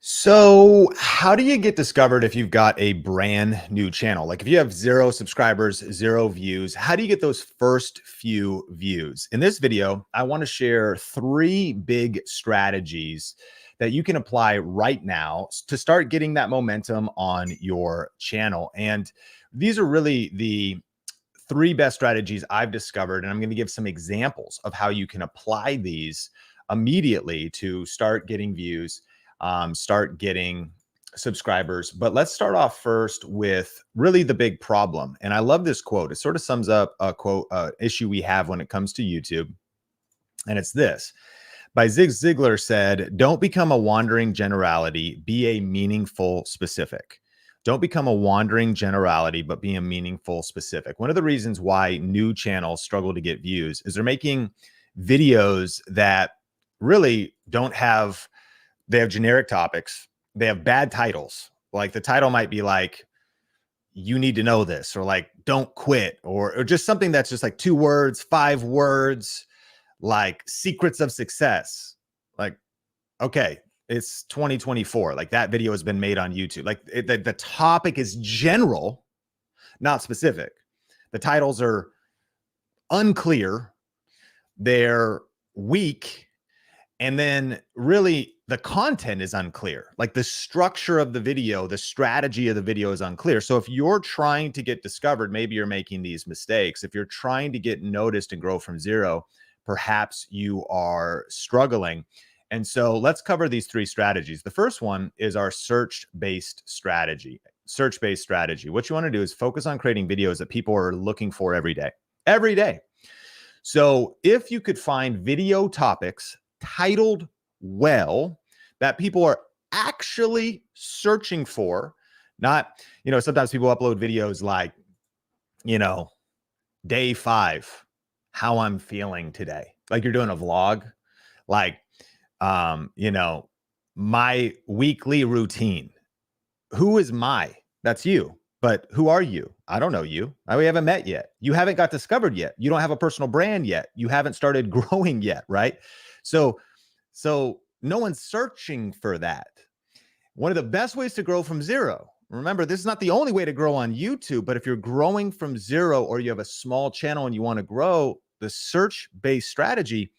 So, how do you get discovered if you've got a brand new channel? Like if you have 0 subscribers, 0 views, how do you get those first few views? In this video, I want to share 3 big strategies that you can apply right now to start getting that momentum on your channel. And these are really the 3 best strategies I've discovered. And I'm going to give some examples of how you can apply these immediately to start getting views, start getting subscribers. But let's start off first with really the big problem. And I love this quote. It sort of sums up a quote, issue we have when it comes to YouTube. And it's this: by Zig Ziglar said, "Don't become a wandering generality, be a meaningful specific." Don't become a wandering generality, but be a meaningful specific. One of the reasons why new channels struggle to get views is they're making videos that really don't have, they have generic topics. They have bad titles. Like the title might be like, "You need to know this," or like, "Don't quit," or just something that's just like 2 words, 5 words, like "Secrets of Success." Like, okay, it's 2024. Like that video has been made on YouTube. Like the topic is general, not specific. The titles are unclear. They're weak. And then really the content is unclear. Like the structure of the video, the strategy of the video is unclear. So if you're trying to get discovered, maybe you're making these mistakes. If you're trying to get noticed and grow from zero, perhaps you are struggling. And so let's cover these 3 strategies. The first one is our search-based strategy. Search-based strategy. What you want to do is focus on creating videos that people are looking for every day. Every day. So if you could find video topics titled well that people are actually searching for, not, sometimes people upload videos like, day 5, how I'm feeling today. Like you're doing a vlog, like, my weekly routine. Who is my? That's you. But who are you? I don't know you. We haven't met yet. You haven't got discovered yet. You don't have a personal brand yet. You haven't started growing yet, right? So no one's searching for that. One of the best ways to grow from zero. Remember, this is not the only way to grow on YouTube, but if you're growing from zero or you have a small channel and you want to grow, the search-based strategy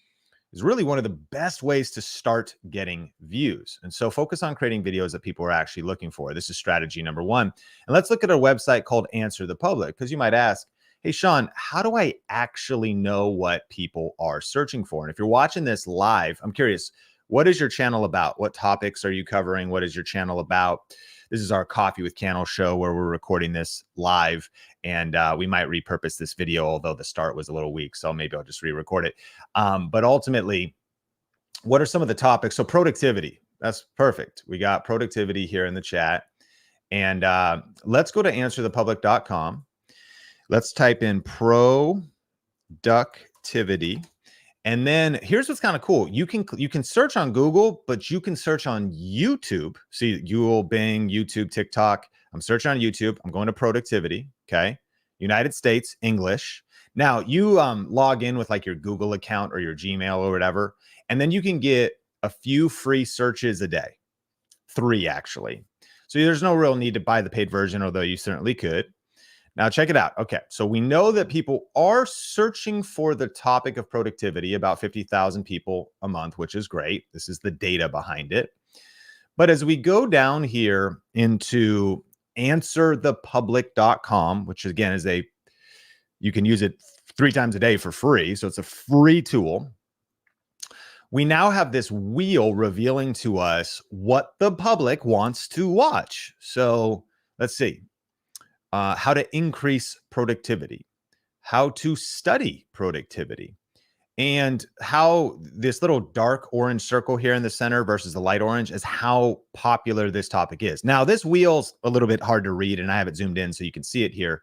is really one of the best ways to start getting views. And so focus on creating videos that people are actually looking for. This is strategy number 1. And let's look at a website called Answer the Public, because you might ask, "Hey, Sean, how do I actually know what people are searching for?" And if you're watching this live, I'm curious, what is your channel about? What topics are you covering? What is your channel about? This is our Coffee with Cannell show where we're recording this live, and we might repurpose this video, although the start was a little weak, so maybe I'll just re-record it. But ultimately, what are some of the topics? So productivity, that's perfect. We got productivity here in the chat. And let's go to answerthepublic.com. Let's type in productivity. And then here's what's kind of cool. You can search on Google, but you can search on YouTube. See, Google, Bing, YouTube, TikTok. I'm searching on YouTube. I'm going to productivity. Okay. United States, English. Now you log in with like your Google account or your Gmail or whatever, and then you can get a few free searches a day. 3 actually. So there's no real need to buy the paid version, although you certainly could. Now check it out. Okay, so we know that people are searching for the topic of productivity, about 50,000 people a month, which is great. This is the data behind it. But as we go down here into answerthepublic.com, which again is you can use it 3 times a day for free. So it's a free tool. We now have this wheel revealing to us what the public wants to watch. So let's see. How to increase productivity, how to study productivity, and how this little dark orange circle here in the center versus the light orange is how popular this topic is. Now, this wheel's a little bit hard to read, and I have it zoomed in so you can see it here.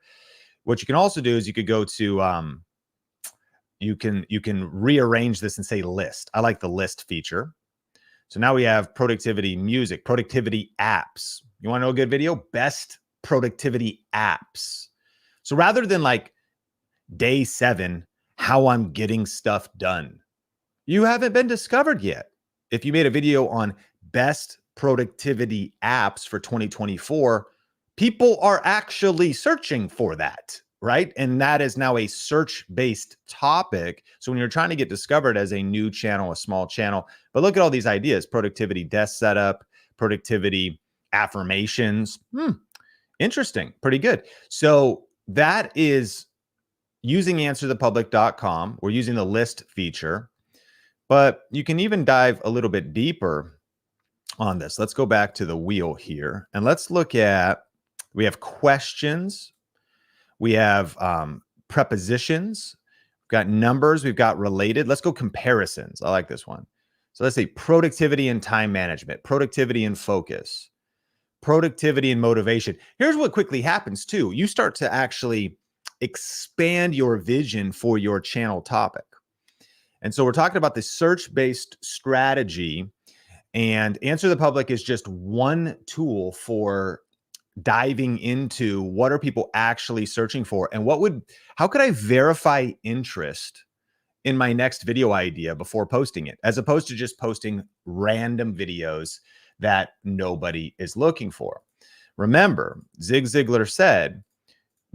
What you can also do is you could go to, you can rearrange this and say list. I like the list feature. So now we have productivity music, productivity apps. You want to know a good video? Best productivity apps. So rather than like day 7, how I'm getting stuff done, you haven't been discovered yet. If you made a video on best productivity apps for 2024, people are actually searching for that, right? And that is now a search-based topic. So when you're trying to get discovered as a new channel, a small channel, but look at all these ideas: productivity desk setup, productivity affirmations. Interesting, pretty good. So that is using answerthepublic.com. We're using the list feature, but you can even dive a little bit deeper on this. Let's go back to the wheel here and let's look at, we have questions, we have prepositions, we've got numbers, we've got related. Let's go comparisons. I like this one. So let's say productivity and time management, productivity and focus, productivity and motivation. Here's what quickly happens too. You start to actually expand your vision for your channel topic. And so we're talking about the search-based strategy, and Answer the Public is just one tool for diving into what are people actually searching for, and how could I verify interest in my next video idea before posting it, as opposed to just posting random videos that nobody is looking for. Remember, Zig Ziglar said,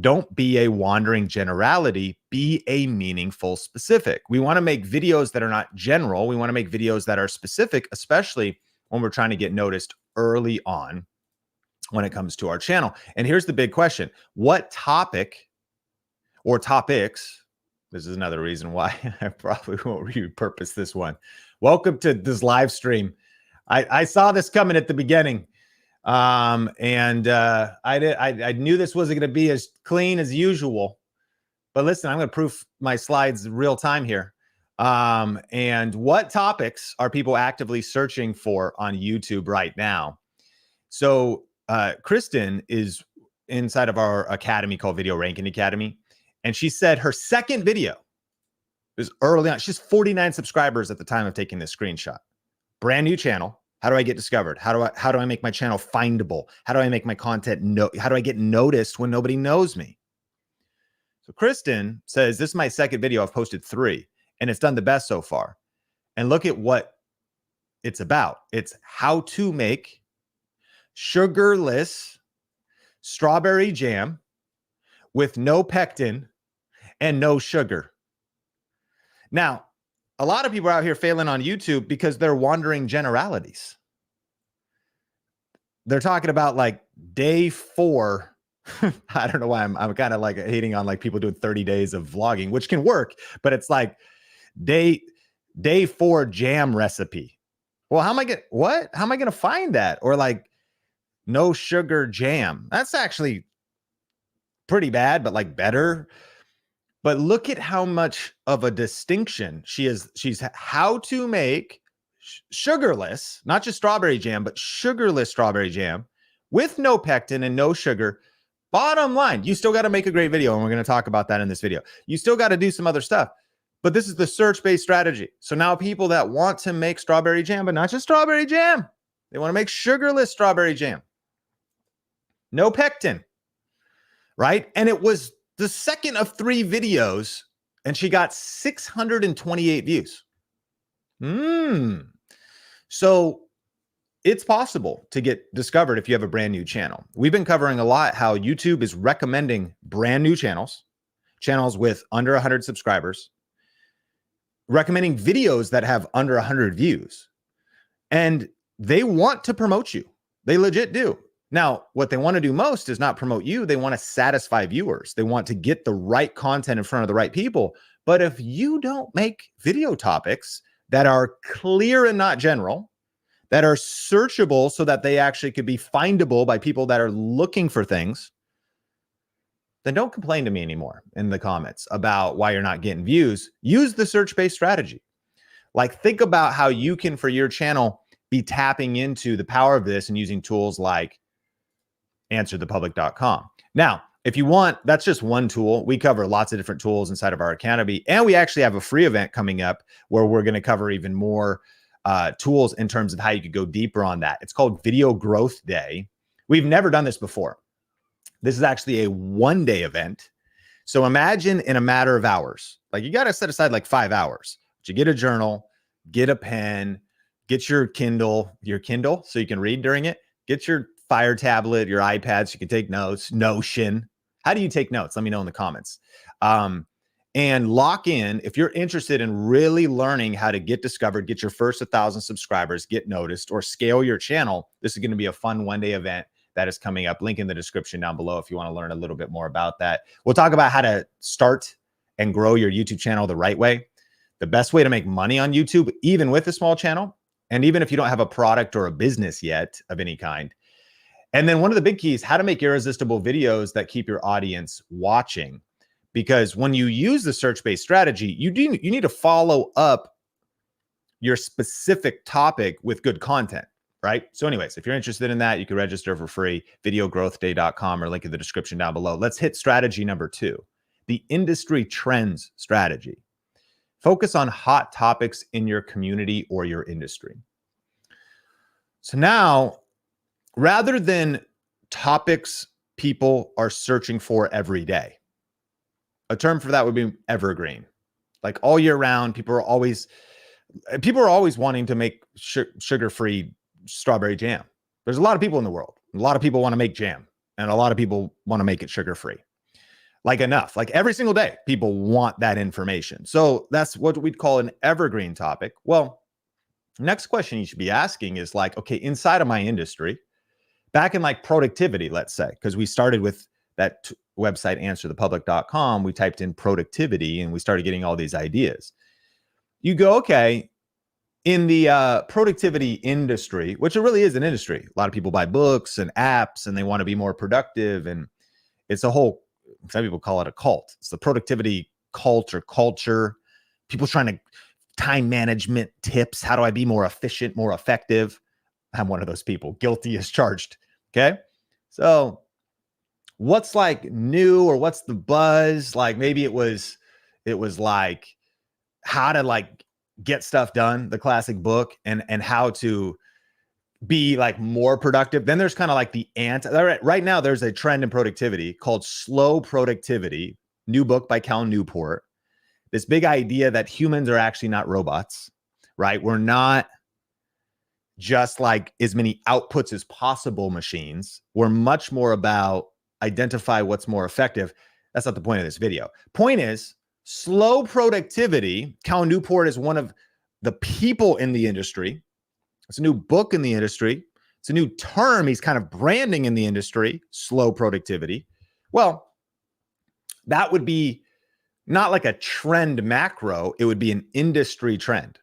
don't be a wandering generality, be a meaningful specific. We want to make videos that are not general. We want to make videos that are specific, especially when we're trying to get noticed early on when it comes to our channel. And here's the big question: what topic or topics? This is another reason why I probably won't repurpose this one. Welcome to this live stream. I saw this coming at the beginning. I knew this wasn't going to be as clean as usual, but listen, I'm going to proof my slides real time here. And what topics are people actively searching for on YouTube right now? So Kristen is inside of our academy called Video Ranking Academy. And she said her second video is early on. She's 49 subscribers at the time of taking this screenshot. Brand new channel. How do I get discovered? How do I make my channel findable? How do I make my content how do I get noticed when nobody knows me? So Kristen says, this is my second video. I've posted 3 and it's done the best so far. And look at what it's about. It's how to make sugarless strawberry jam with no pectin and no sugar. Now, a lot of people are out here failing on YouTube because they're wandering generalities. They're talking about like day 4. I don't know why I'm kind of like hating on like people doing 30 days of vlogging, which can work, but it's like day 4 jam recipe. Well, how am I going to find that? Or like no sugar jam. That's actually pretty bad, but like better. But look at how much of a distinction she's how to make sugarless, not just strawberry jam, but sugarless strawberry jam with no pectin and no sugar. Bottom line, you still got to make a great video. And we're going to talk about that in this video. You still got to do some other stuff, but this is the search-based strategy. So now people that want to make strawberry jam, but not just strawberry jam, they want to make sugarless strawberry jam. No pectin, right? And it was the second of 3 videos, and she got 628 views. So it's possible to get discovered if you have a brand new channel. We've been covering a lot how YouTube is recommending brand new channels with under 100 subscribers, recommending videos that have under 100 views. And they want to promote you. They legit do. Now, what they want to do most is not promote you. They want to satisfy viewers. They want to get the right content in front of the right people. But if you don't make video topics that are clear and not general, that are searchable so that they actually could be findable by people that are looking for things, then don't complain to me anymore in the comments about why you're not getting views. Use the search-based strategy. Like, think about how you can, for your channel, be tapping into the power of this and using tools like answerthepublic.com. Now, if you want, that's just one tool. We cover lots of different tools inside of our academy. And we actually have a free event coming up where we're going to cover even more tools in terms of how you could go deeper on that. It's called Video Growth Day. We've never done this before. This is actually a 1-day event. So imagine in a matter of hours, like you got to set aside like 5 hours. But you get a journal, get a pen, get your Kindle, so you can read during it. Get your Fire tablet, your iPad, so you can take notes. Notion. How do you take notes? Let me know in the comments. And lock in, if you're interested in really learning how to get discovered, get your first 1,000 subscribers, get noticed, or scale your channel, this is going to be a fun one-day event that is coming up. Link in the description down below if you want to learn a little bit more about that. We'll talk about how to start and grow your YouTube channel the right way, the best way to make money on YouTube, even with a small channel, and even if you don't have a product or a business yet of any kind. And then one of the big keys, how to make irresistible videos that keep your audience watching. Because when you use the search-based strategy, you need to follow up your specific topic with good content, right? So anyways, if you're interested in that, you can register for free, videogrowthday.com, or link in the description down below. Let's hit strategy number 2, the industry trends strategy. Focus on hot topics in your community or your industry. So now, rather than topics people are searching for every day, a term for that would be evergreen. Like all year round, people are always wanting to make sugar-free strawberry jam. There's a lot of people in the world. A lot of people want to make jam, and a lot of people want to make it sugar-free. Like enough, like every single day, people want that information. So that's what we'd call an evergreen topic. Well, next question you should be asking is like, okay, inside of my industry, back in like productivity, let's say, because we started with that website, answerthepublic.com, we typed in productivity and we started getting all these ideas. You go, okay, in the productivity industry, which it really is an industry. A lot of people buy books and apps and they want to be more productive. And it's a whole, some people call it a cult. It's the productivity cult or culture. People trying to time management tips. How do I be more efficient, more effective? I'm one of those people. Guilty as charged. Okay. So what's like new, or what's the buzz? Like maybe it was like how to like get stuff done, the classic book, and how to be like more productive. Then there's kind of like the right now there's a trend in productivity called slow productivity, new book by Cannell Newport. This big idea that humans are actually not robots, right? We're not just like as many outputs as possible machines. We're much more about identify what's more effective. That's not the point of this video. Point is, slow productivity. Cannell Newport is one of the people in the industry. It's a new book in the industry. It's a new term he's kind of branding in the industry, slow productivity. Well, that would be not like a trend macro. It would be an industry trend.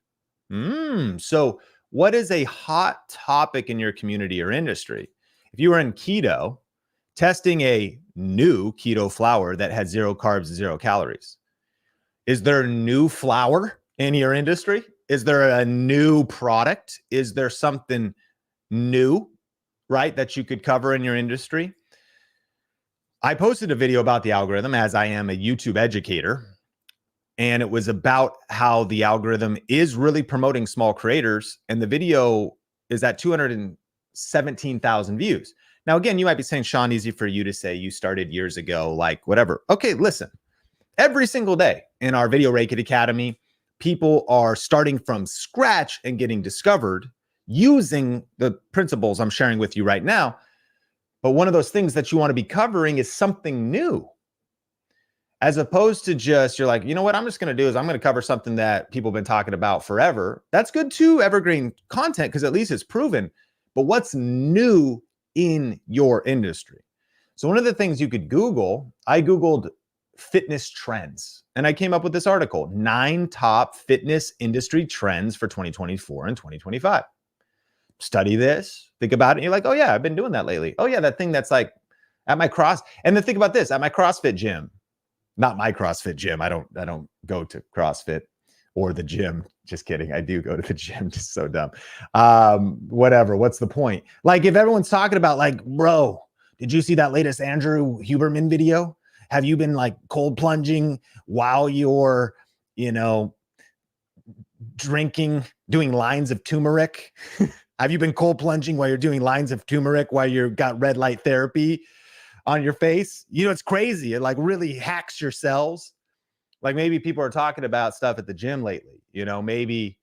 So what is a hot topic in your community or industry? If you were in keto, testing a new keto flour that had 0 carbs, 0 calories. Is there a new flour in your industry? Is there a new product? Is there something new, right, that you could cover in your industry? I posted a video about the algorithm, as I am a YouTube educator, and it was about how the algorithm is really promoting small creators, and the video is at 217,000 views. Now, again, you might be saying, Sean, easy for you to say, you started years ago, like whatever. Okay, listen, every single day in our Video Rake Academy, people are starting from scratch and getting discovered using the principles I'm sharing with you right now. But one of those things that you want to be covering is something new. As opposed to just, you're like, you know what I'm just going to do is I'm going to cover something that people have been talking about forever. That's good too, evergreen content, because at least it's proven. But what's new in your industry? So one of the things you could Google, I Googled fitness trends, and I came up with this article, 9 top fitness industry trends for 2024 and 2025. Study this, think about it, and you're like, oh yeah, I've been doing that lately. Oh yeah, that thing that's like at my and then think about this, at my CrossFit gym, not my CrossFit gym. I don't go to CrossFit or the gym. Just kidding. I do go to the gym. Just so dumb. Whatever. What's the point? Like if everyone's talking about like, bro, did you see that latest Andrew Huberman video? Have you been like cold plunging while you're, drinking, doing lines of turmeric? Have you been cold plunging while you're doing lines of turmeric while you've got red light therapy on your face? It's crazy. It like really hacks your cells. Like maybe people are talking about stuff at the gym lately. Maybe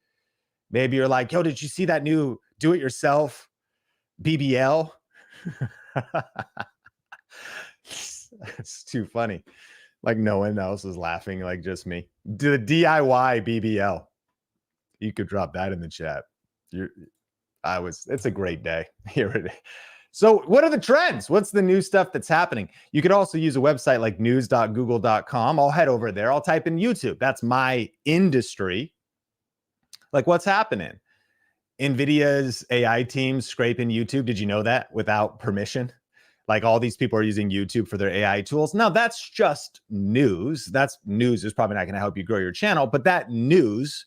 Maybe you're like, yo, did you see that new do-it-yourself BBL? It's too funny. Like no one else is laughing, like just me. The DIY BBL. You could drop that in the chat. It's a great day. Here it is. So what are the trends? What's the new stuff that's happening? You could also use a website like news.google.com. I'll head over there. I'll type in YouTube. That's my industry. Like what's happening? NVIDIA's AI team scraping YouTube. Did you know that without permission? Like all these people are using YouTube for their AI tools. Now that's just news. That's news is probably not going to help you grow your channel, but that news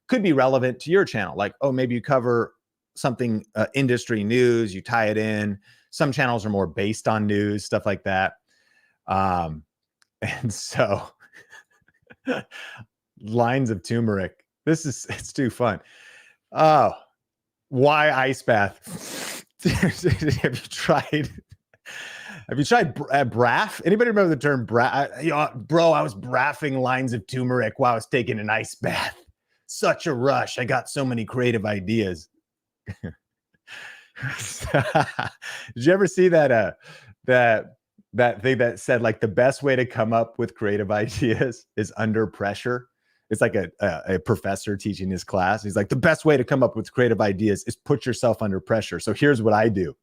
could be relevant to your channel. Like, oh, maybe you cover something industry news, you tie it in. Some channels are more based on news, stuff like that. And so lines of turmeric. It's too fun. Oh, why ice bath? Have you tried braff? Anybody remember the term braff? Bro, I was braffing lines of turmeric while I was taking an ice bath. Such a rush. I got so many creative ideas. Did you ever see that thing that said like the best way to come up with creative ideas is under pressure? It's like a professor teaching his class. He's like, the best way to come up with creative ideas is put yourself under pressure. So here's what I do.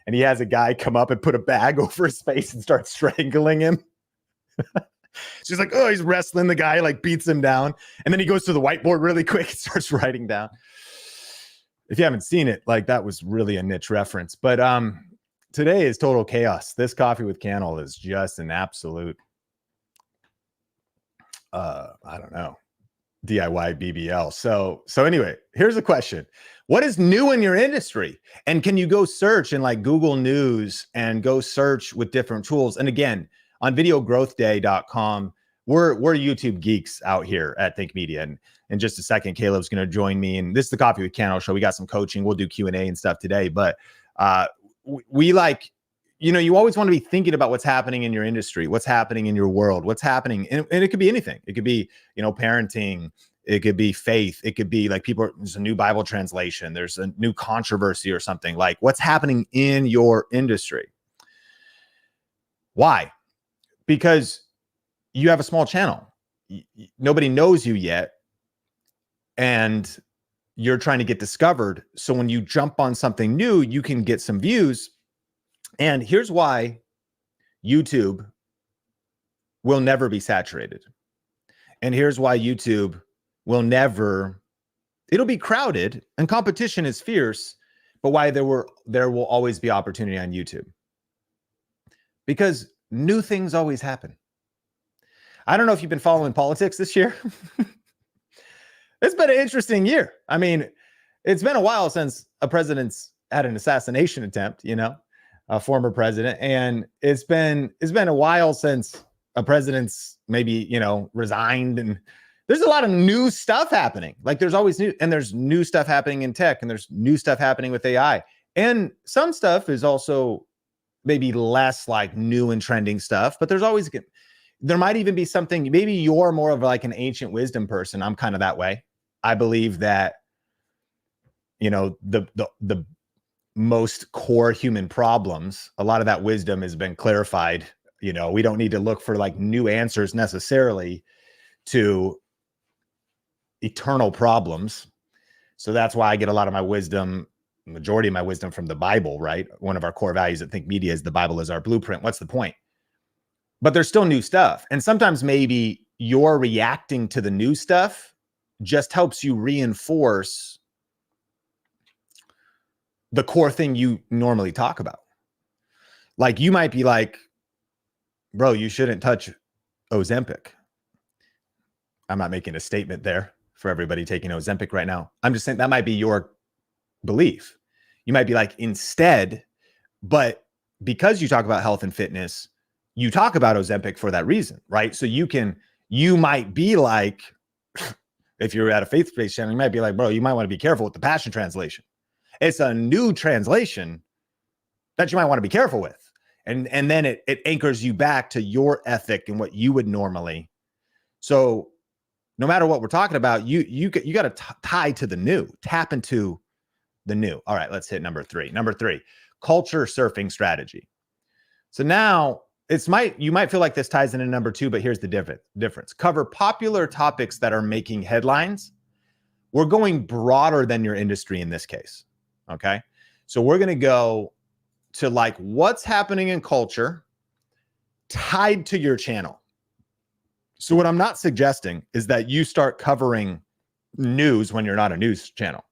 And he has a guy come up and put a bag over his face and start strangling him. She's like, oh, he's wrestling the guy, like beats him down. And then he goes to the whiteboard really quick and starts writing down. If you haven't seen it, like that was really a niche reference. But today is total chaos. This coffee with Cannell is just an absolute, I don't know, DIY BBL. So anyway, here's a question. What is new in your industry? And can you go search in like Google News and go search with different tools? And again, on videogrowthday.com, we're YouTube geeks out here at Think Media. And in just a second, Caleb's going to join me. And this is the Coffee with Cannell show. We got some coaching. We'll do Q&A and stuff today. But we like, you know, you always want to be thinking about what's happening in your industry, what's happening in your world, what's happening. And it could be anything. It could be, you know, parenting. It could be faith. It could be like there's a new Bible translation. There's a new controversy or something. Like what's happening in your industry. Why? Because you have a small channel. Nobody knows you yet. And you're trying to get discovered. So when you jump on something new, you can get some views. And here's why YouTube will never be saturated. And here's why YouTube will never, it'll be crowded and competition is fierce, but why there will always be opportunity on YouTube. Because new things always happen. I don't know if you've been following politics this year. It's been an interesting year. I mean, it's been a while since a president's had an assassination attempt, you know, a former president. And it's been a while since a president's maybe, you know, resigned. And there's a lot of new stuff happening. Like there's always new, and there's new stuff happening in tech, and there's new stuff happening with AI. And some stuff is also maybe less like new and trending stuff, but there might even be something, maybe you're more of like an ancient wisdom person. I'm kind of that way. I believe that, you know, the most core human problems, a lot of that wisdom has been clarified. You know, we don't need to look for like new answers necessarily to eternal problems. So that's why I get a lot of my wisdom, majority of my wisdom from the Bible, right? One of our core values at Think Media is the Bible is our blueprint. What's the point? But there's still new stuff. And sometimes maybe you're reacting to the new stuff just helps you reinforce the core thing you normally talk about. Like you might be like, bro, you shouldn't touch Ozempic. I'm not making a statement there for everybody taking Ozempic right now. I'm just saying that might be your belief. You might be like, instead, but because you talk about health and fitness, you talk about Ozempic for that reason, right? So you might be like, if you're at a faith-based channel, you might be like, bro, you might want to be careful with the Passion Translation. It's a new translation that you might want to be careful with. And then it anchors you back to your ethic and what you would normally. So no matter what we're talking about, you got to tie to the new, tap into the new. All right, let's hit number three. Number three, culture surfing strategy. So now you might feel like this ties into number two, but here's the difference. Cover popular topics that are making headlines. We're going broader than your industry in this case. Okay. So we're going to go to like what's happening in culture tied to your channel. So what I'm not suggesting is that you start covering news when you're not a news channel.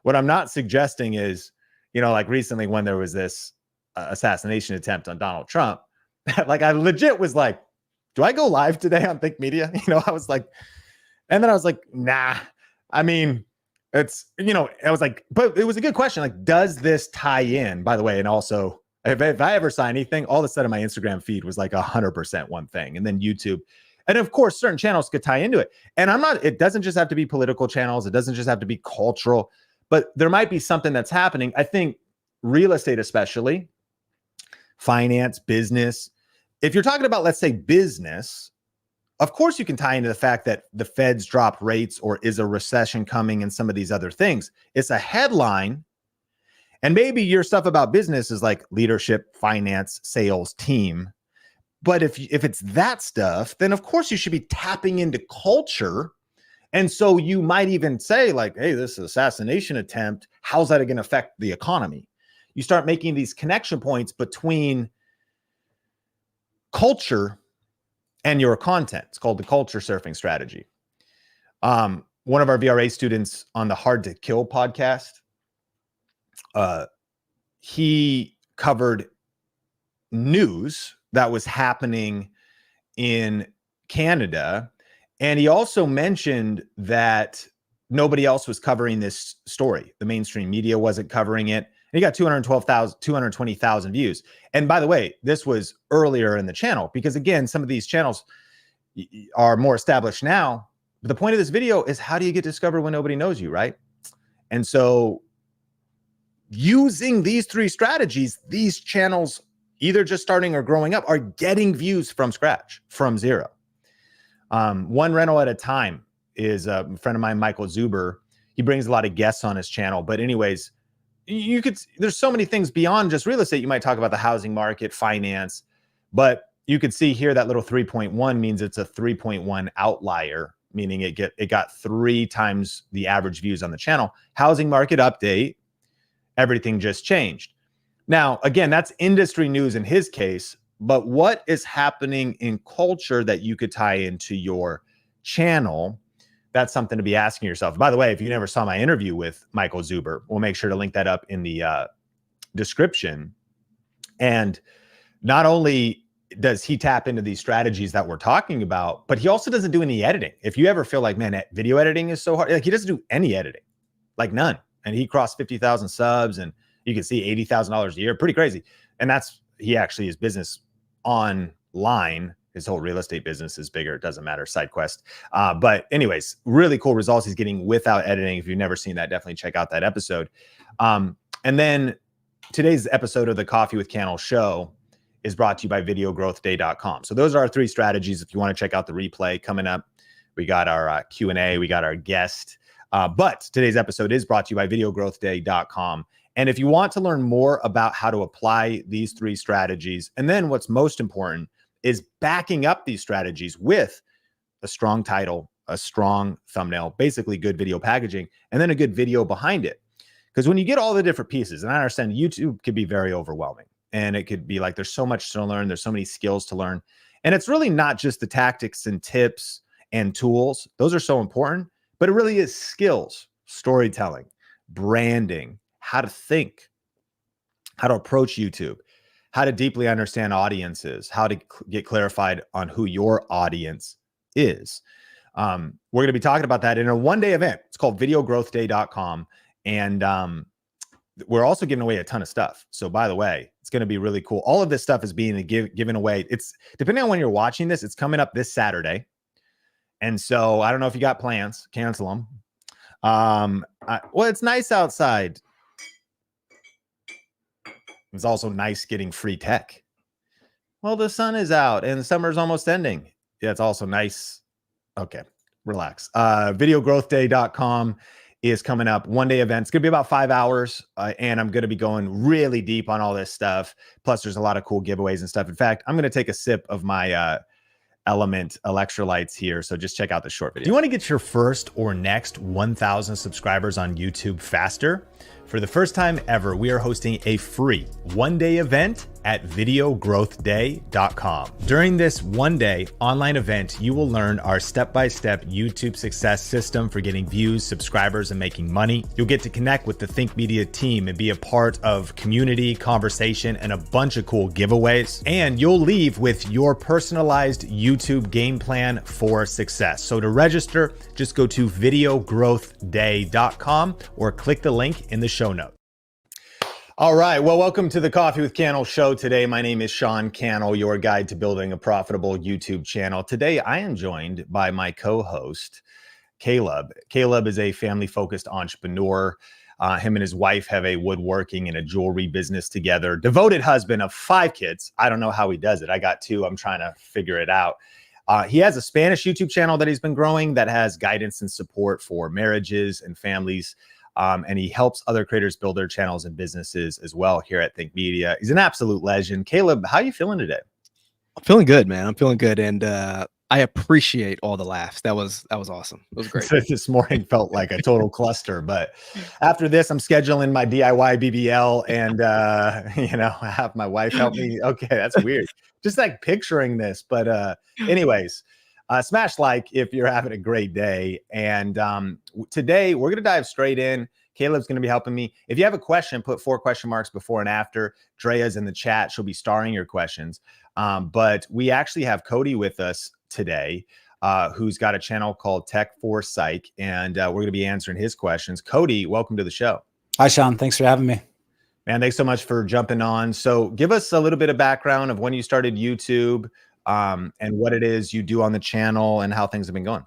What I'm not suggesting is, like recently when there was this assassination attempt on Donald Trump, like I legit was like, do I go live today on Think Media? I was like, and then I was like, nah, I mean, it's, I was like, but it was a good question. Like, does this tie in, by the way? And also if I ever saw anything, all of a sudden my Instagram feed was like 100% one thing. And then YouTube. And of course, certain channels could tie into it. And it doesn't just have to be political channels. It doesn't just have to be cultural, but there might be something that's happening. I think real estate, especially finance, business. If you're talking about, let's say, business, of course you can tie into the fact that the Feds drop rates or is a recession coming and some of these other things. It's a headline. And maybe your stuff about business is like leadership, finance, sales, team. But if it's that stuff, then of course you should be tapping into culture. And so you might even say like, hey, this assassination attempt, how's that going to affect the economy? You start making these connection points between culture and your content. It's called the culture surfing strategy. One of our VRA students on the Hard to Kill podcast, he covered news that was happening in Canada. And he also mentioned that nobody else was covering this story. The mainstream media wasn't covering it. And he got 220,000 views. And by the way, this was earlier in the channel because again, some of these channels are more established now. But the point of this video is how do you get discovered when nobody knows you, right? And so using these three strategies, these channels either just starting or growing up are getting views from scratch, from zero. One rental at a time is a friend of mine, Michael Zuber. He brings a lot of guests on his channel. But anyways, there's so many things beyond just real estate. You might talk about the housing market, finance, but you could see here that little 3.1 means it's a 3.1 outlier, meaning it got 3 times the average views on the channel. Housing market update, everything just changed. Now, again, that's industry news in his case, but what is happening in culture that you could tie into your channel? That's something to be asking yourself. By the way, if you never saw my interview with Michael Zuber, we'll make sure to link that up in the description. And not only does he tap into these strategies that we're talking about, but he also doesn't do any editing. If you ever feel like, man, video editing is so hard, like he doesn't do any editing, like none. And he crossed 50,000 subs and you can see $80,000 a year, pretty crazy. And he actually, his business online, his whole real estate business is bigger. It doesn't matter, side quest. But anyways, really cool results he's getting without editing. If you've never seen that, definitely check out that episode. And then today's episode of the Coffee with Cannell show is brought to you by videogrowthday.com. So those are our 3 strategies. If you want to check out the replay coming up, we got our Q&A, we got our guest. But today's episode is brought to you by videogrowthday.com. And if you want to learn more about how to apply these 3 strategies, and then what's most important is backing up these strategies with a strong title, a strong thumbnail, basically good video packaging, and then a good video behind it. Because when you get all the different pieces, and I understand YouTube can be very overwhelming, and it could be like there's so much to learn, there's so many skills to learn. And it's really not just the tactics and tips and tools. Those are so important, but it really is skills, storytelling, branding, how to think, how to approach YouTube, how to deeply understand audiences, how to get clarified on who your audience is. We're going to be talking about that in a one-day event. It's called videogrowthday.com. And we're also giving away a ton of stuff. So by the way, it's going to be really cool. All of this stuff is being given away. It's depending on when you're watching this, it's coming up this Saturday. And so I don't know if you got plans, cancel them. Well, it's nice outside. It's also nice getting free tech. Well, the sun is out and summer's almost ending. Yeah, it's also nice. Okay. relax. Videogrowthday.com is coming up. One-day event. It's going to be about 5 hours, and I'm going to be going really deep on all this stuff. Plus, there's a lot of cool giveaways and stuff. In fact, I'm going to take a sip of my Element electrolytes here. So just check out the short video. Do you want to get your first or next 1,000 subscribers on YouTube faster? For the first time ever, we are hosting a free one-day event at videogrowthday.com. During this one-day online event, you will learn our step-by-step YouTube success system for getting views, subscribers, and making money. You'll get to connect with the Think Media team and be a part of community, conversation, and a bunch of cool giveaways. And you'll leave with your personalized YouTube game plan for success. So to register, just go to videogrowthday.com or click the link in the show notes. All right. Well, welcome to the Coffee with Cannell show today. My name is Sean Cannell, your guide to building a profitable YouTube channel. Today, I am joined by my co-host, Caleb. Caleb is a family-focused entrepreneur. Him and his wife have a woodworking and a jewelry business together. Devoted husband of 5 kids. I don't know how he does it. I got 2. I'm trying to figure it out. He has a Spanish YouTube channel that he's been growing that has guidance and support for marriages and families. And he helps other creators build their channels and businesses as well here at Think Media. He's an absolute legend. Caleb, how are you feeling today? I'm feeling good, man. I'm feeling good. And I appreciate all the laughs. That was awesome. It was great. This morning felt like a total cluster, but after this, I'm scheduling my DIY BBL and, I have my wife help me. Okay. That's weird. Just like picturing this, but anyways, smash like if you're having a great day. And today we're going to dive straight in. Caleb's going to be helping me. If you have a question, put 4 question marks before and after. Drea's in the chat. She'll be starring your questions. But we actually have Cody with us today, who's got a channel called Tech for Psych. And we're going to be answering his questions. Cody, welcome to the show. Hi, Sean. Thanks for having me. Man, thanks so much for jumping on. So give us a little bit of background of when you started YouTube, and what it is you do on the channel and how things have been going.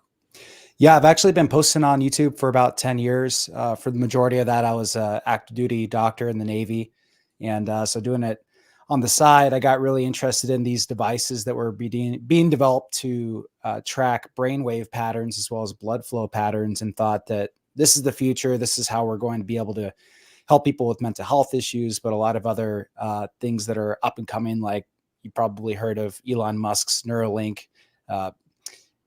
Yeah, I've actually been posting on YouTube for about 10 years. For the majority of that, I was an active duty doctor in the Navy. And so doing it on the side, I got really interested in these devices that were being developed to track brainwave patterns as well as blood flow patterns, and thought that this is the future. This is how we're going to be able to help people with mental health issues, but a lot of other things that are up and coming, like you probably heard of Elon Musk's Neuralink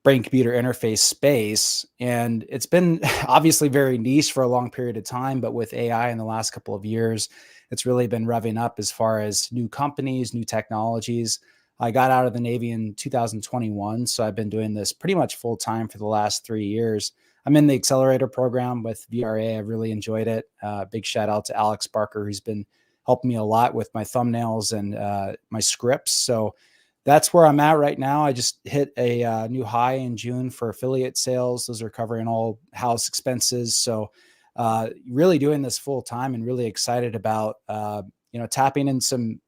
brain-computer interface space. And it's been obviously very niche for a long period of time, but with AI in the last couple of years, it's really been revving up as far as new companies, new technologies. I got out of the Navy in 2021, so I've been doing this pretty much full time for the last 3 years. I'm in the accelerator program with VRA. I've really enjoyed it. Big shout out to Alex Barker, who's been helped me a lot with my thumbnails and my scripts. So that's where I'm at right now. I just hit a new high in June for affiliate sales. Those are covering all house expenses. So really doing this full time and really excited about, tapping in some,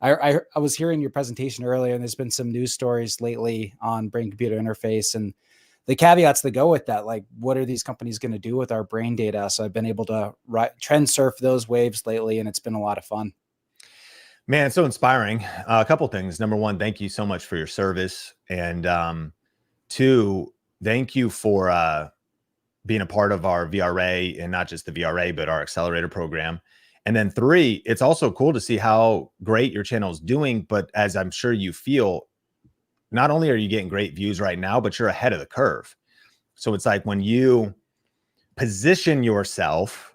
I was hearing your presentation earlier, and there's been some news stories lately on brain computer interface and the caveats that go with that. Like, what are these companies going to do with our brain data? So I've been able to trend surf those waves lately, and it's been a lot of fun. Man, it's so inspiring. A couple things. Number one, thank you so much for your service. And 2, thank you for being a part of our VRA, and not just the VRA, but our accelerator program. And then 3, it's also cool to see how great your channel is doing. But as I'm sure you feel, not only are you getting great views right now, but you're ahead of the curve. So it's like when you position yourself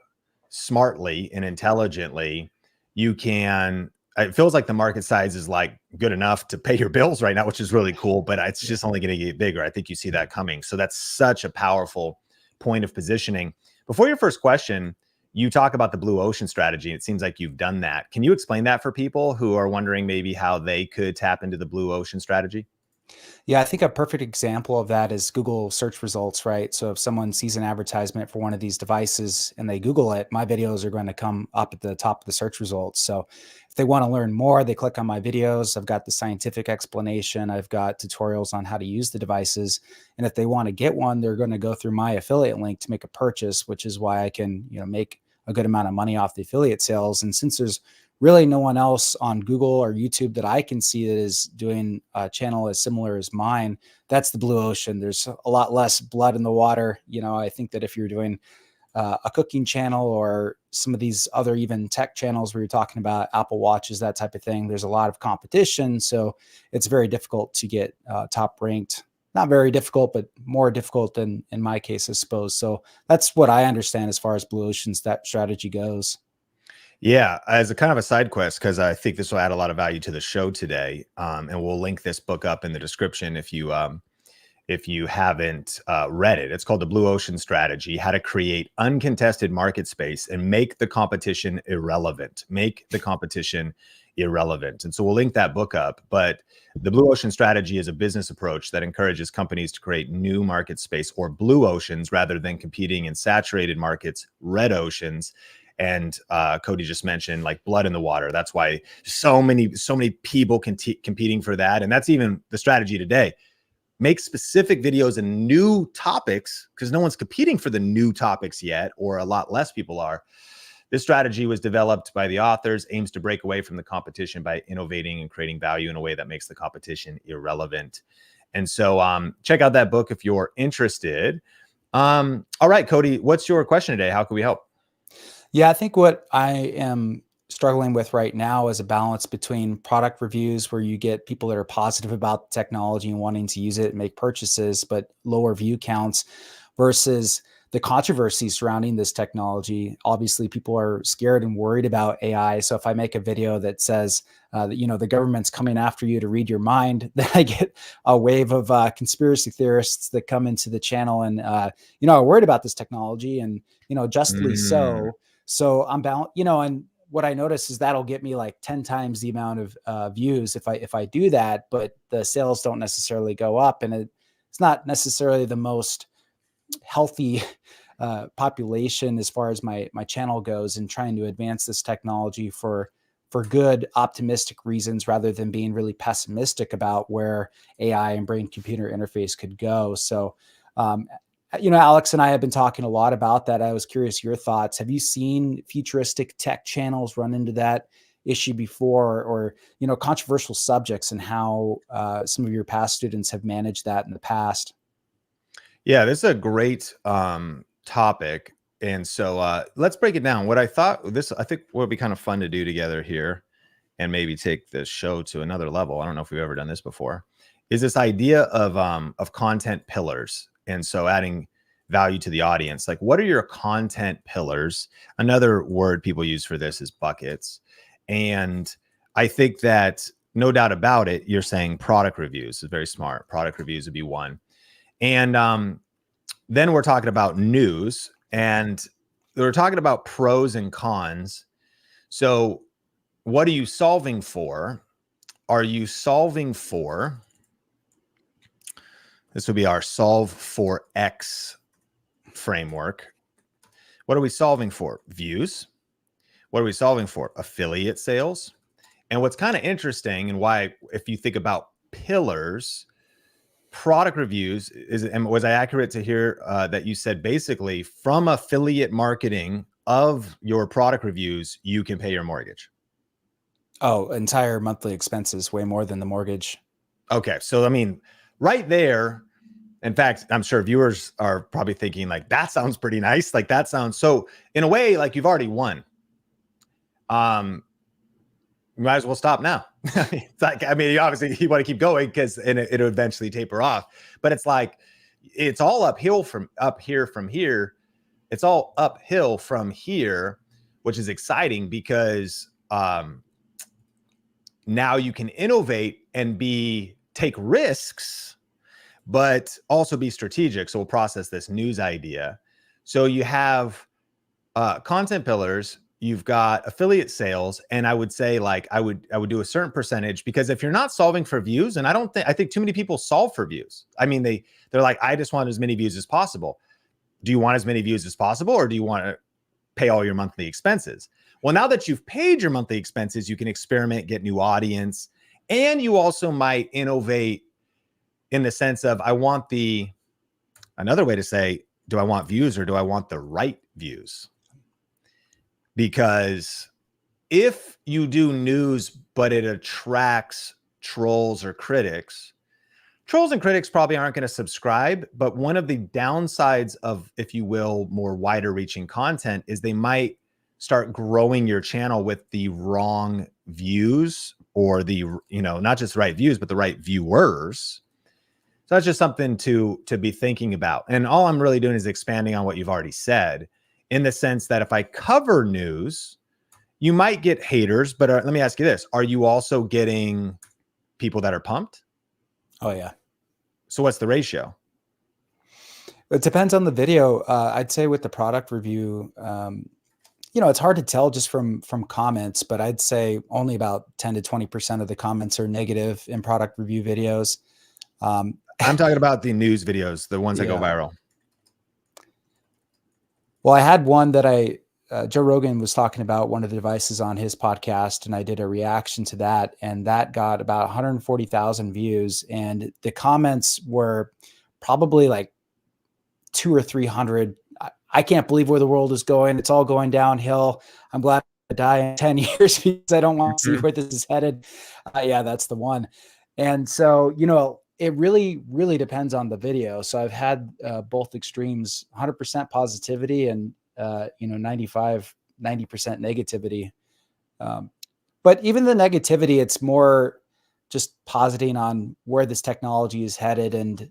smartly and intelligently, you can, it feels like the market size is like good enough to pay your bills right now, which is really cool, but it's just only going to get bigger. I think you see that coming. So that's such a powerful point of positioning. Before your first question, you talk about the blue ocean strategy. It seems like you've done that. Can you explain that for people who are wondering maybe how they could tap into the blue ocean strategy? Yeah, I think a perfect example of that is Google search results, right? So if someone sees an advertisement for one of these devices and they Google it, my videos are going to come up at the top of the search results. So if they want to learn more, they click on my videos. I've got the scientific explanation. I've got tutorials on how to use the devices. And if they want to get one, they're going to go through my affiliate link to make a purchase, which is why I can, make a good amount of money off the affiliate sales. And since there's really no one else on Google or YouTube that I can see that is doing a channel as similar as mine. That's the blue ocean. There's a lot less blood in the water. I think that if you're doing a cooking channel or some of these other even tech channels where you're talking about Apple Watches, that type of thing, there's a lot of competition. So it's very difficult to get top ranked. Not very difficult, but more difficult than in my case, I suppose. So that's what I understand as far as Blue Ocean's that strategy goes. Yeah, as a kind of a side quest, because I think this will add a lot of value to the show today, and we'll link this book up in the description if you haven't read it. It's called The Blue Ocean Strategy: How to Create Uncontested Market Space and Make the Competition Irrelevant. Make the competition irrelevant. And so we'll link that book up. But the Blue Ocean Strategy is a business approach that encourages companies to create new market space, or blue oceans, rather than competing in saturated markets, red oceans. And Cody just mentioned like blood in the water. That's why so many people competing for that. And that's even the strategy today. Make specific videos and new topics, because no one's competing for the new topics yet, or a lot less people are. This strategy was developed by the authors, aims to break away from the competition by innovating and creating value in a way that makes the competition irrelevant. And so check out that book if you're interested. All right, Cody, what's your question today? How can we help? Yeah, I think what I am struggling with right now is a balance between product reviews where you get people that are positive about the technology and wanting to use it and make purchases, but lower view counts, versus the controversy surrounding this technology. Obviously, people are scared and worried about AI. So if I make a video that says, that, the government's coming after you to read your mind, then I get a wave of conspiracy theorists that come into the channel and, are worried about this technology, and, justly so. So I'm bound, and what I notice is that'll get me like 10 times the amount of views if I do that, but the sales don't necessarily go up, and it's not necessarily the most healthy population as far as my channel goes, and trying to advance this technology for good, optimistic reasons, rather than being really pessimistic about where AI and brain computer interface could go. So, Alex and I have been talking a lot about that. I was curious your thoughts. Have you seen futuristic tech channels run into that issue before, or controversial subjects, and how some of your past students have managed that in the past? Yeah, this is a great topic. And so let's break it down. I think would be kind of fun to do together here, and maybe take this show to another level. I don't know if we've ever done this before, is this idea of content pillars. And so adding value to the audience. Like, what are your content pillars? Another word people use for this is buckets. And I think that no doubt about it, you're saying product reviews is very smart. Product reviews would be one. And then we're talking about news, and we're talking about pros and cons. So what are you solving for? Are you solving for, this would be our solve for X framework. What are we solving for? Views. What are we solving for? Affiliate sales. And what's kind of interesting, and why, if you think about pillars, product reviews is, and was I accurate to hear that you said basically from affiliate marketing of your product reviews, you can pay your mortgage? Oh, entire monthly expenses, way more than the mortgage. Okay. So, I mean, right there, in fact, I'm sure viewers are probably thinking like, that sounds pretty nice. Like, that sounds, so in a way, like, you've already won. You might as well stop now. It's like, I mean, obviously you want to keep going, because it'll eventually taper off, but it's like, it's all uphill from here. It's all uphill from here, which is exciting, because now you can innovate and take risks, but also be strategic. So we'll process this news idea. So you have content pillars, you've got affiliate sales, and I would say, like, I would do a certain percentage, because if you're not solving for views, and I think too many people solve for views. I mean, they're like, I just want as many views as possible. Do you want as many views as possible, or do you want to pay all your monthly expenses? Well, now that you've paid your monthly expenses, you can experiment, get new audience, and you also might innovate in the sense of, another way to say, do I want views, or do I want the right views? Because if you do news, but it attracts trolls or critics, trolls and critics probably aren't going to subscribe. But one of the downsides of, if you will, more wider reaching content is they might start growing your channel with the wrong views, or the, not just the right views, but the right viewers. So that's just something to be thinking about. And all I'm really doing is expanding on what you've already said, in the sense that if I cover news, you might get haters, but let me ask you this. Are you also getting people that are pumped? Oh yeah. So what's the ratio? It depends on the video. I'd say with the product review, it's hard to tell just from comments, but I'd say only about 10 to 20% of the comments are negative in product review videos. I'm talking about the news videos, the ones that go viral. Well, I had one that Joe Rogan was talking about one of the devices on his podcast, and I did a reaction to that, and that got about 140,000 views. And the comments were probably like 200 or 300. I can't believe where the world is going. It's all going downhill. I'm glad to die in 10 years because I don't want to see where this is headed. Yeah, that's the one. And so, it really, really depends on the video. So I've had both extremes, 100% positivity and, 90% negativity. But even the negativity, it's more just positing on where this technology is headed. And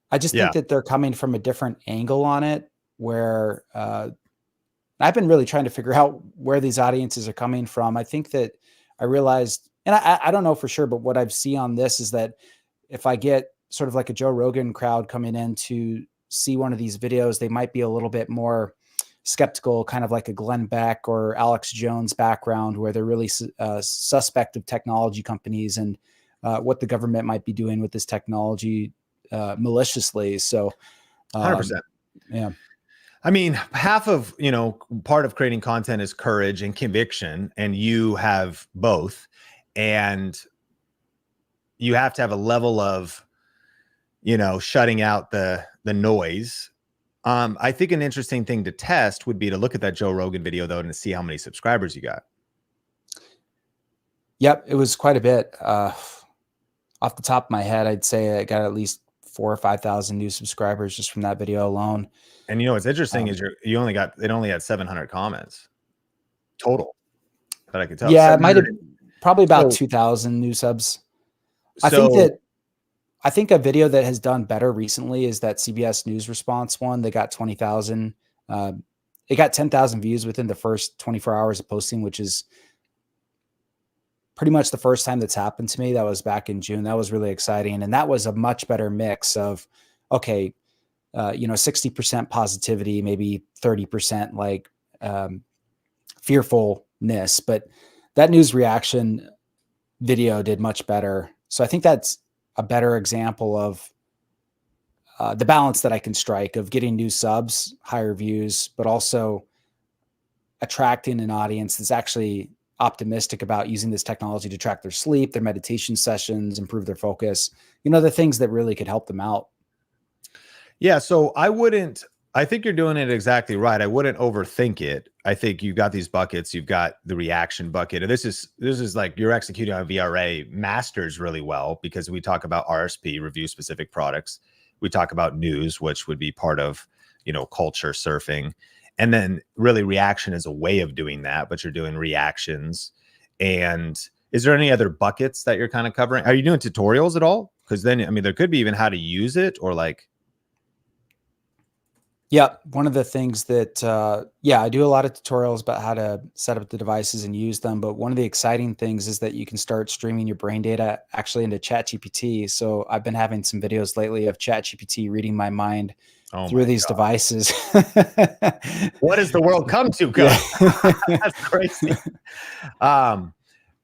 I just think that they're coming from a different angle on it, where I've been really trying to figure out where these audiences are coming from. I think that I realized, and I don't know for sure, but what I've seen on this is that if I get sort of like a Joe Rogan crowd coming in to see one of these videos, they might be a little bit more skeptical, kind of like a Glenn Beck or Alex Jones background, where they're really suspect of technology companies and what the government might be doing with this technology maliciously. So 100%. Yeah. I mean, half of, part of creating content is courage and conviction, and you have both. And you have to have a level of, shutting out the noise. I think an interesting thing to test would be to look at that Joe Rogan video, though, and see how many subscribers you got. Yep. It was quite a bit. Off the top of my head, I'd say I got at least 4,000 or 5,000 new subscribers just from that video alone. And what's interesting is it only had 700 comments total that I could tell. Yeah, it might have probably about 2,000 new subs. I think a video that has done better recently is that CBS News Response one. They got 20,000. It got 10,000 views within the first 24 hours of posting, which is pretty much the first time that's happened to me. That was back in June. That was really exciting. And that was a much better mix of, 60% positivity, maybe 30% like fearfulness. But that news reaction video did much better. So I think that's a better example of the balance that I can strike of getting new subs, higher views, but also attracting an audience that's actually optimistic about using this technology to track their sleep, their meditation sessions, improve their focus, the things that really could help them out. Yeah. So I think you're doing it exactly right. I wouldn't overthink it. I think you've got these buckets. You've got the reaction bucket. And this is like you're executing on VRA masters really well, because we talk about RSP, review specific products. We talk about news, which would be part of, culture surfing. And then really reaction is a way of doing that, but you're doing reactions. And is there any other buckets that you're kind of covering? Are you doing tutorials at all? Because then, there could be even how to use it, or like. Yeah. One of the things that, I do a lot of tutorials about how to set up the devices and use them. But one of the exciting things is that you can start streaming your brain data actually into ChatGPT. So I've been having some videos lately of ChatGPT reading my mind through these devices. What does the world come to? That's crazy.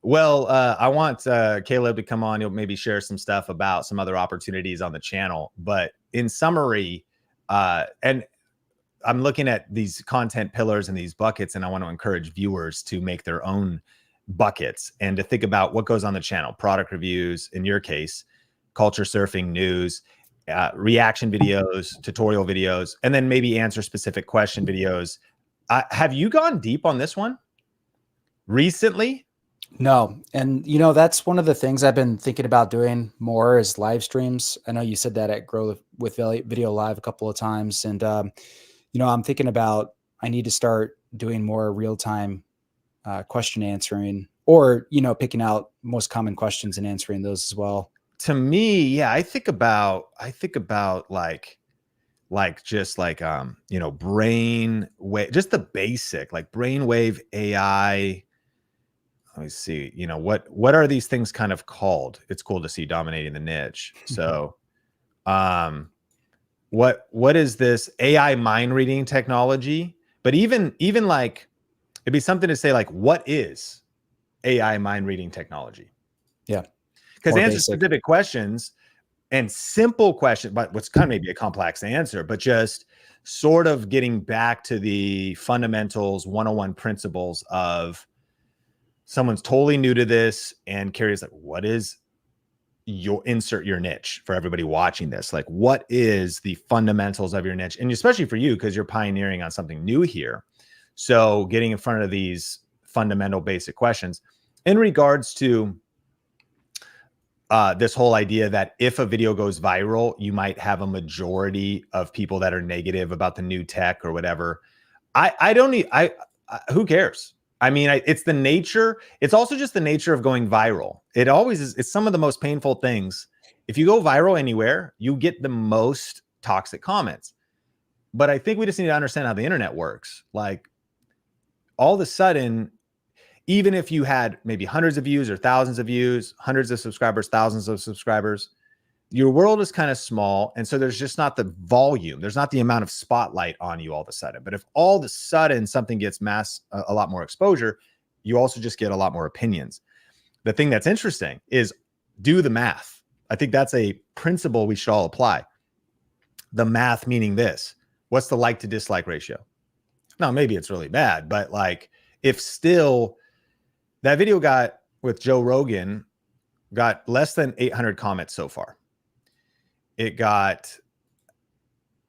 Well, I want Caleb to come on. He'll maybe share some stuff about some other opportunities on the channel. But in summary, and I'm looking at these content pillars and these buckets, and I want to encourage viewers to make their own buckets and to think about what goes on the channel: product reviews, in your case, culture surfing, news, reaction videos, tutorial videos, and then maybe answer specific question videos, Have you gone deep on this one recently? No. And, you know, that's one of the things I've been thinking about doing more is live streams. I know you said that at Grow with Video Live a couple of times. And, you know, I'm thinking about, I need to start doing more real-time question answering, or, you know, picking out most common questions and answering those as well. To me, yeah, I think about just like you know, brain wave, just the basic like brainwave AI. Let me see, you know, what are these things kind of called? It's cool to see dominating the niche. So what is this AI mind reading technology? But even like, it'd be something to say like, what is AI mind reading technology? Yeah. Because More answer basic. specific questions and simple questions, but what's kind of maybe a complex answer, but just sort of getting back to the fundamentals, 101 principles of someone's totally new to this and curious, like, what is insert your niche for everybody watching this? Like, what is the fundamentals of your niche? And especially for you, because you're pioneering on something new here. So getting in front of these fundamental basic questions in regards to this whole idea that if a video goes viral, you might have a majority of people that are negative about the new tech or whatever. I don't need, who cares? I mean, it's the nature. It's also just the nature of going viral. It always is. It's some of the most painful things. If you go viral anywhere, you get the most toxic comments. But I think we just need to understand how the internet works. Like, all of a sudden, even if you had maybe hundreds of views or thousands of views, hundreds of subscribers, thousands of subscribers, your world is kind of small. And so there's just not the volume. There's not the amount of spotlight on you all of a sudden. But if all of a sudden something gets a lot more exposure, you also just get a lot more opinions. The thing that's interesting is do the math. I think that's a principle we should all apply. The math meaning this: what's the like to dislike ratio? Now, maybe it's really bad, but like, if still that video got with Joe Rogan got less than 800 comments so far. It got,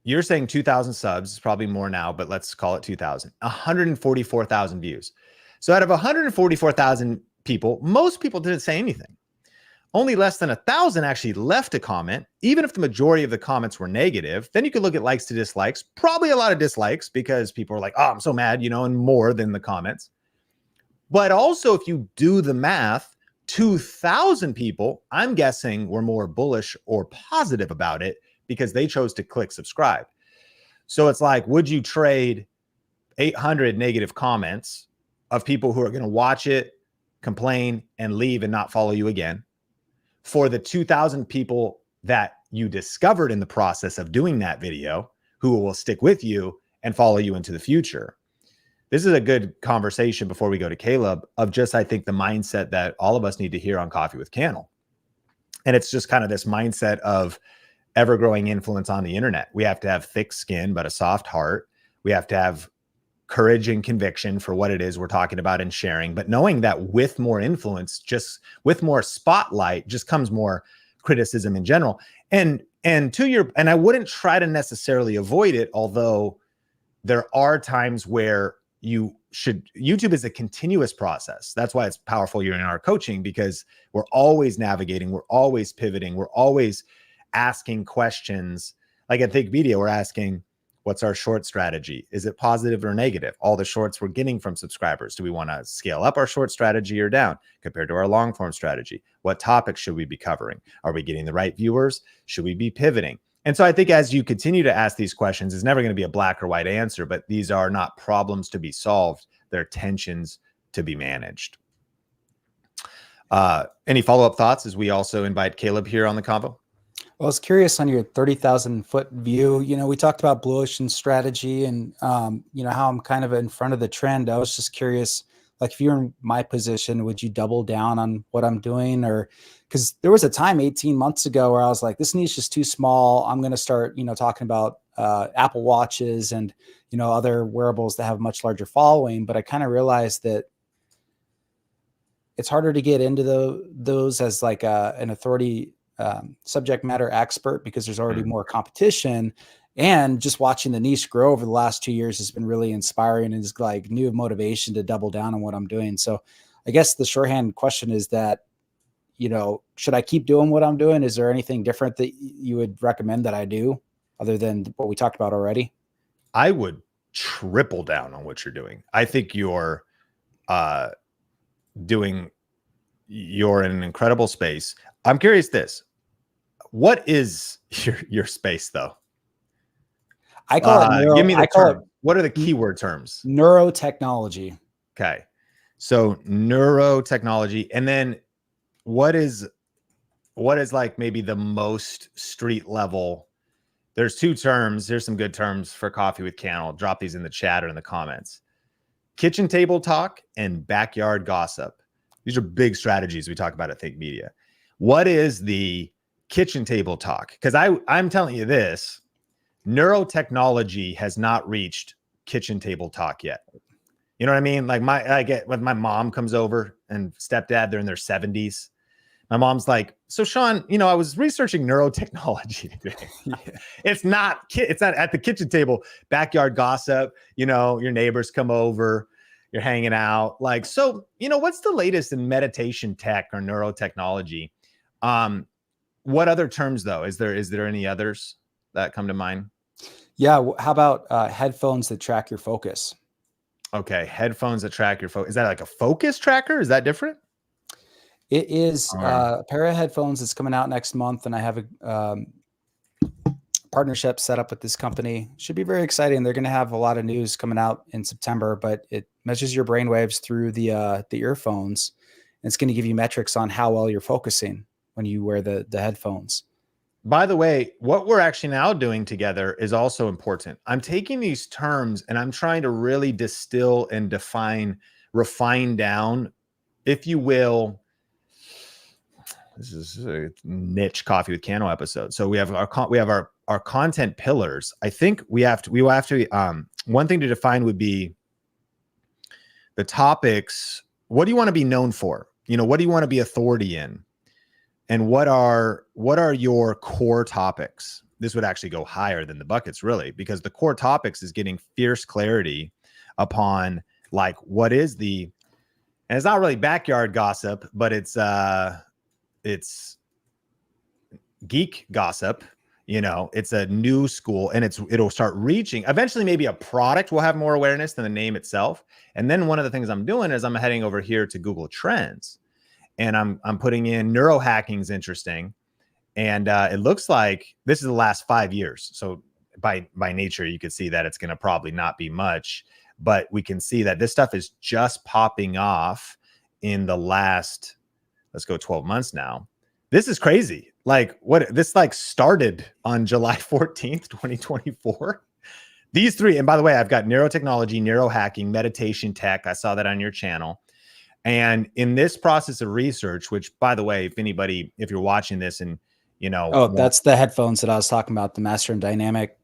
you're saying 2,000 subs, it's probably more now, but let's call it 2,000, 144,000 views. So out of 144,000 people, most people didn't say anything. Only less than 1,000 actually left a comment. Even if the majority of the comments were negative, then you could look at likes to dislikes, probably a lot of dislikes because people are like, oh, I'm so mad, you know, and more than the comments. But also, if you do the math, 2,000 people, I'm guessing, were more bullish or positive about it because they chose to click subscribe. So it's like, would you trade 800 negative comments of people who are going to watch it, complain, and leave and not follow you again for the 2,000 people that you discovered in the process of doing that video who will stick with you and follow you into the future? This is a good conversation before we go to Caleb of just, I think, the mindset that all of us need to hear on Coffee with Cannell. And it's just kind of this mindset of ever-growing influence on the internet. We have to have thick skin, but a soft heart. We have to have courage and conviction for what it is we're talking about and sharing, but knowing that with more influence, just with more spotlight, just comes more criticism in general. And I wouldn't try to necessarily avoid it, although there are times where YouTube is a continuous process. That's why it's powerful you're in our coaching, because we're always navigating, we're always pivoting, we're always asking questions. Like at Think Media, we're asking, what's our short strategy? Is it positive or negative? All the shorts we're getting from subscribers. Do we want to scale up our short strategy or down compared to our long form strategy? What topics should we be covering? Are we getting the right viewers? Should we be pivoting? And so I think as you continue to ask these questions, it's never going to be a black or white answer, but these are not problems to be solved. They're tensions to be managed. Any follow-up thoughts as we also invite Caleb here on the convo? Well, I was curious on your 30,000 foot view. You know, we talked about blue ocean strategy and, you know, how I'm kind of in front of the trend. I was just curious, like if you're in my position, would you double down on what I'm doing? Or because there was a time 18 months ago where I was like, this niche is too small. I'm going to start, you know, talking about Apple Watches and, you know, other wearables that have much larger following. But I kind of realized that it's harder to get into those as like an authority subject matter expert because there's already more competition. And just watching the niche grow over the last 2 years has been really inspiring and is like new motivation to double down on what I'm doing. So I guess the shorthand question is that, should I keep doing what I'm doing? Is there anything different that you would recommend that I do other than what we talked about already? I would triple down on what you're doing. I think you're you're in an incredible space. I'm curious what is your space though? I call it Give me the I call it term. What are the keyword terms? neurotechnology. Okay. So neurotechnology. And then what is like maybe the most street level? There's two terms. Here's some good terms for Coffee with Cannell. Drop these in the chat or in the comments. Kitchen table talk and backyard gossip. These are big strategies we talk about at Think Media. What is the kitchen table talk? Because I'm telling you this, neurotechnology has not reached kitchen table talk yet. You know what I mean? Like I get when my mom comes over and stepdad, they're in their 70s. My mom's like, so Sean, I was researching neurotechnology today. Yeah. It's not at the kitchen table, backyard gossip, your neighbors come over, you're hanging out. Like, so, what's the latest in meditation tech or neurotechnology? What other terms though? Is there any others that come to mind? Yeah. How about headphones that track your focus? Okay. Headphones that track your focus. Is that like a focus tracker? Is that different? It is a pair of headphones that's coming out next month, and I have a partnership set up with this company. Should be very exciting. They're going to have a lot of news coming out in September, but it measures your brain waves through the earphones. And it's going to give you metrics on how well you're focusing when you wear the headphones. By the way, what we're actually now doing together is also important. I'm taking these terms and I'm trying to really distill and refine down, if you will. This is a niche Coffee with Cannell episode. So we have our content pillars. I think we have to one thing to define would be the topics. What do you want to be known for? What do you want to be authority in? And what are your core topics? This would actually go higher than the buckets, really, because the core topics is getting fierce clarity upon like what is and it's not really backyard gossip, but it's geek gossip. It's a new school, and it'll start reaching eventually. Maybe a product will have more awareness than the name itself. And then one of the things I'm doing is I'm heading over here to Google Trends, and I'm putting in neurohacking is interesting. And it looks like this is the last 5 years. So by nature, you could see that it's going to probably not be much, but we can see that this stuff is just popping off in the last, let's go 12 months now. This is crazy. Like this started on July 14th, 2024. These three, and by the way, I've got neurotechnology, neurohacking, meditation tech. I saw that on your channel. And in this process of research, which by the way, if you're watching this and that's the headphones that I was talking about, the Master and Dynamic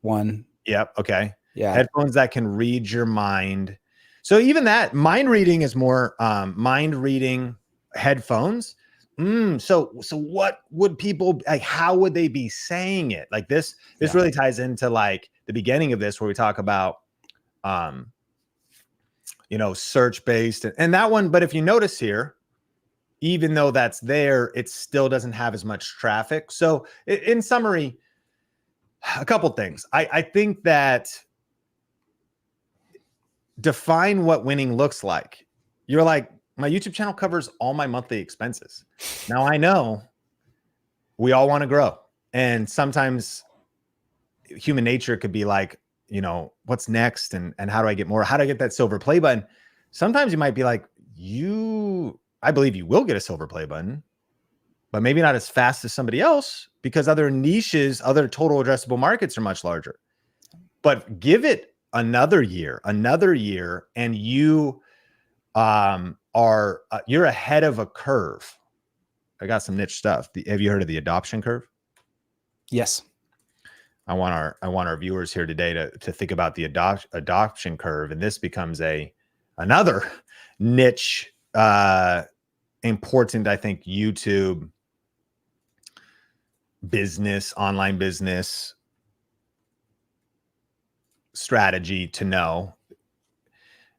one. Yep. Okay. Yeah. Headphones that can read your mind. So even that mind reading is more mind reading headphones. So what would people like? How would they be saying it? Like this really ties into like the beginning of this where we talk about, search based and that one. But if you notice here, even though that's there, it still doesn't have as much traffic. So in summary, a couple things. I think that define what winning looks like. You're like, my YouTube channel covers all my monthly expenses. Now I know we all want to grow. And sometimes human nature could be like, what's next? And how do I get more? How do I get that silver play button? Sometimes you might be like, I believe you will get a silver play button, but maybe not as fast as somebody else because other niches, other total addressable markets are much larger. But give it another year, and you you're ahead of a curve. I got some niche stuff. Have you heard of the adoption curve? Yes. I want our viewers here today to think about the adoption curve, and this becomes another niche, important, I think, YouTube business, online business strategy to know.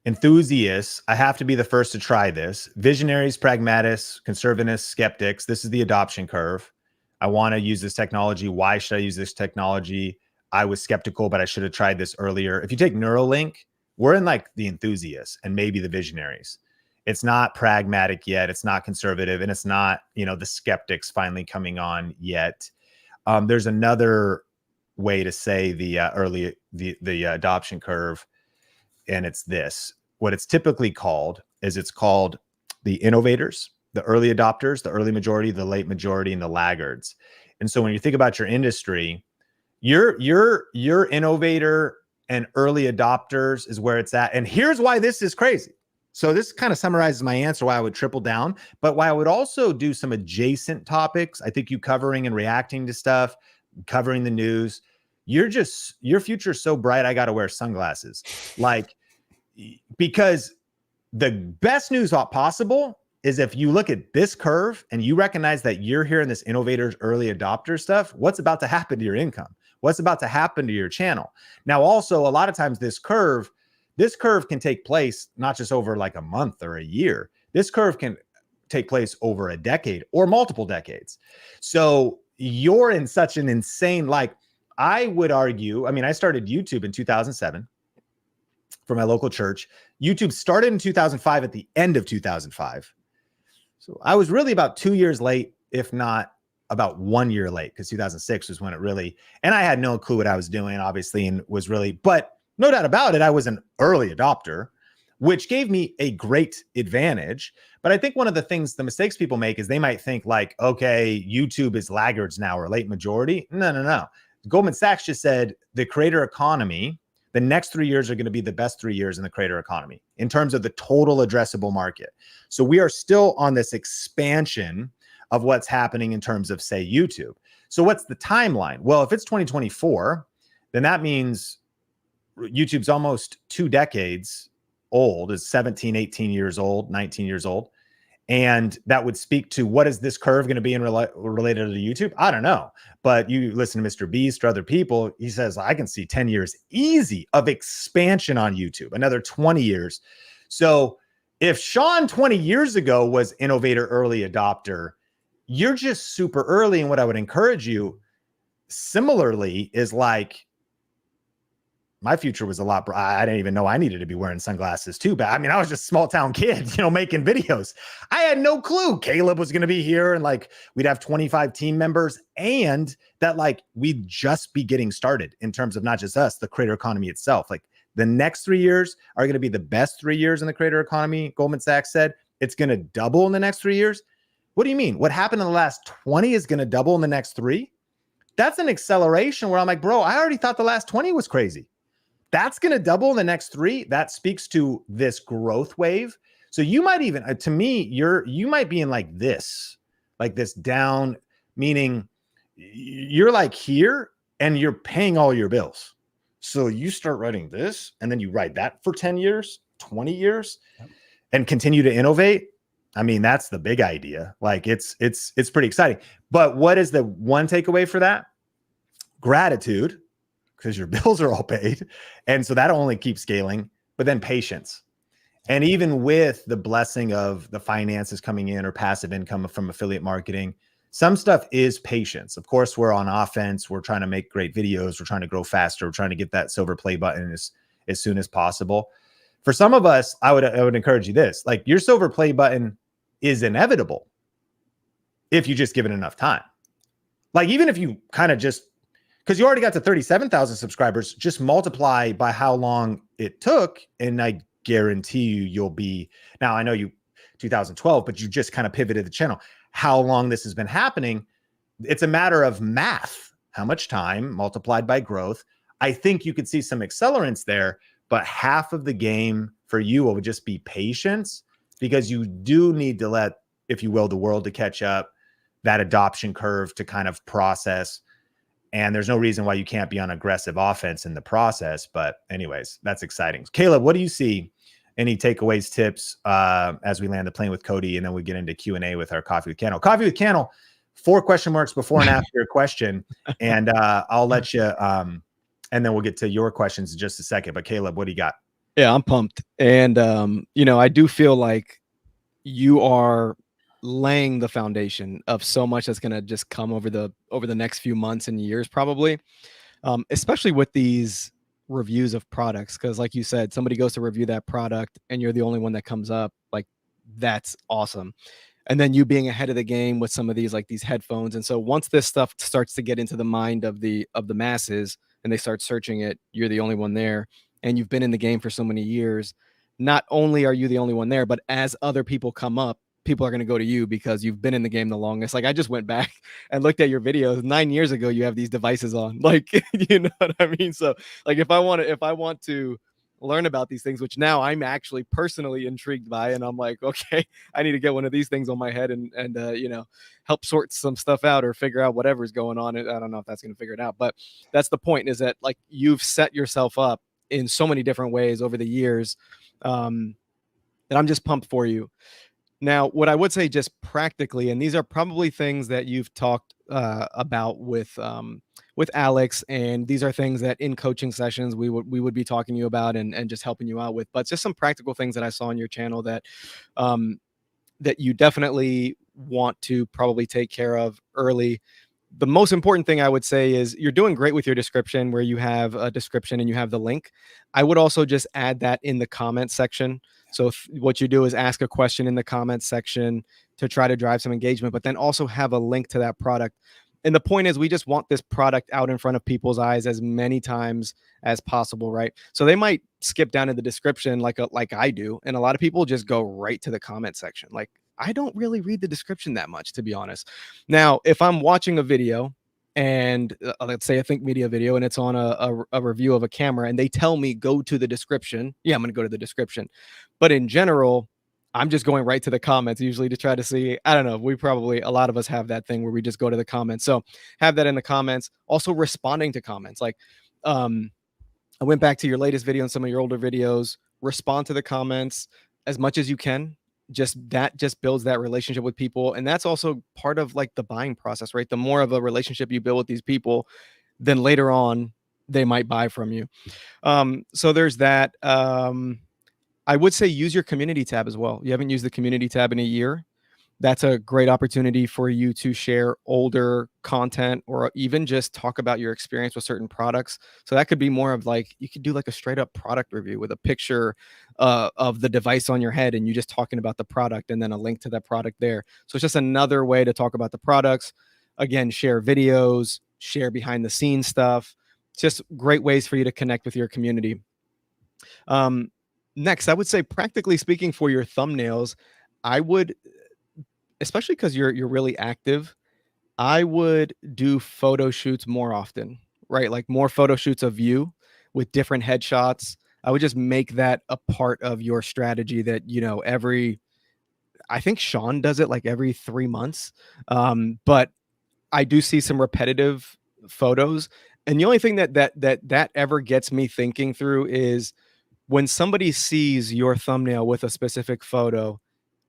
Enthusiasts, I have to be the first to try this. Visionaries, pragmatists, conservatives, skeptics. This is the adoption curve. I want to use this technology. Why should I use this technology? I was skeptical, but I should have tried this earlier. If you take Neuralink, we're in like the enthusiasts and maybe the visionaries. It's not pragmatic yet. It's not conservative, and it's not, you know, the skeptics finally coming on yet. There's another way to say the adoption curve, and it's this. What it's typically called is it's called the innovators, the early adopters, the early majority, the late majority, and the laggards. And so when you think about your industry, your innovator and early adopters is where it's at. And here's why this is crazy. So this kind of summarizes my answer, why I would triple down, but why I would also do some adjacent topics. I think you covering and reacting to stuff, covering the news. Your future's so bright, I got to wear sunglasses. Like, because the best news possible is if you look at this curve and you recognize that you're here in this innovators, early adopter stuff, what's about to happen to your income? What's about to happen to your channel? Now, also, a lot of times this curve can take place not just over like a month or a year. This curve can take place over a decade or multiple decades. So you're in such an insane, like, I would argue, I mean, I started YouTube in 2007 for my local church. YouTube started in 2005 at the end of 2005. So I was really about 2 years late, if not about 1 year late, because 2006 was when it really, and I had no clue what I was doing, obviously, and was really, but no doubt about it, I was an early adopter, which gave me a great advantage. But I think one of the mistakes people make is they might think like, okay, YouTube is laggards now or late majority. No. Goldman Sachs just said the creator economy, the next 3 years are going to be the best 3 years in the creator economy in terms of the total addressable market. So we are still on this expansion of what's happening in terms of, say, YouTube. So what's the timeline? Well, if it's 2024, then that means YouTube's almost 2 decades old, is 17, 18 years old, 19 years old. And that would speak to what is this curve going to be in related to YouTube? I don't know. But you listen to Mr. Beast or other people, he says, I can see 10 years easy of expansion on YouTube, another 20 years. So if Sean 20 years ago was innovator, early adopter, you're just super early. And what I would encourage you similarly is like, my future was a lot bright. I didn't even know I needed to be wearing sunglasses too. But I mean, I was just a small town kid, you know, making videos. I had no clue Caleb was going to be here and like we'd have 25 team members and that like we'd just be getting started in terms of not just us, the creator economy itself. Like the next 3 years are going to be the best 3 years in the creator economy. Goldman Sachs said it's going to double in the next 3 years. What do you mean? What happened in the last 20 is going to double in the next 3? That's an acceleration where I'm like, bro, I already thought the last 20 was crazy. That's going to double in the next 3. That speaks to this growth wave. So you might even, to me, you might be in like this down, meaning you're like here and you're paying all your bills. So you start writing this and then you write that for 10 years, 20 years, and continue to innovate. I mean, that's the big idea. Like it's pretty exciting. But what is the one takeaway for that? Gratitude, because your bills are all paid. And so that only keeps scaling, but then patience. And even with the blessing of the finances coming in or passive income from affiliate marketing, some stuff is patience. Of course, we're on offense. We're trying to make great videos. We're trying to grow faster. We're trying to get that silver play button as soon as possible. For some of us, I would encourage you this, like your silver play button is inevitable if you just give it enough time. Like even if you kind of just, because you already got to 37,000 subscribers, just multiply by how long it took. And I guarantee you'll be, now I know you 2012, but you just kind of pivoted the channel. How long this has been happening, it's a matter of math. How much time multiplied by growth. I think you could see some accelerants there, but half of the game for you will just be patience, because you do need to let, if you will, the world to catch up, that adoption curve to kind of process. And there's no reason why you can't be on aggressive offense in the process. But anyways, that's exciting. Caleb, what do you see? Any takeaways, tips as we land the plane with Cody, and then we get into Q&A with our Coffee with Cannell. Coffee with Cannell, 4 question marks before and after your question. And I'll let you and then we'll get to your questions in just a second. But Caleb, what do you got? Yeah, I'm pumped. And, you know, I do feel like you are laying the foundation of so much that's going to just come over the next few months and years, probably, especially with these reviews of products. Because like you said, somebody goes to review that product and you're the only one that comes up. Like, that's awesome. And then you being ahead of the game with some of these, like these headphones. And so once this stuff starts to get into the mind of the masses and they start searching it, you're the only one there. And you've been in the game for so many years. Not only are you the only one there, but as other people come up, people are going to go to you because you've been in the game the longest. Like, I just went back and looked at your videos 9 years ago. You have these devices on, like, you know what I mean? So like, if I want to learn about these things, which now I'm actually personally intrigued by, and I'm like, okay, I need to get one of these things on my head and you know, help sort some stuff out or figure out whatever's going on. I don't know if that's going to figure it out, but that's the point, is that like, you've set yourself up in so many different ways over the years, that I'm just pumped for you. Now, what I would say just practically, and these are probably things that you've talked about with Alex, and these are things that in coaching sessions we would be talking to you about and just helping you out with. But just some practical things that I saw on your channel that that you definitely want to probably take care of early. The most important thing I would say is you're doing great with your description, where you have a description and you have the link. I would also just add that in the comment section. So what you do is ask a question in the comment section to try to drive some engagement, but then also have a link to that product. And the point is, we just want this product out in front of people's eyes as many times as possible, right? So they might skip down to the description like I do, and a lot of people just go right to the comment section. Like, I don't really read the description that much, to be honest. Now, if I'm watching a video and let's say a Think Media video, and it's on a review of a camera, and they tell me go to the description, yeah, I'm going to go to the description. But in general, I'm just going right to the comments usually to try to see, I don't know, a lot of us have that thing where we just go to the comments. So have that in the comments. Also responding to comments. Like, I went back to your latest video and some of your older videos, respond to the comments as much as you can. That just builds that relationship with people. And that's also part of like the buying process, right? The more of a relationship you build with these people, then later on they might buy from you. So there's that. I would say use your community tab as well. You haven't used the community tab in a year. That's a great opportunity for you to share older content or even just talk about your experience with certain products. So that could be more of like, you could do like a straight up product review with a picture of the device on your head and you just talking about the product and then a link to that product there. So it's just another way to talk about the products. Again, share videos, share behind the scenes stuff. Just great ways for you to connect with your community. Next, I would say, practically speaking, for your thumbnails, I would, especially because you're really active, I would do photo shoots more often, right? Like more photo shoots of you with different headshots. I would just make that a part of your strategy that, you know, I think Sean does it like every 3 months. But I do see some repetitive photos. And the only thing that ever gets me thinking through is when somebody sees your thumbnail with a specific photo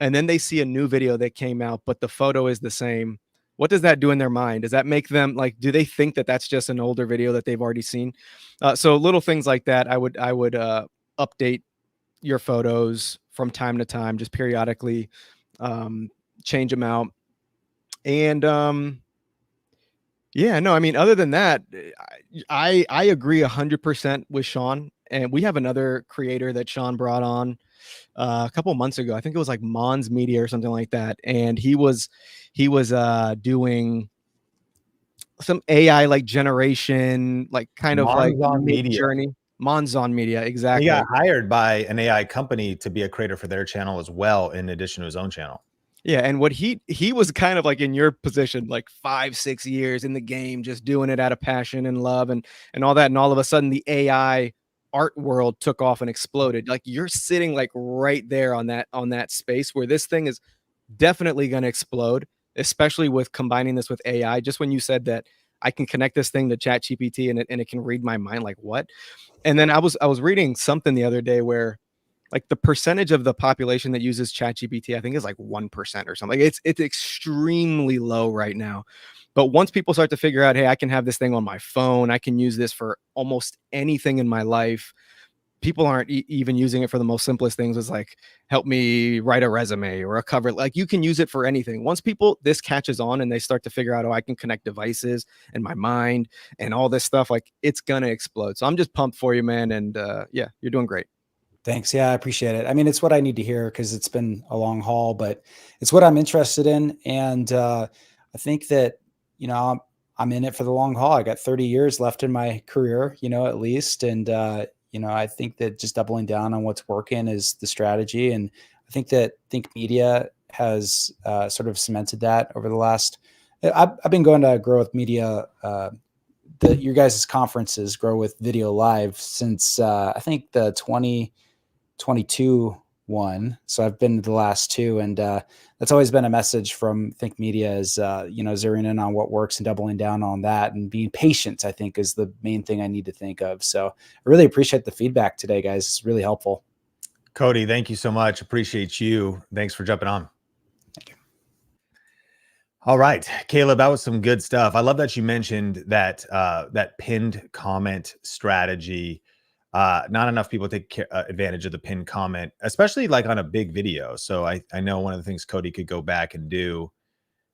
and then they see a new video that came out, but the photo is the same, what does that do in their mind? Does that make them like, do they think that that's just an older video that they've already seen? So little things like that, I would update your photos from time to time, just periodically, change them out. And yeah, no, I mean, other than that, I agree 100% with Sean. And we have another creator that Sean brought on a couple of months ago. I think it was like Mons Media or something like that. And he was doing some AI like generation, like kind of like Monzon Media. Journey. Monzon Media, exactly. He got hired by an AI company to be a creator for their channel as well, in addition to his own channel. Yeah, and what he was kind of like in your position, like 5-6 years in the game, just doing it out of passion and love and all that. And all of a sudden the AI art world took off and exploded. Like, you're sitting like right there on that space where this thing is definitely going to explode, especially with combining this with AI. Just when you said that I can connect this thing to ChatGPT and it can read my mind, like what? And then I was reading something the other day where like the percentage of the population that uses ChatGPT, I think is like 1% or something. It's extremely low right now. But once people start to figure out, hey, I can have this thing on my phone, I can use this for almost anything in my life. People aren't even using it for the most simplest things. It's like, help me write a resume or a cover. Like you can use it for anything. Once this catches on and they start to figure out, oh, I can connect devices and my mind and all this stuff, like it's going to explode. So I'm just pumped for you, man. And yeah, you're doing great. Thanks. Yeah, I appreciate it. I mean, it's what I need to hear because it's been a long haul, but it's what I'm interested in. And I think that, you know, I'm in it for the long haul. I got 30 years left in my career, you know, at least. And, you know, I think that just doubling down on what's working is the strategy. And I think that Think Media has sort of cemented that over the last, I've been going to Grow with Media, your guys' conferences, Grow with Video Live, since I think the 2022 one. So I've been to the last two, and that's always been a message from Think Media is, you know, zeroing in on what works and doubling down on that, and being patient, I think, is the main thing I need to think of. So I really appreciate the feedback today, guys. It's really helpful. Cody, thank you so much. Appreciate you. Thanks for jumping on. Thank you. All right, Caleb, that was some good stuff. I love that you mentioned that that pinned comment strategy. Not enough people take advantage of the pinned comment, especially like on a big video. So I know one of the things Cody could go back and do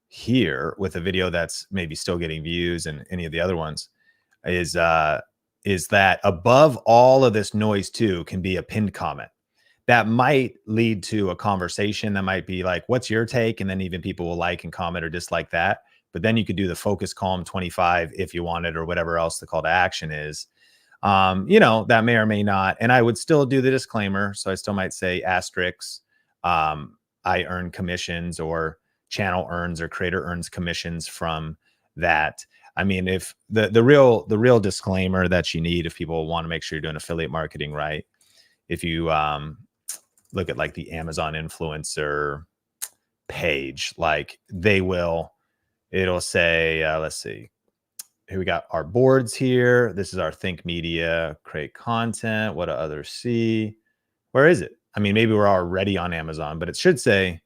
here with a video that's maybe still getting views and any of the other ones is that above all of this noise too can be a pinned comment that might lead to a conversation that might be like, what's your take? And then even people will like and comment or dislike that. But then you could do the focus column 25 if you wanted, or whatever else the call to action is. You know, that may or may not. And I would still do the disclaimer. So I still might say asterisks. I earn commissions, or channel earns, or creator earns commissions from that. I mean, if the real disclaimer that you need if people want to make sure you're doing affiliate marketing right, if you look at like the Amazon influencer page, like it'll say, let's see, here we got our boards here. This is our Think Media, create content. What do others see? Where is it? I mean, maybe we're already on Amazon, but it should say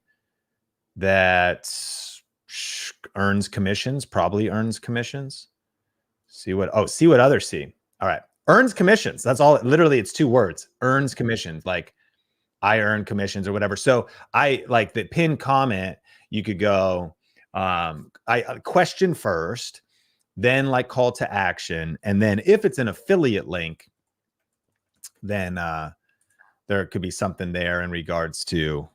that earns commissions, probably earns commissions. See what others see. All right. Earns commissions. That's all. Literally, it's 2 words. Earns commissions. Like I earn commissions or whatever. So I like the pinned comment. You could go, I question first, then like call to action. And then if it's an affiliate link, then there could be something there in regards to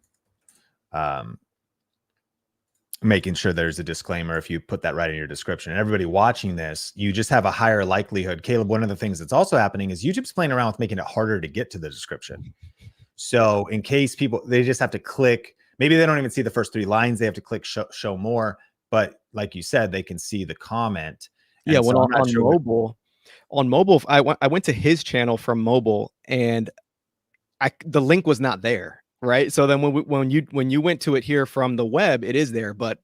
making sure there's a disclaimer if you put that right in your description. And everybody watching this, you just have a higher likelihood. Caleb, one of the things that's also happening is YouTube's playing around with making it harder to get to the description. So in case people, they just have to click, maybe they don't even see the first 3 lines. They have to click show more. But like you said, they can see the comment. Yeah, when on mobile, I went to his channel from mobile, and the link was not there, right? So then when you went to it here from the web, it is there, but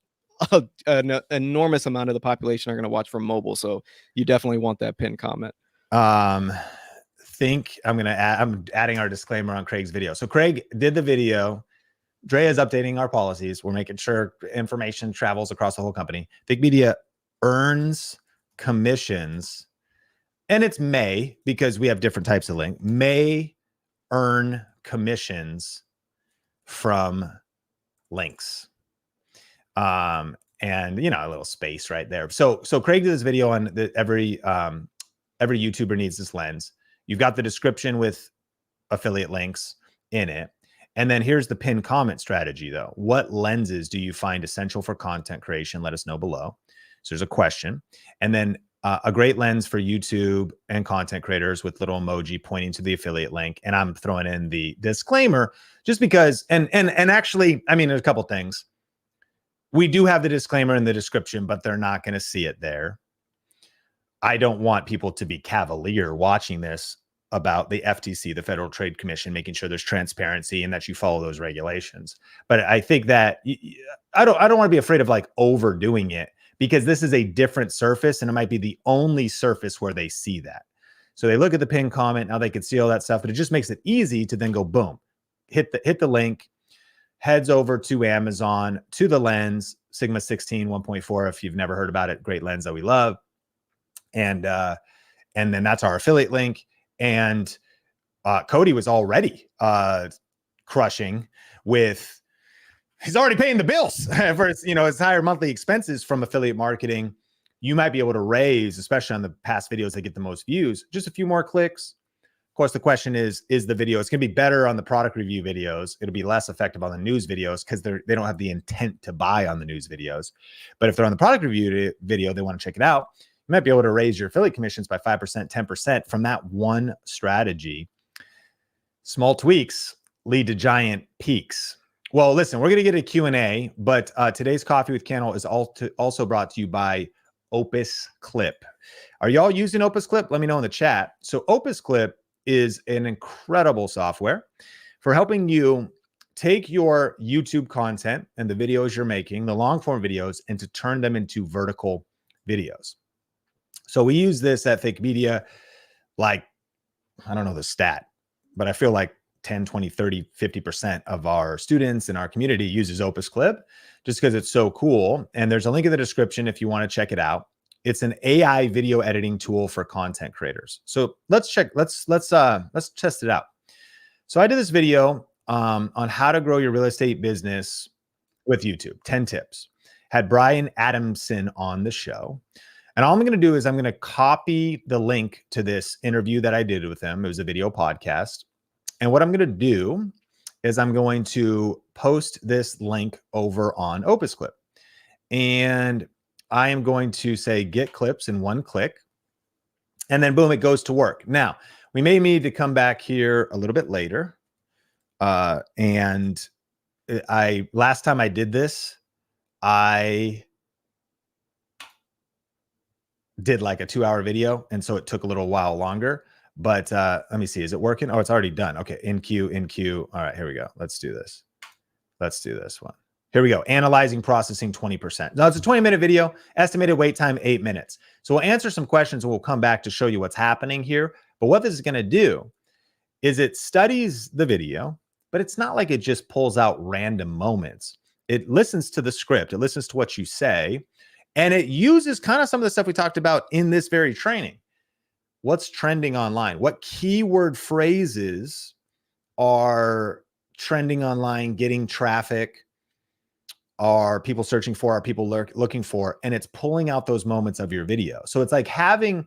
an enormous amount of the population are going to watch from mobile. So you definitely want that pinned comment. I'm adding our disclaimer on Craig's video. So Craig did the video. Dre is updating our policies. We're making sure information travels across the whole company. Think Media earns commissions, and it's may, because we have different types of link, may earn commissions from links. And you know, a little space right there. So Craig did this video on every YouTuber needs this lens. You've got the description with affiliate links in it. And then here's the pinned comment strategy though. What lenses do you find essential for content creation? Let us know below. So there's a question. And then a great lens for YouTube and content creators with little emoji pointing to the affiliate link. And I'm throwing in the disclaimer just because, and actually, I mean, there's a couple things. We do have the disclaimer in the description, but they're not going to see it there. I don't want people to be cavalier watching this about the FTC, the Federal Trade Commission, making sure there's transparency and that you follow those regulations. But I think that I don't want to be afraid of like overdoing it, because this is a different surface and it might be the only surface where they see that. So they look at the pinned comment, now they can see all that stuff, but it just makes it easy to then go, boom, hit the link, heads over to Amazon, to the lens, Sigma 16 1.4. If you've never heard about it, great lens that we love. And then that's our affiliate link. And Cody was already crushing with, he's already paying the bills for his, his higher monthly expenses from affiliate marketing. You might be able to raise, especially on the past videos that get the most views, just a few more clicks. Of course, the question is the video, it's going to be better on the product review videos. It'll be less effective on the news videos because they don't have the intent to buy on the news videos. But if they're on the product review video, they want to check it out. You might be able to raise your affiliate commissions by 5%, 10% from that one strategy. Small tweaks lead to giant peaks. Well, listen, we're going to get a Q&A, but today's Coffee with Cannell is also brought to you by Opus Clip. Are y'all using Opus Clip? Let me know in the chat. So Opus Clip is an incredible software for helping you take your YouTube content and the videos you're making, the long form videos, and to turn them into vertical videos. So we use this at Think Media, like, I don't know the stat, but I feel like 10, 20, 30, 50% of our students in our community uses Opus Clip just because it's so cool. And there's a link in the description if you want to check it out. It's an AI video editing tool for content creators. So let's test it out. So I did this video on how to grow your real estate business with YouTube, 10 tips. Had Brian Adamson on the show. And all I'm going to do is I'm going to copy the link to this interview that I did with him. It was a video podcast. And what I'm going to do is I'm going to post this link over on Opus Clip. And I am going to say get clips in one click. And then boom, it goes to work. Now, we may need to come back here a little bit later. And last time I did this, I did like a 2-hour video. And so it took a little while longer. But let me see. Is it working? Oh, it's already done. Okay. In queue. All right, here we go. Let's do this. Let's do this one. Here we go. Analyzing processing 20%. Now it's a 20-minute video. Estimated wait time 8 minutes. So we'll answer some questions and we'll come back to show you what's happening here. But what this is going to do is it studies the video, but it's not like it just pulls out random moments. It listens to the script. It listens to what you say. And it uses kind of some of the stuff we talked about in this very training. What's trending online? What keyword phrases are trending online, getting traffic? Are people searching for? Are people looking for? And it's pulling out those moments of your video. So it's like having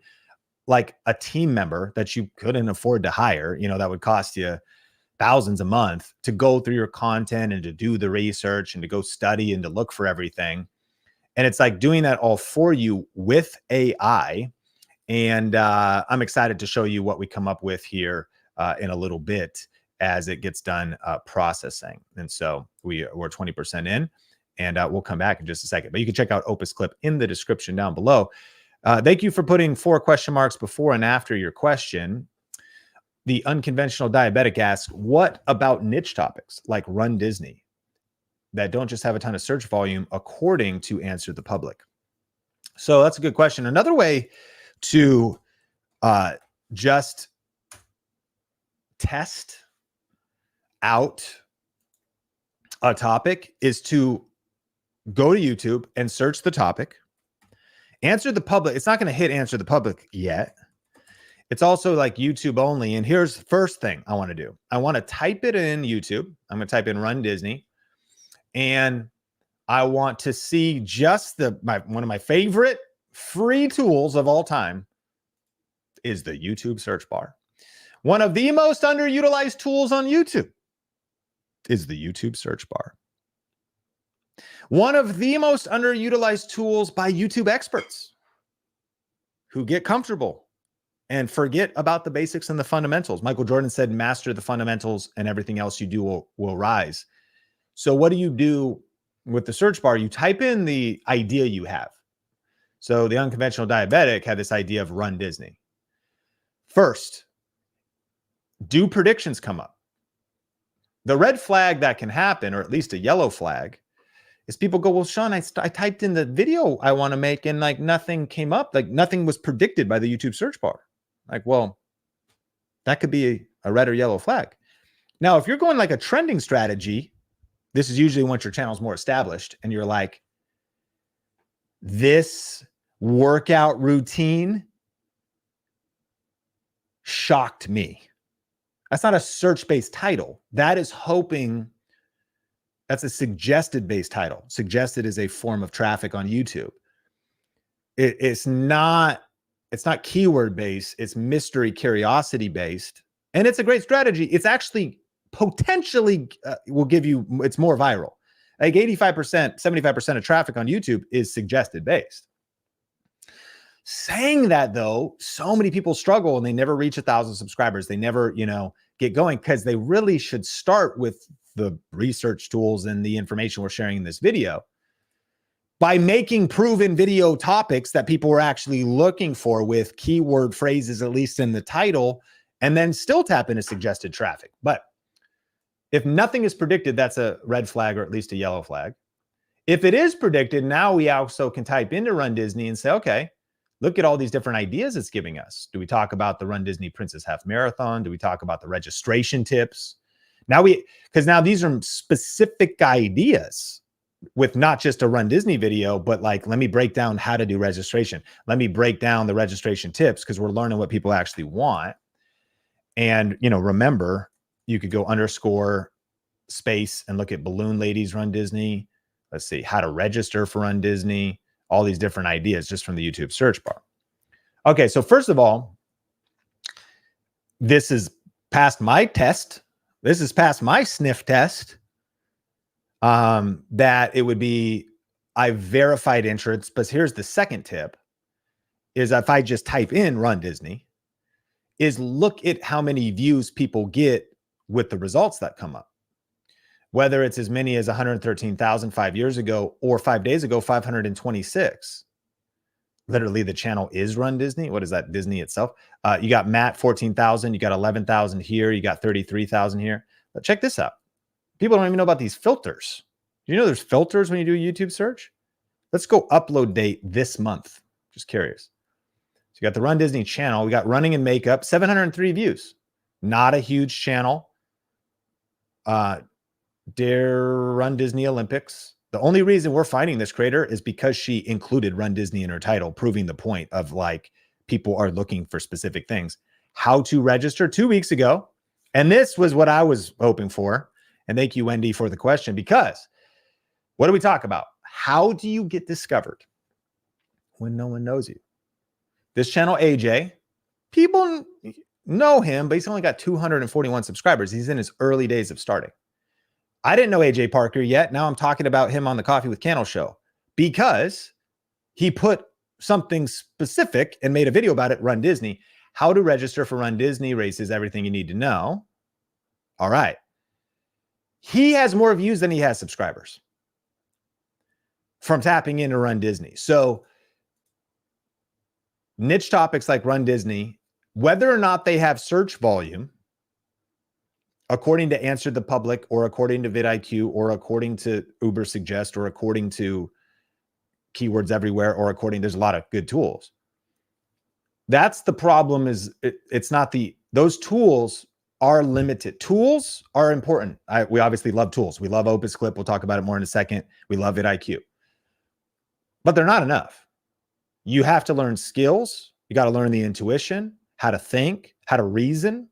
like a team member that you couldn't afford to hire, that would cost you thousands a month to go through your content and to do the research and to go study and to look for everything. And it's like doing that all for you with AI. And I'm excited to show you what we come up with here in a little bit as it gets done processing. And so we're 20% in, and we'll come back in just a second. But you can check out Opus Clip in the description down below. Thank you for putting 4 question marks before and after your question. The unconventional diabetic asks, what about niche topics like Run Disney that don't just have a ton of search volume according to Answer the Public? So that's a good question. Another way to just test out a topic is to go to YouTube and search the topic. Answer the Public. It's not going to hit Answer the Public yet. It's also like YouTube only. And here's the first thing I want to do. I want to type it in YouTube. I'm going to type in Run Disney. And I want to see just one of my favorite free tools of all time is the YouTube search bar. One of the most underutilized tools on YouTube is the YouTube search bar. One of the most underutilized tools by YouTube experts who get comfortable and forget about the basics and the fundamentals. Michael Jordan said, master the fundamentals and everything else you do will rise. So what do you do with the search bar? You type in the idea you have. So the unconventional diabetic had this idea of Run Disney. First, do predictions come up? The red flag that can happen, or at least a yellow flag, is people go, well, Sean, I typed in the video I want to make and like nothing came up. Like nothing was predicted by the YouTube search bar. Like, well, that could be a red or yellow flag. Now, if you're going like a trending strategy, this is usually once your channel's more established and you're like, this workout routine shocked me. That's not a search-based title. That is hoping, that's a suggested-based title. Suggested is a form of traffic on YouTube. It's not keyword-based. It's mystery, curiosity-based. And it's a great strategy. It's actually potentially will give you, it's more viral. Like 85%, 75% of traffic on YouTube is suggested-based. Saying that though, so many people struggle and they never reach 1,000 subscribers. They never, get going because they really should start with the research tools and the information we're sharing in this video by making proven video topics that people were actually looking for with keyword phrases, at least in the title, and then still tap into suggested traffic. But if nothing is predicted, that's a red flag or at least a yellow flag. If it is predicted, now we also can type into Run Disney and say, okay, look at all these different ideas it's giving us. Do we talk about the Run Disney Princess Half Marathon? Do we talk about the registration tips? Because now these are specific ideas with not just a Run Disney video, but like, let me break down how to do registration. Let me break down the registration tips because we're learning what people actually want. And, remember, you could go _ space and look at Balloon Ladies Run Disney. Let's see, how to register for Run Disney. All these different ideas just from the YouTube search bar. Okay, so first of all, this is past my test. This is past my sniff test. That it would be, I verified entrance, but here's the second tip, is if I just type in Run Disney, is look at how many views people get with the results that come up. Whether it's as many as 113,000 5 years ago or 5 days ago, 526. Literally, the channel is Run Disney. What is that? Disney itself. You got Matt, 14,000. You got 11,000 here. You got 33,000 here. But check this out. People don't even know about these filters. Do you know there's filters when you do a YouTube search? Let's go upload date this month. Just curious. So you got the Run Disney channel. We got running and makeup, 703 views. Not a huge channel. Dare Run Disney Olympics. The only reason we're finding this creator is because she included Run Disney in her title, proving the point of like people are looking for specific things. How to register 2 weeks ago. And this was what I was hoping for. And thank you, Wendy, for the question, because what do we talk about? How do you get discovered when no one knows you? This channel, AJ, people know him, but he's only got 241 subscribers. He's in his early days of starting. I didn't know AJ Parker yet. Now I'm talking about him on the Coffee with Cannell show because he put something specific and made a video about it, Run Disney. How to register for Run Disney races, everything you need to know. All right. He has more views than he has subscribers from tapping into Run Disney. So niche topics like Run Disney, whether or not they have search volume, according to Answer the Public or according to vidIQ or according to Uber Suggest or according to Keywords Everywhere or according, there's a lot of good tools. That's the problem, is it's not those tools are limited. Tools are important. We obviously love tools. We love Opus Clip. We'll talk about it more in a second. We love vidIQ. But they're not enough. You have to learn skills. You got to learn the intuition, how to think, how to reason.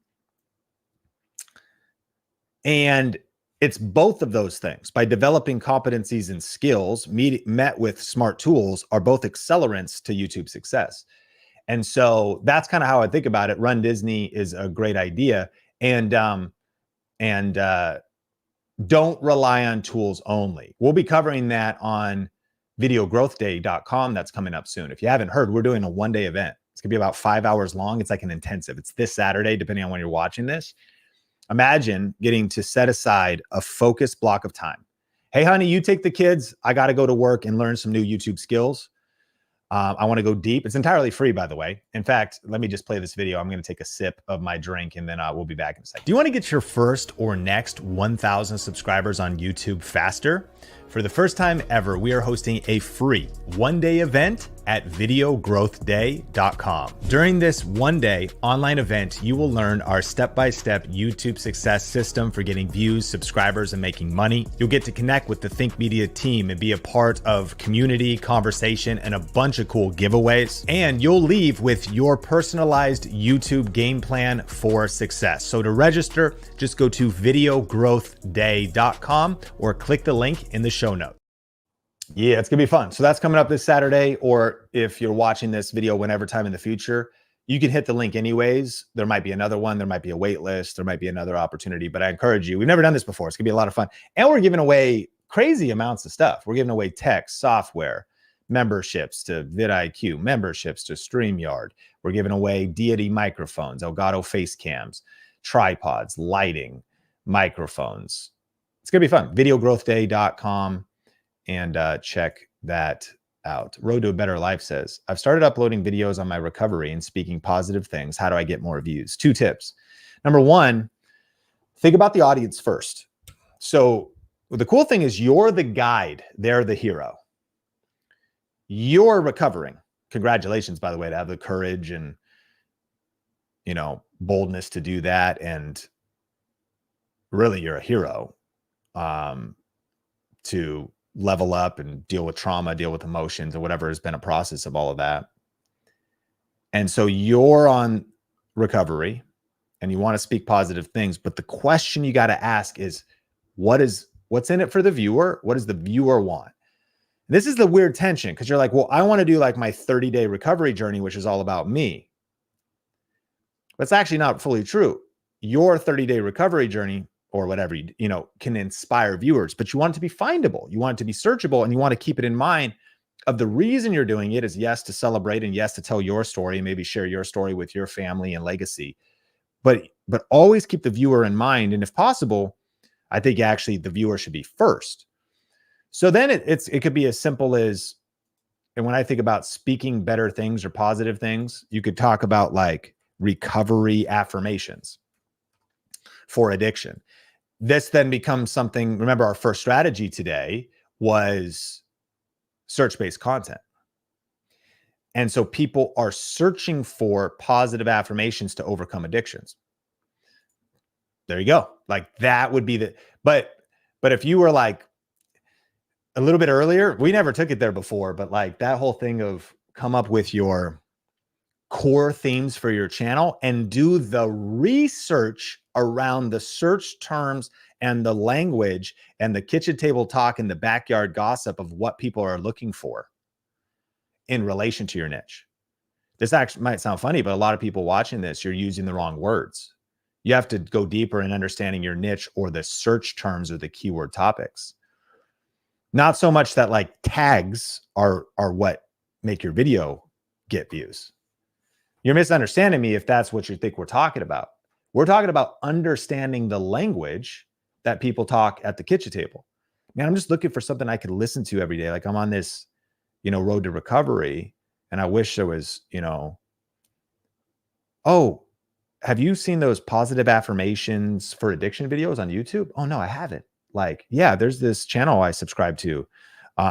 And it's both of those things. By developing competencies and skills met with smart tools are both accelerants to YouTube success. And so that's kind of how I think about it. Run Disney is a great idea. And don't rely on tools only. We'll be covering that on videogrowthday.com. That's coming up soon. If you haven't heard, we're doing a one-day event. It's gonna be about 5 hours long. It's like an intensive. It's this Saturday, depending on when you're watching this. Imagine getting to set aside a focused block of time. Hey, honey, you take the kids. I got to go to work and learn some new YouTube skills. I want to go deep. It's entirely free, by the way. In fact, let me just play this video. I'm going to take a sip of my drink and then we'll be back in a second. Do you want to get your first or next 1,000 subscribers on YouTube faster? For the first time ever, we are hosting a free one-day event at videogrowthday.com. During this one-day online event, you will learn our step-by-step YouTube success system for getting views, subscribers, and making money. You'll get to connect with the Think Media team and be a part of community, conversation, and a bunch of cool giveaways. And you'll leave with your personalized YouTube game plan for success. So to register, just go to videogrowthday.com or click the link in the show notes. Yeah, it's gonna be fun. So that's coming up this Saturday, or if you're watching this video whenever time in the future, you can hit the link anyways. There might be another one, there might be a wait list, there might be another opportunity, but I encourage you. We've never done this before. It's gonna be a lot of fun. And we're giving away crazy amounts of stuff. We're giving away tech, software, memberships to vidIQ, memberships to StreamYard. We're giving away Deity microphones, Elgato face cams, tripods, lighting, microphones. It's gonna be fun. Videogrowthday.com. And check that out. Road to a Better Life says, I've started uploading videos on my recovery and speaking positive things. How do I get more views? 2 tips. Number 1, think about the audience first. So the cool thing is you're the guide. They're the hero. You're recovering. Congratulations, by the way, to have the courage and, you know, boldness to do that. And really, you're a hero to level up and deal with trauma, deal with emotions, or whatever has been a process of all of that. And so you're on recovery and you want to speak positive things, but the question you got to ask is, what's in it for the viewer? What does the viewer want? This is the weird tension, because you're like, well, I want to do like my 30-day recovery journey, which is all about me. That's actually not fully true. Your 30-day recovery journey, or whatever, you know, can inspire viewers, but you want it to be findable. You want it to be searchable, and you want to keep it in mind of the reason you're doing it is, yes, to celebrate, and yes, to tell your story and maybe share your story with your family and legacy. But always keep the viewer in mind. And if possible, I think actually the viewer should be first. So then it could be as simple as, and when I think about speaking better things or positive things, you could talk about like recovery affirmations for addiction. This then becomes something, remember our first strategy today was search-based content. And so people are searching for positive affirmations to overcome addictions. There you go. Like that would be the, but if you were like a little bit earlier, we never took it there before, but like that whole thing of come up with your core themes for your channel and do the research around the search terms and the language and the kitchen table talk and the backyard gossip of what people are looking for in relation to your niche. This actually might sound funny, but a lot of people watching this, you're using the wrong words. You have to go deeper in understanding your niche or the search terms or the keyword topics. Not so much that like tags are what make your video get views. You're misunderstanding me if that's what you think we're talking about. We're talking about understanding the language that people talk at the kitchen table. Man, I'm just looking for something I could listen to every day. Like I'm on this, you know, road to recovery, and I wish there was, you know, oh, have you seen those positive affirmations for addiction videos on YouTube? Oh no, I haven't. Like, yeah, there's this channel I subscribe to,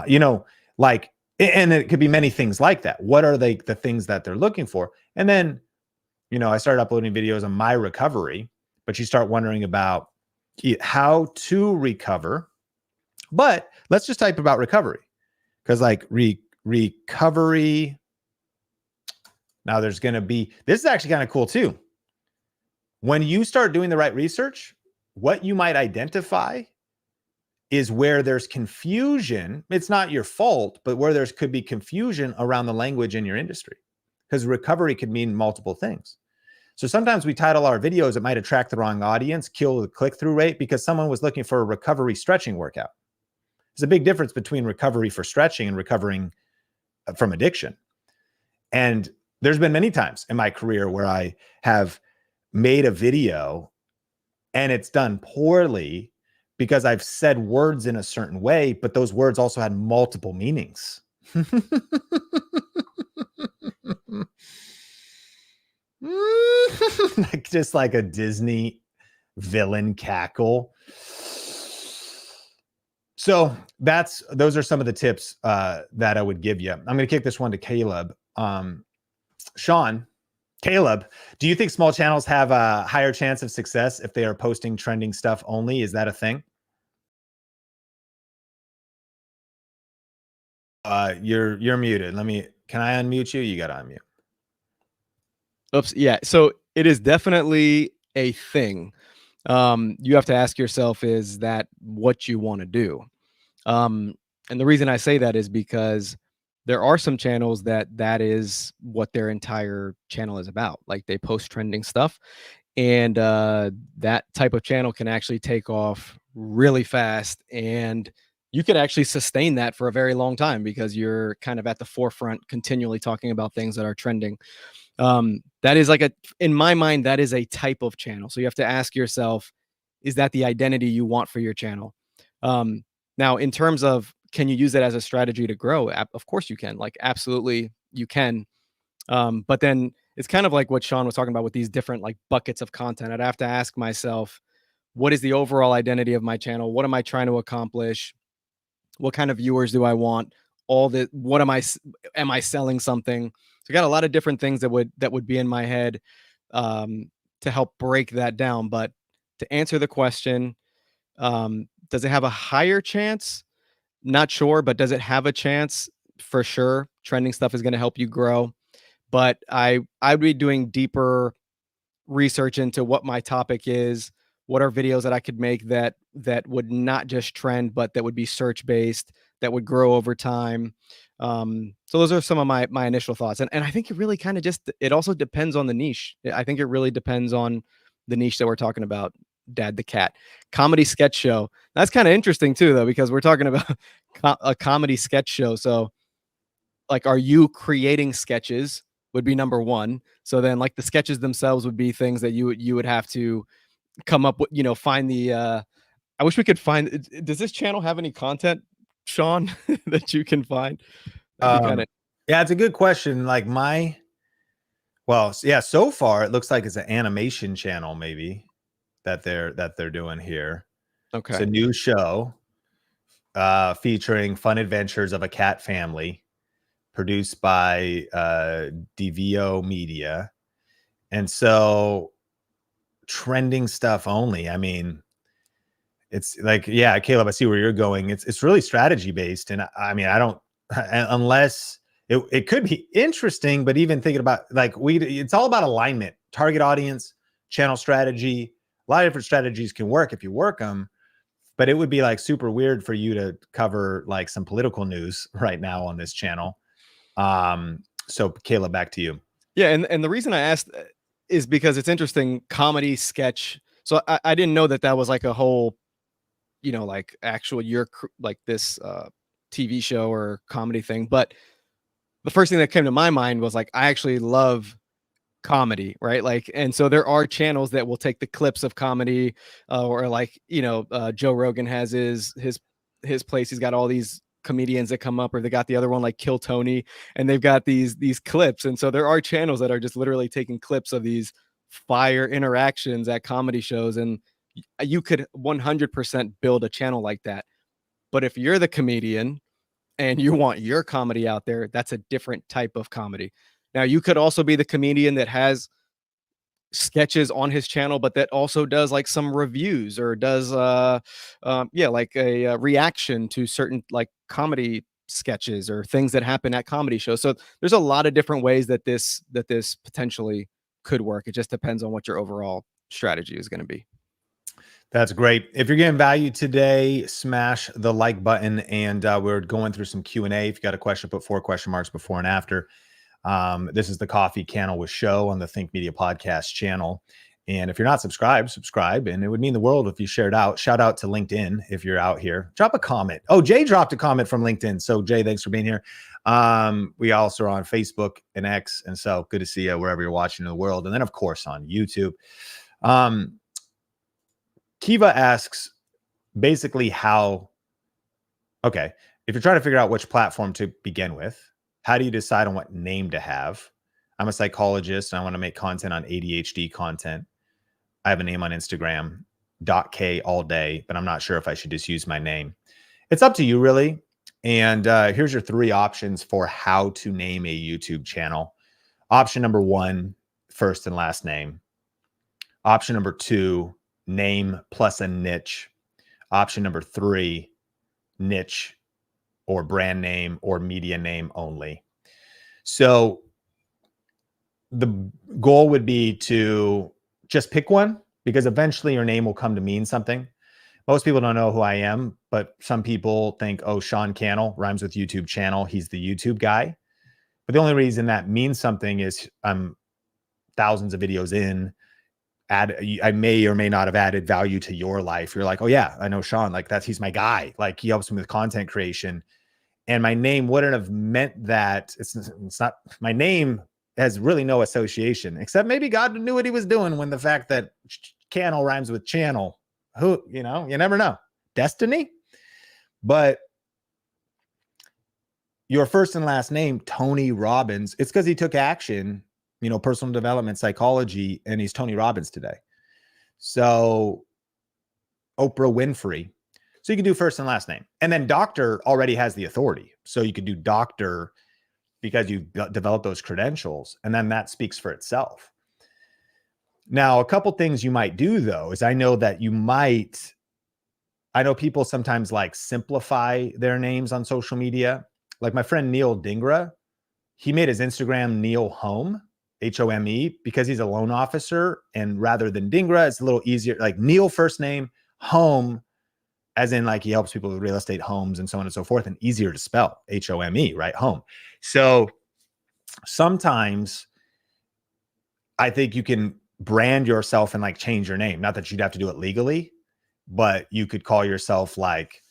you know, like, and it could be many things like that. What are the things that they're looking for? And then, you know, I started uploading videos on my recovery, but you start wondering about how to recover. But let's just type about recovery, because like recovery. Now there's going to be, this is actually kind of cool too. When you start doing the right research, what you might identify is where there's confusion. It's not your fault, but where there could be confusion around the language in your industry, because recovery could mean multiple things. So sometimes we title our videos, it might attract the wrong audience, kill the click-through rate because someone was looking for a recovery stretching workout. There's a big difference between recovery for stretching and recovering from addiction. And there's been many times in my career where I have made a video and it's done poorly because I've said words in a certain way, but those words also had multiple meanings. Like just like a Disney villain cackle. So those are some of the tips that I would give you. I'm going to kick this one to Caleb. Sean, Caleb, do you think small channels have a higher chance of success if they are posting trending stuff only? Is that a thing? You're muted. Can I unmute you? You got to unmute. Oops. Yeah. So it is definitely a thing. You have to ask yourself, is that what you want to do? And the reason I say that is because there are some channels that is what their entire channel is about. Like they post trending stuff, and that type of channel can actually take off really fast, and you could actually sustain that for a very long time because you're kind of at the forefront, continually talking about things that are trending. That is like in my mind, that is a type of channel. So you have to ask yourself, is that the identity you want for your channel? Now, in terms of, can you use it as a strategy to grow? Of course you can. Like, absolutely you can. But then it's kind of like what Sean was talking about with these different like buckets of content. I'd have to ask myself, what is the overall identity of my channel? What am I trying to accomplish? What kind of viewers do I want? What am I selling something? So I got a lot of different things that would be in my head to help break that down. But to answer the question, does it have a higher chance? Not sure, but does it have a chance? For sure. Trending stuff is going to help you grow. But I'd be doing deeper research into what my topic is, what are videos that I could make that would not just trend, but that would be search based, that would grow over time. So those are some of my initial thoughts, and I think it really kind of it also depends on the niche. I think it really depends on the niche that we're talking about. Dad the Cat comedy sketch show. That's kind of interesting too, though, because we're talking about a comedy sketch show. So, like, are you creating sketches? Would be number one. So then, like, the sketches themselves would be things that you would have to come up with. Find the. I wish we could find. Does this channel have any content, Sean, that you can find? That'd be kind of. Yeah, it's a good question. So far it looks like it's an animation channel, maybe that they're doing here. Okay. It's a new show featuring fun adventures of a cat family, produced by DVO Media. And so trending stuff only. I mean, it's like, yeah, Caleb, I see where you're going. It's really strategy based. And I mean, I don't, unless it could be interesting, but even thinking about it's all about alignment, target audience, channel strategy. A lot of different strategies can work if you work them, but it would be like super weird for you to cover like some political news right now on this channel. So Caleb, back to you. Yeah. And the reason I asked is because it's interesting, comedy sketch. So I didn't know that was like a whole, like actual like this TV show or comedy thing. But the first thing that came to my mind was like, I actually love comedy, right? Like, and so there are channels that will take the clips of comedy, or like, Joe Rogan has his place. He's got all these comedians that come up, or they got the other one like Kill Tony, and they've got these clips. And so there are channels that are just literally taking clips of these fire interactions at comedy shows, and you could 100% build a channel like that. But if you're the comedian and you want your comedy out there, that's a different type of comedy. Now, you could also be the comedian that has sketches on his channel, but that also does like some reviews, or does like a reaction to certain like comedy sketches or things that happen at comedy shows. So there's a lot of different ways that this potentially could work. It just depends on what your overall strategy is going to be. That's great. If you're getting value today, smash the like button. And we're going through some Q&A. If you got a question, put 4 question marks before and after. This is the Coffee Cannell with Show on the Think Media Podcast channel. And if you're not subscribed, subscribe. And it would mean the world if you shared out. Shout out to LinkedIn if you're out here. Drop a comment. Oh, Jay dropped a comment from LinkedIn. So Jay, thanks for being here. We also are on Facebook and X. And so good to see you wherever you're watching in the world. And then, of course, on YouTube. Kiva asks basically if you're trying to figure out which platform to begin with, how do you decide on what name to have? I'm a psychologist and I want to make content on ADHD content. I have a name on Instagram, .k all day, but I'm not sure if I should just use my name. It's up to you, really. And here's your 3 options for how to name a YouTube channel. Option number 1, first and last name. Option number 2, name plus a niche. Option number 3, niche or brand name or media name only. So the goal would be to just pick one, because eventually your name will come to mean something. Most people don't know who I am, but some people think, oh, Sean Cannell rhymes with YouTube channel. He's the YouTube guy. But the only reason that means something is I'm thousands of videos in. I may or may not have added value to your life. You're like, oh yeah, I know Sean. Like he's my guy. Like he helps me with content creation. And my name wouldn't have meant that. It's not, my name has really no association, except maybe God knew what he was doing when the fact that Cannell rhymes with channel. Who, you never know. Destiny. But your first and last name, Tony Robbins, it's because he took action, personal development, psychology, and he's Tony Robbins today. So Oprah Winfrey. So you can do first and last name. And then doctor already has the authority. So you could do doctor because you've developed those credentials. And then that speaks for itself. Now, a couple things you might do, though, is I know people sometimes like simplify their names on social media. Like my friend Neil Dingra, he made his Instagram Neil Home, Home, because he's a loan officer. And rather than Dingra, it's a little easier, like Neil first name, Home, as in like he helps people with real estate, homes, and so on and so forth, and easier to spell, Home, right? Home. So sometimes I think you can brand yourself and like change your name. Not that you'd have to do it legally, but you could call yourself like,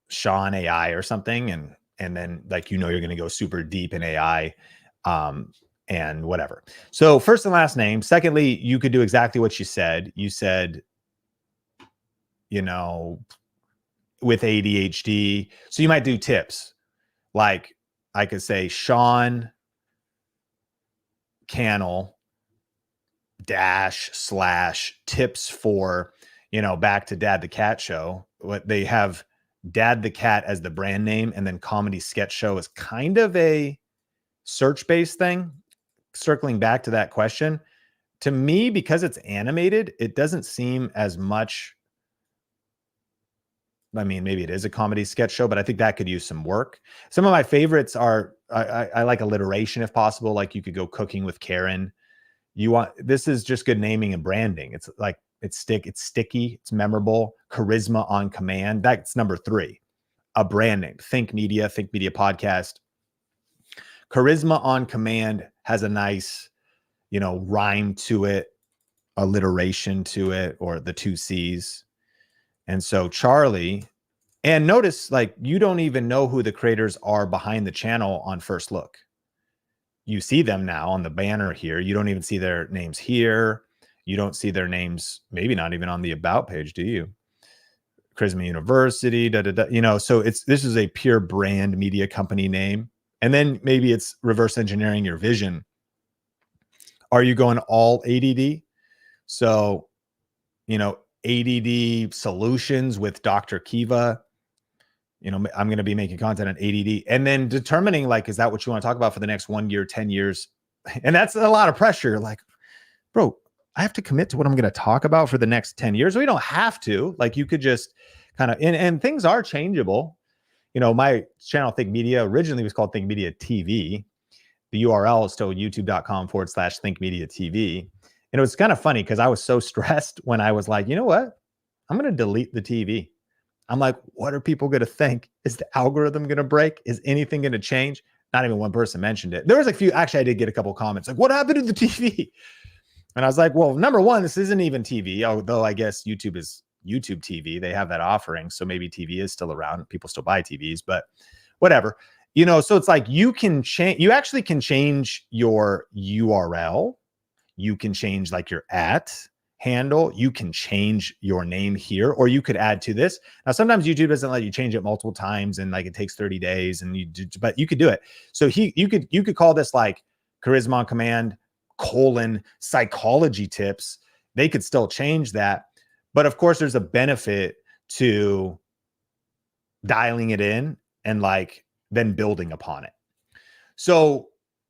Sean AI or something. And then like, you're going to go super deep in AI and whatever. So first and last name. Secondly, you could do exactly what you said. You said, with ADHD. So you might do tips. Like I could say Sean Cannell / tips for, back to Dad the Cat Show. What they have Dad the Cat as the brand name, and then Comedy Sketch Show is kind of a search-based thing. Circling back to that question, to me, because it's animated, it doesn't seem as much. I mean, maybe it is a comedy sketch show, but I think that could use some work. Some of my favorites are, I like alliteration if possible. Like you could go Cooking with Karen. This is just good naming and branding. It's like, it's sticky, it's memorable, charisma on command. That's number 3, a brand name. Think Media Podcast. Charisma on command has a nice, rhyme to it, alliteration to it, or the 2 C's. And so Charlie, and notice like you don't even know who the creators are behind the channel on first look. You see them now on the banner here. You don't even see their names here. You don't see their names, maybe not even on the about page, do you? Charisma University, So this is a pure brand media company name. And then maybe it's reverse engineering your vision. Are you going all ADD? So, ADD solutions with Dr. Kiva. I'm going to be making content on ADD, and then determining like, is that what you want to talk about for the next 1 year, 10 years? And that's a lot of pressure. Like, bro, I have to commit to what I'm going to talk about for the next 10 years. We don't have to. Like, you could just kind of, and things are changeable. My channel Think Media originally was called Think Media TV. The URL is still youtube.com/Think Media TV. And it was kind of funny because I was so stressed when I was like, you know what? I'm going to delete the TV. I'm like, what are people going to think? Is the algorithm going to break? Is anything going to change? Not even one person mentioned it. There was a few, actually, I did get a couple of comments like, what happened to the TV? And I was like, well, number one, this isn't even TV, although I guess YouTube is YouTube TV. They have that offering. So maybe TV is still around. People still buy TVs, but whatever. So it's like you actually can change your URL. You can change like your @ handle. You can change your name here, or you could add to this. Now, sometimes YouTube doesn't let you change it multiple times, and like it takes 30 days, but you could do it. So you could call this like Charisma on Command : psychology tips. They could still change that, but of course, there's a benefit to dialing it in and like then building upon it. So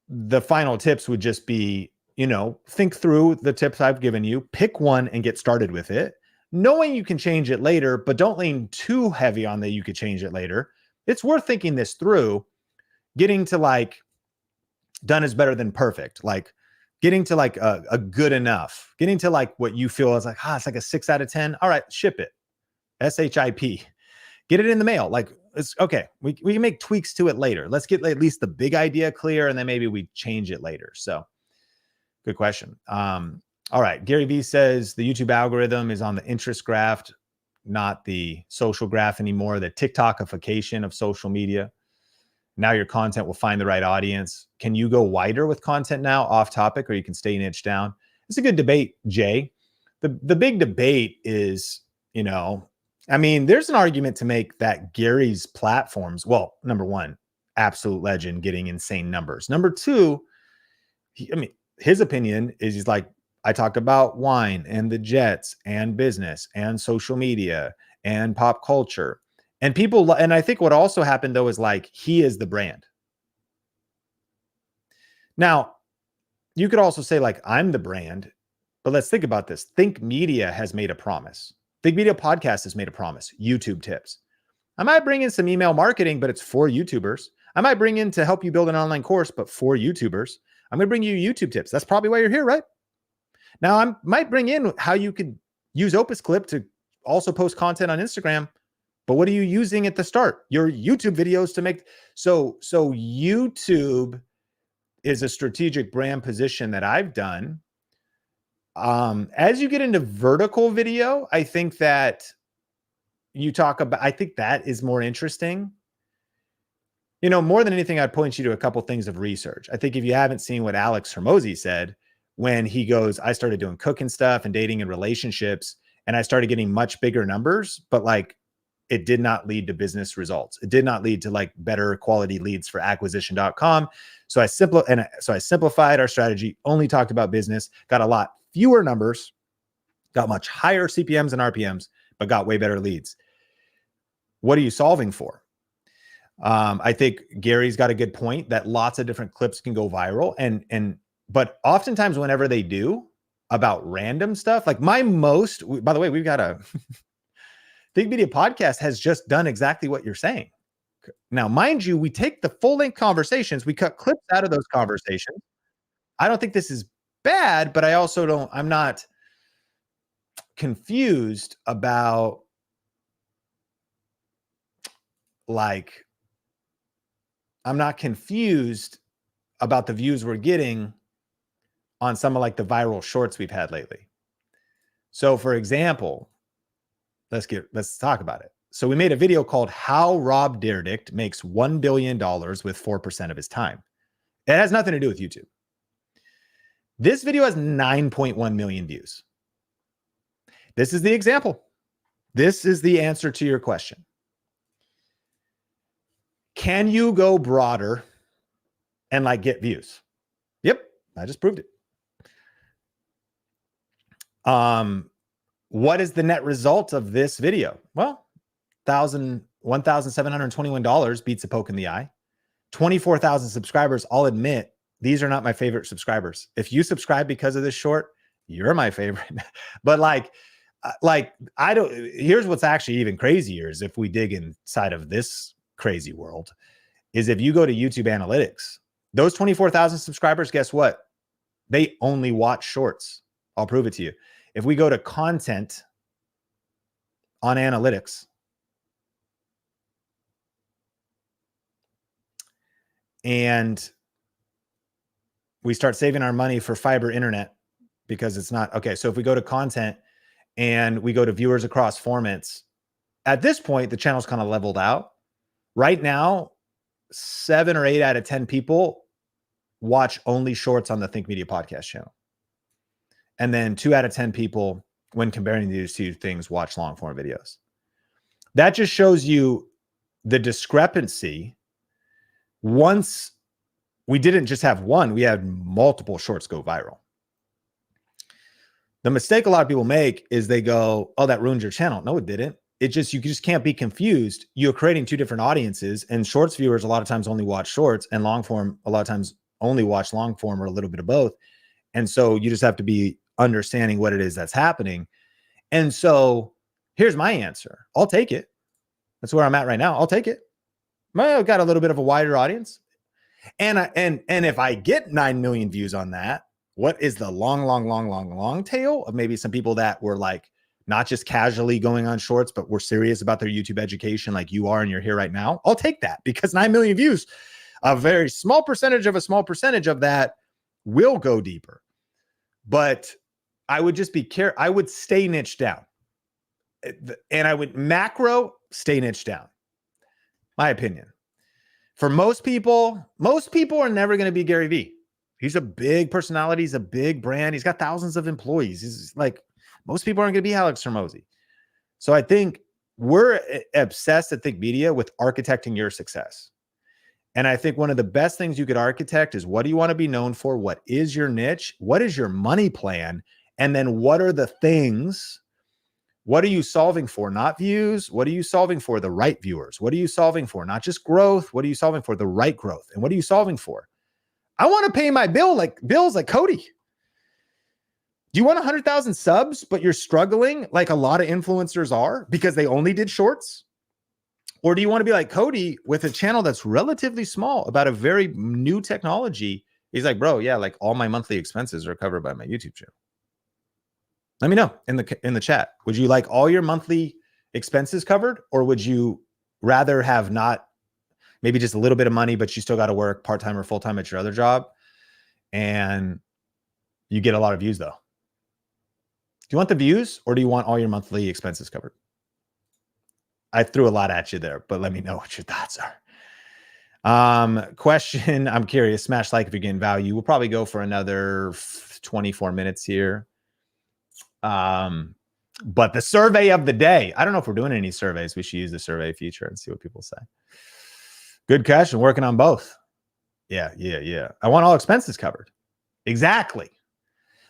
the final tips would just be, you know, think through the tips I've given you, pick one and get started with it, knowing you can change it later, but don't lean too heavy on that you could change it later. It's worth thinking this through, getting to like done is better than perfect. Like getting to like a good enough, getting to like what you feel is like, it's like a 6 out of 10. All right, ship it. SHIP. Get it in the mail. Like, it's okay. We can make tweaks to it later. Let's get at least the big idea clear, and then maybe we change it later. So good question. All right. Gary V says the YouTube algorithm is on the interest graph, not the social graph anymore, the TikTokification of social media. Now your content will find the right audience. Can you go wider with content now, off topic, or you can stay niche down? It's a good debate, Jay. The big debate is, you know, I mean, there's an argument to make that Gary's platforms, well, number one, absolute legend, getting insane numbers. Number two, his opinion is he's like, I talk about wine and the Jets and business and social media and pop culture. And people, and I think what also happened though is like, he is the brand. Now, you could also say like, I'm the brand, but let's think about this. Think Media has made a promise. Think Media Podcast has made a promise. YouTube tips. I might bring in some email marketing, but it's for YouTubers. I might bring in to help you build an online course, but for YouTubers. I'm going to bring you YouTube tips. That's probably why you're here, right? Now, I might bring in how you could use Opus Clip to also post content on Instagram. But what are you using at the start? Your YouTube videos to make. So YouTube is a strategic brand position that I've done. As you get into vertical video, I think that I think that is more interesting. You know, more than anything, I'd point you to a couple things of research. I think if you haven't seen what Alex Hormozi said, when he goes, I started doing cooking stuff and dating and relationships, and I started getting much bigger numbers, but like, it did not lead to business results. It did not lead to like better quality leads for acquisition.com. So I simplified our strategy, only talked about business, got a lot fewer numbers, got much higher CPMs and RPMs, but got way better leads. What are you solving for? I think Gary's got a good point that lots of different clips can go viral. But oftentimes whenever they do about random stuff, like by the way, we've got a Think Media Podcast has just done exactly what you're saying. Now, mind you, we take the full length conversations, we cut clips out of those conversations. I don't think this is bad, but I'm not confused about the views we're getting on some of like the viral shorts we've had lately. So for example, let's talk about it. So we made a video called How Rob Dyrdek Makes $1 billion with 4% of his time. It has nothing to do with YouTube. This video has 9.1 million views. This is the example. This is the answer to your question. Can you go broader and like get views? Yep, I just proved it. What is the net result of this video? Well, $1,721 beats a poke in the eye. 24,000 subscribers. I'll admit, these are not my favorite subscribers. If you subscribe because of this short, you're my favorite. But here's what's actually even crazier is if we dig inside of this crazy world, is if you go to YouTube analytics, those 24,000 subscribers, guess what? They only watch shorts. I'll prove it to you. If we go to content on analytics and we start saving our money for fiber internet because it's not okay. So if we go to content and we go to viewers across formats, at this point, the channel's kind of leveled out. Right now, 7 or 8 out of 10 people watch only shorts on the Think Media Podcast channel. And then 2 out of 10 people, when comparing these two things, watch long form videos. That just shows you the discrepancy. Once we didn't just have one, we had multiple shorts go viral. The mistake a lot of people make is they go, oh, that ruined your channel. No, it didn't. you just can't be confused. You're creating two different audiences, and shorts viewers a lot of times only watch shorts, and long form a lot of times only watch long form or a little bit of both. And so you just have to be understanding what it is that's happening. And so here's my answer. I'll take it. That's where I'm at right now. I'll take it. I've got a little bit of a wider audience. And if I get 9 million views on that, what is the long tail of maybe some people that were like not just casually going on shorts, but were serious about their YouTube education like you are and you're here right now? I'll take that, because 9 million views, a very small percentage of that will go deeper. But I would just be careful. I would stay niche down, and I would macro stay niche down. My opinion. For most people are never going to be Gary Vee. He's a big personality. He's a big brand. He's got thousands of employees. He's like, most people aren't going to be Alex Hormozi. So I think we're obsessed at Think Media with architecting your success. And I think one of the best things you could architect is, what do you want to be known for? What is your niche? What is your money plan? And then what are the things? What are you solving for? Not views. What are you solving for? The right viewers. What are you solving for? Not just growth. What are you solving for? The right growth. And what are you solving for? I want to pay my bills like Cody. Do you want 100,000 subs, but you're struggling like a lot of influencers are because they only did shorts? Or do you want to be like Cody with a channel that's relatively small about a very new technology? He's like, bro, yeah, like all my monthly expenses are covered by my YouTube channel. Let me know in the chat. Would you like all your monthly expenses covered, or would you rather have not, maybe just a little bit of money, but you still got to work part-time or full-time at your other job, and you get a lot of views though? Do you want the views, or do you want all your monthly expenses covered? I threw a lot at you there, but let me know what your thoughts are. Question, I'm curious, smash like if you're getting value. We'll probably go for another 24 minutes here. But the survey of the day, I don't know if we're doing any surveys. We should use the survey feature and see what people say. Good question. Working on both. Yeah. I want all expenses covered. Exactly.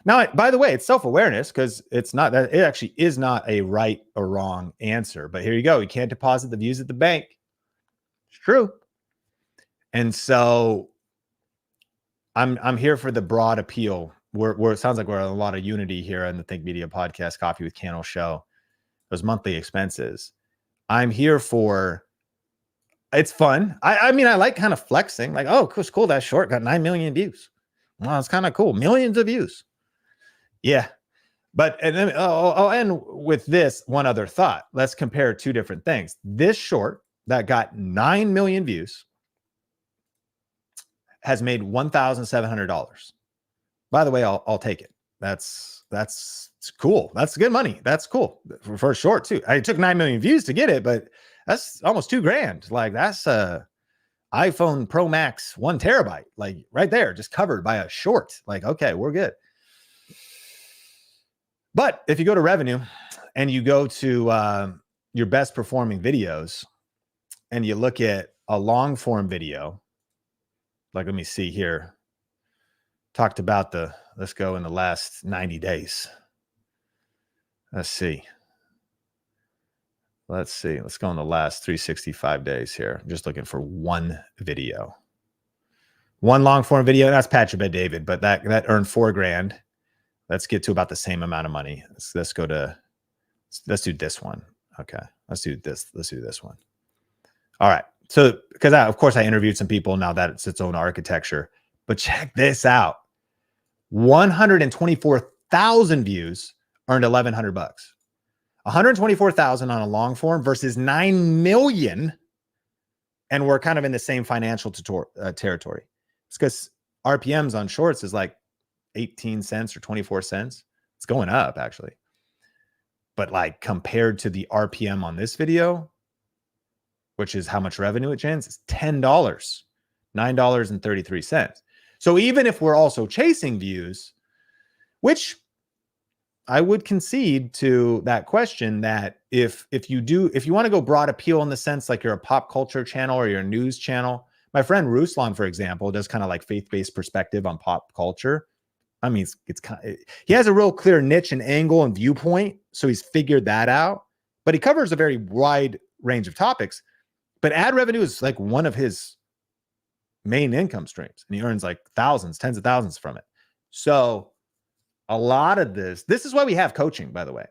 Now, by the way, it's self-awareness, because it's not that, it actually is not a right or wrong answer. But here you go. You can't deposit the views at the bank. It's true. And so I'm here for the broad appeal. It sounds like we're in a lot of unity here on the Think Media podcast, Coffee with Cannell show. Those monthly expenses. I'm here for, it's fun. I mean, I like kind of flexing, like, oh, it's cool. That short got 9 million views. Well, it's kind of cool. Millions of views. Yeah. But, and then I'll end with this one other thought. Let's compare two different things. This short that got 9 million views has made $1,700. By the way, I'll take it. That's cool. That's good money. That's cool for a short too. I took 9 million views to get it, but that's almost $2,000. Like, that's a iPhone Pro Max 1 terabyte, like right there, just covered by a short. Like, okay, we're good. But if you go to revenue and you go to your best performing videos and you look at a long form video, like, let me see here. Talked about let's go in the last 90 days. Let's see. Let's go in the last 365 days here. I'm just looking for one video. One long form video. That's Patrick Bet David, but that earned $4,000. Let's get to about the same amount of money. Let's do this one. Okay. Let's do this one. All right. So, because of course I interviewed some people, now that it's its own architecture, but check this out. 124,000 views earned $1,100. 124,000 on a long form versus 9 million. And we're kind of in the same financial territory. It's because RPMs on shorts is like 18 cents or 24 cents. It's going up actually. But like compared to the RPM on this video, which is how much revenue it generates, it's $10, $9.33. So even if we're also chasing views, which I would concede to that question, that if you want to go broad appeal in the sense like you're a pop culture channel or you're a news channel, my friend Ruslan, for example, does kind of like faith-based perspective on pop culture. I mean, it's kind of, he has a real clear niche and angle and viewpoint. So he's figured that out. but he covers a very wide range of topics. But ad revenue is like one of his main income streams, and he earns like thousands, tens of thousands from it. So a lot of this is why we have coaching, by the way.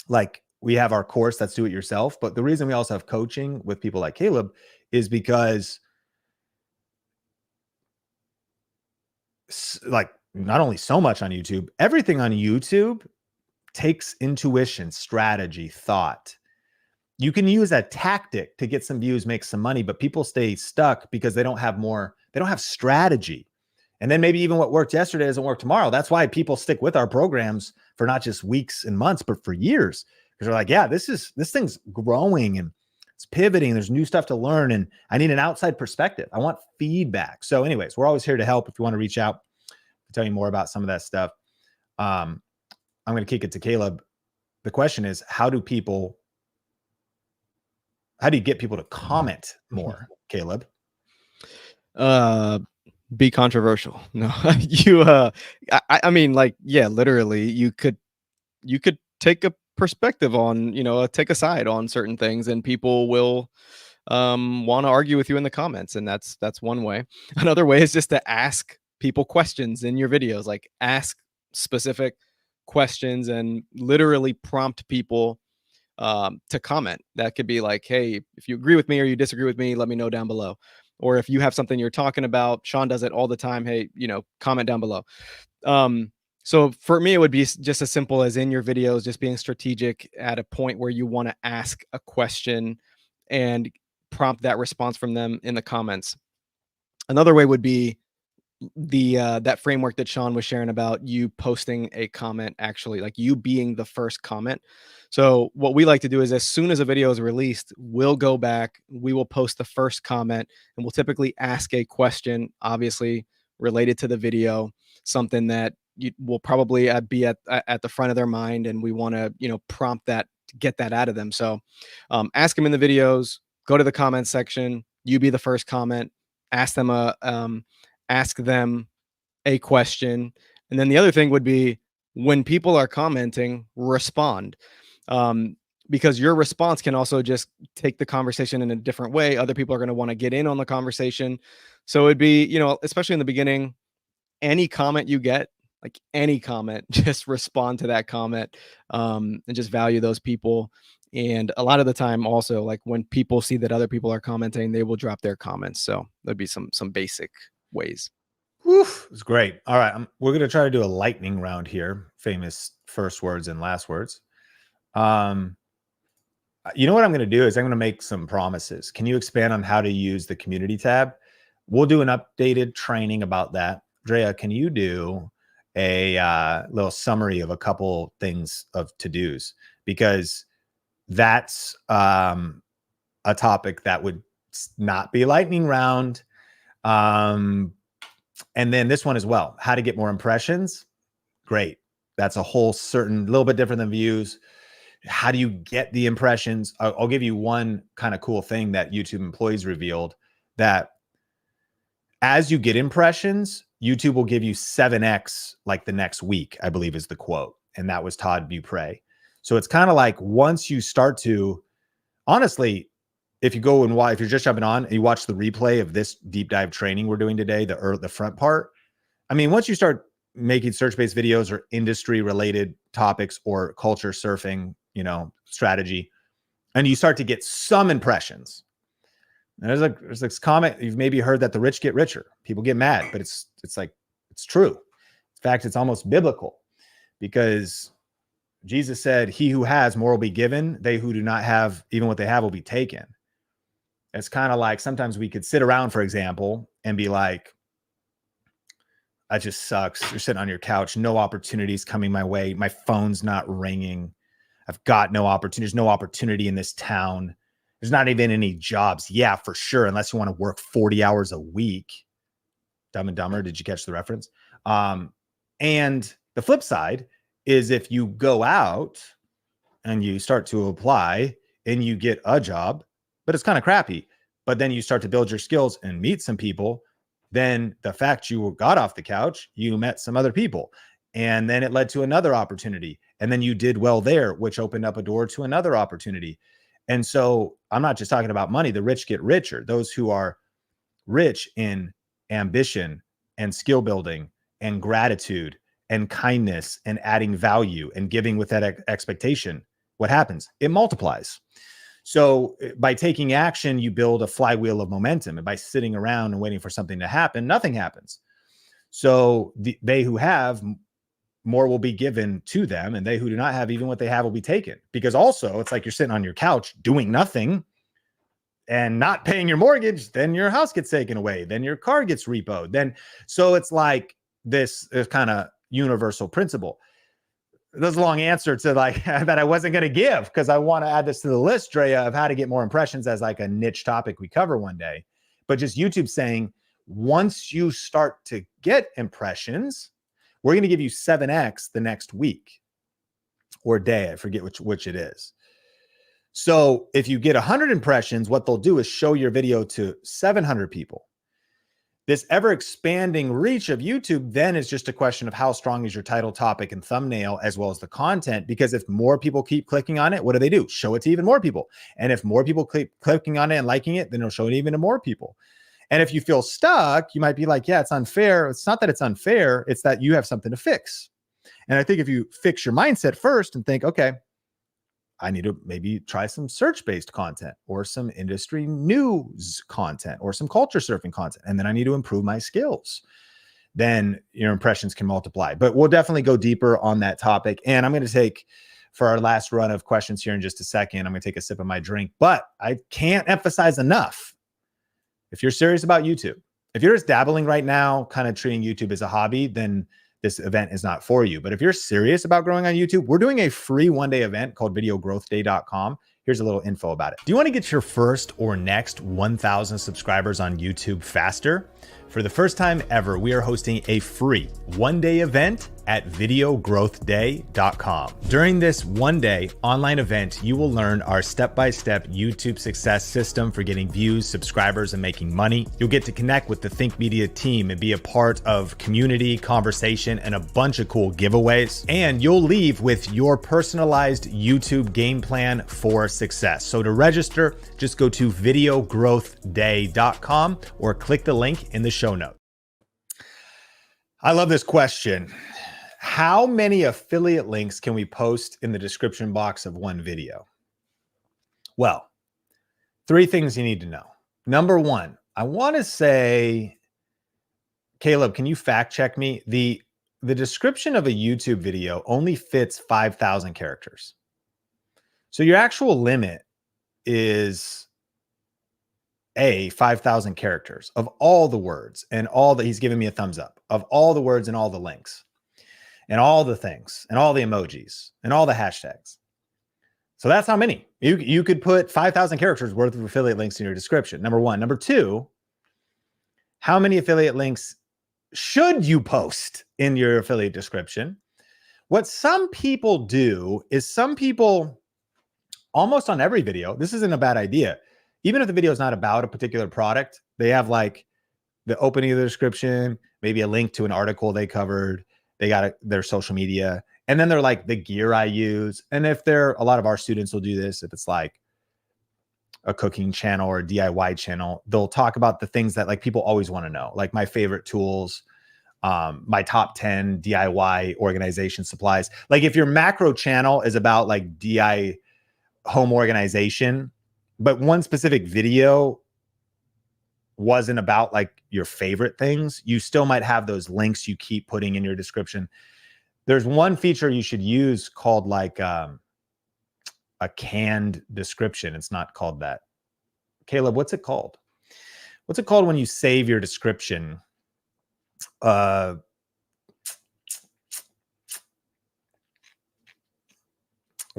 Like, we have our course that's do it yourself, but the reason we also have coaching with people like Caleb is because, like, not only so much on YouTube, everything on YouTube takes intuition, strategy, thought. You can use a tactic to get some views, make some money, but people stay stuck because they don't have strategy. And then maybe even what worked yesterday doesn't work tomorrow. That's why people stick with our programs for not just weeks and months, but for years. Because they're like, yeah, this thing's growing and it's pivoting. There's new stuff to learn, and I need an outside perspective. I want feedback. So anyways, we're always here to help. If you want to reach out, I'll tell you more about some of that stuff. I'm going to kick it to Caleb. The question is, how do you get people to comment more, Caleb? Be controversial. No, I mean, like, yeah, literally you could take a perspective on, take a side on certain things, and people will want to argue with you in the comments. And that's one way. Another way is just to ask people questions in your videos, like ask specific questions and literally prompt people to comment. That could be like, hey, if you agree with me or you disagree with me, let me know down below. Or if you have something you're talking about, Sean does it all the time. Hey, comment down below. So for me, it would be just as simple as in your videos, just being strategic at a point where you want to ask a question and prompt that response from them in the comments. Another way would be that framework that Sean was sharing about, you posting a comment, actually, like you being the first comment. So what we like to do is, as soon as a video is released, we'll go back, we will post the first comment, and we'll typically ask a question, obviously related to the video, something that will probably be at the front of their mind, and we want to prompt that to get that out of them. So ask them in the videos, go to the comment section, you be the first comment, ask them a question. And then the other thing would be, when people are commenting, respond, because your response can also just take the conversation in a different way. Other people are going to want to get in on the conversation. So it'd be, especially in the beginning, any comment you get, like any comment, just respond to that comment, and just value those people. And a lot of the time also, like when people see that other people are commenting, they will drop their comments. So there'd be some basic ways. Woof, it's great. All right, we're going to try to do a lightning round here. Famous first words and last words. You know what I'm going to do is I'm going to make some promises. Can you expand on how to use the community tab? We'll do an updated training about that. Drea, can you do a little summary of a couple things of to-dos? Because that's a topic that would not be lightning round. And then this one as well, how to get more impressions. Great. That's a whole little bit different than views. How do you get the impressions? I'll give you one kind of cool thing that YouTube employees revealed, that as you get impressions, YouTube will give you 7x like the next week, I believe is the quote. And that was Todd Bupre. So it's kind of like, once you start to, honestly, if you go and if you're just jumping on and you watch the replay of this deep dive training we're doing today, the front part, I mean, once you start making search-based videos or industry related topics or culture surfing, strategy, and you start to get some impressions. And there's this comment, you've maybe heard that the rich get richer. People get mad, but it's true. In fact, it's almost biblical, because Jesus said, he who has more will be given. They who do not have, even what they have, will be taken. It's kind of like, sometimes we could sit around, for example, and be like, that just sucks. You're sitting on your couch, no opportunities coming my way. My phone's not ringing. I've got no opportunities, no opportunity in this town. There's not even any jobs. Yeah, for sure. Unless you want to work 40 hours a week. Dumb and Dumber. Did you catch the reference? And the flip side is, if you go out and you start to apply and you get a job, but it's kind of crappy, but then you start to build your skills and meet some people, then the fact you got off the couch, you met some other people, and then it led to another opportunity, And then you did well there, which opened up a door to another opportunity. And so I'm not just talking about money. The rich get richer. Those who are rich in ambition and skill building and gratitude and kindness and adding value and giving with that expectation, what happens? It multiplies. So by taking action, you build a flywheel of momentum. And by sitting around and waiting for something to happen, nothing happens. So they who have, more will be given to them, and they who do not have, even what they have will be taken. Because also, it's like you're sitting on your couch doing nothing and not paying your mortgage, then your house gets taken away, then your car gets repoed. Then, so it's like this kind of universal principle. That's a long answer to like that I wasn't going to give, because I want to add this to the list, Drea, of how to get more impressions as like a niche topic we cover one day. But just YouTube saying, once you start to get impressions, we're going to give you 7x the next week or day. I forget which it is. So if you get 100 impressions, what they'll do is show your video to 700 people. This ever expanding reach of YouTube then is just a question of how strong is your title, topic, and thumbnail, as well as the content. Because if more people keep clicking on it, what do? Show it to even more people. And if more people keep clicking on it and liking it, then it'll show it even to more people. And if you feel stuck, you might be like, yeah, it's unfair. It's not that it's unfair. It's that you have something to fix. And I think if you fix your mindset first and think, okay, I need to maybe try some search-based content or some industry news content or some culture surfing content, and then I need to improve my skills, then your impressions can multiply. But we'll definitely go deeper on that topic. And I'm going to take, for our last run of questions here in just a second, I'm going to take a sip of my drink. But I can't emphasize enough, if you're serious about YouTube, if you're just dabbling right now, kind of treating YouTube as a hobby, then this event is not for you. But if you're serious about growing on YouTube, we're doing a free one-day event called videogrowthday.com. Here's a little info about it. Do you want to get your first or next 1,000 subscribers on YouTube faster? For the first time ever, we are hosting a free one-day event at videogrowthday.com. During this one-day online event, you will learn our step-by-step YouTube success system for getting views, subscribers, and making money. You'll get to connect with the Think Media team and be a part of community, conversation, and a bunch of cool giveaways. And you'll leave with your personalized YouTube game plan for success. So to register, just go to videogrowthday.com or click the link in the show notes. I love this question. How many affiliate links can we post in the description box of one video? Well, 3 things you need to know. Number 1, I want to say, Caleb, can you fact check me? The description of a YouTube video only fits 5,000 characters. So your actual limit is 5,000 characters of all the words and all that. He's giving me a thumbs up of all the words and all the links and all the things and all the emojis and all the hashtags. So that's how many you could put 5,000 characters worth of affiliate links in your description. Number 1. Number 2, how many affiliate links should you post in your affiliate description? What some people do is some people almost on every video, this isn't a bad idea. Even if the video is not about a particular product, they have like the opening of the description, maybe a link to an article they covered. They got their social media, and then they're like the gear I use. And if they're, a lot of our students will do this, if it's like a cooking channel or a DIY channel, they'll talk about the things that like people always want to know, like my favorite tools, my top 10 DIY organization supplies. Like if your macro channel is about like DIY home organization, but one specific video wasn't about like your favorite things, you still might have those links you keep putting in your description. There's one feature you should use called like a canned description. It's not called that. Caleb, what's it called? What's it called when you save your description? We're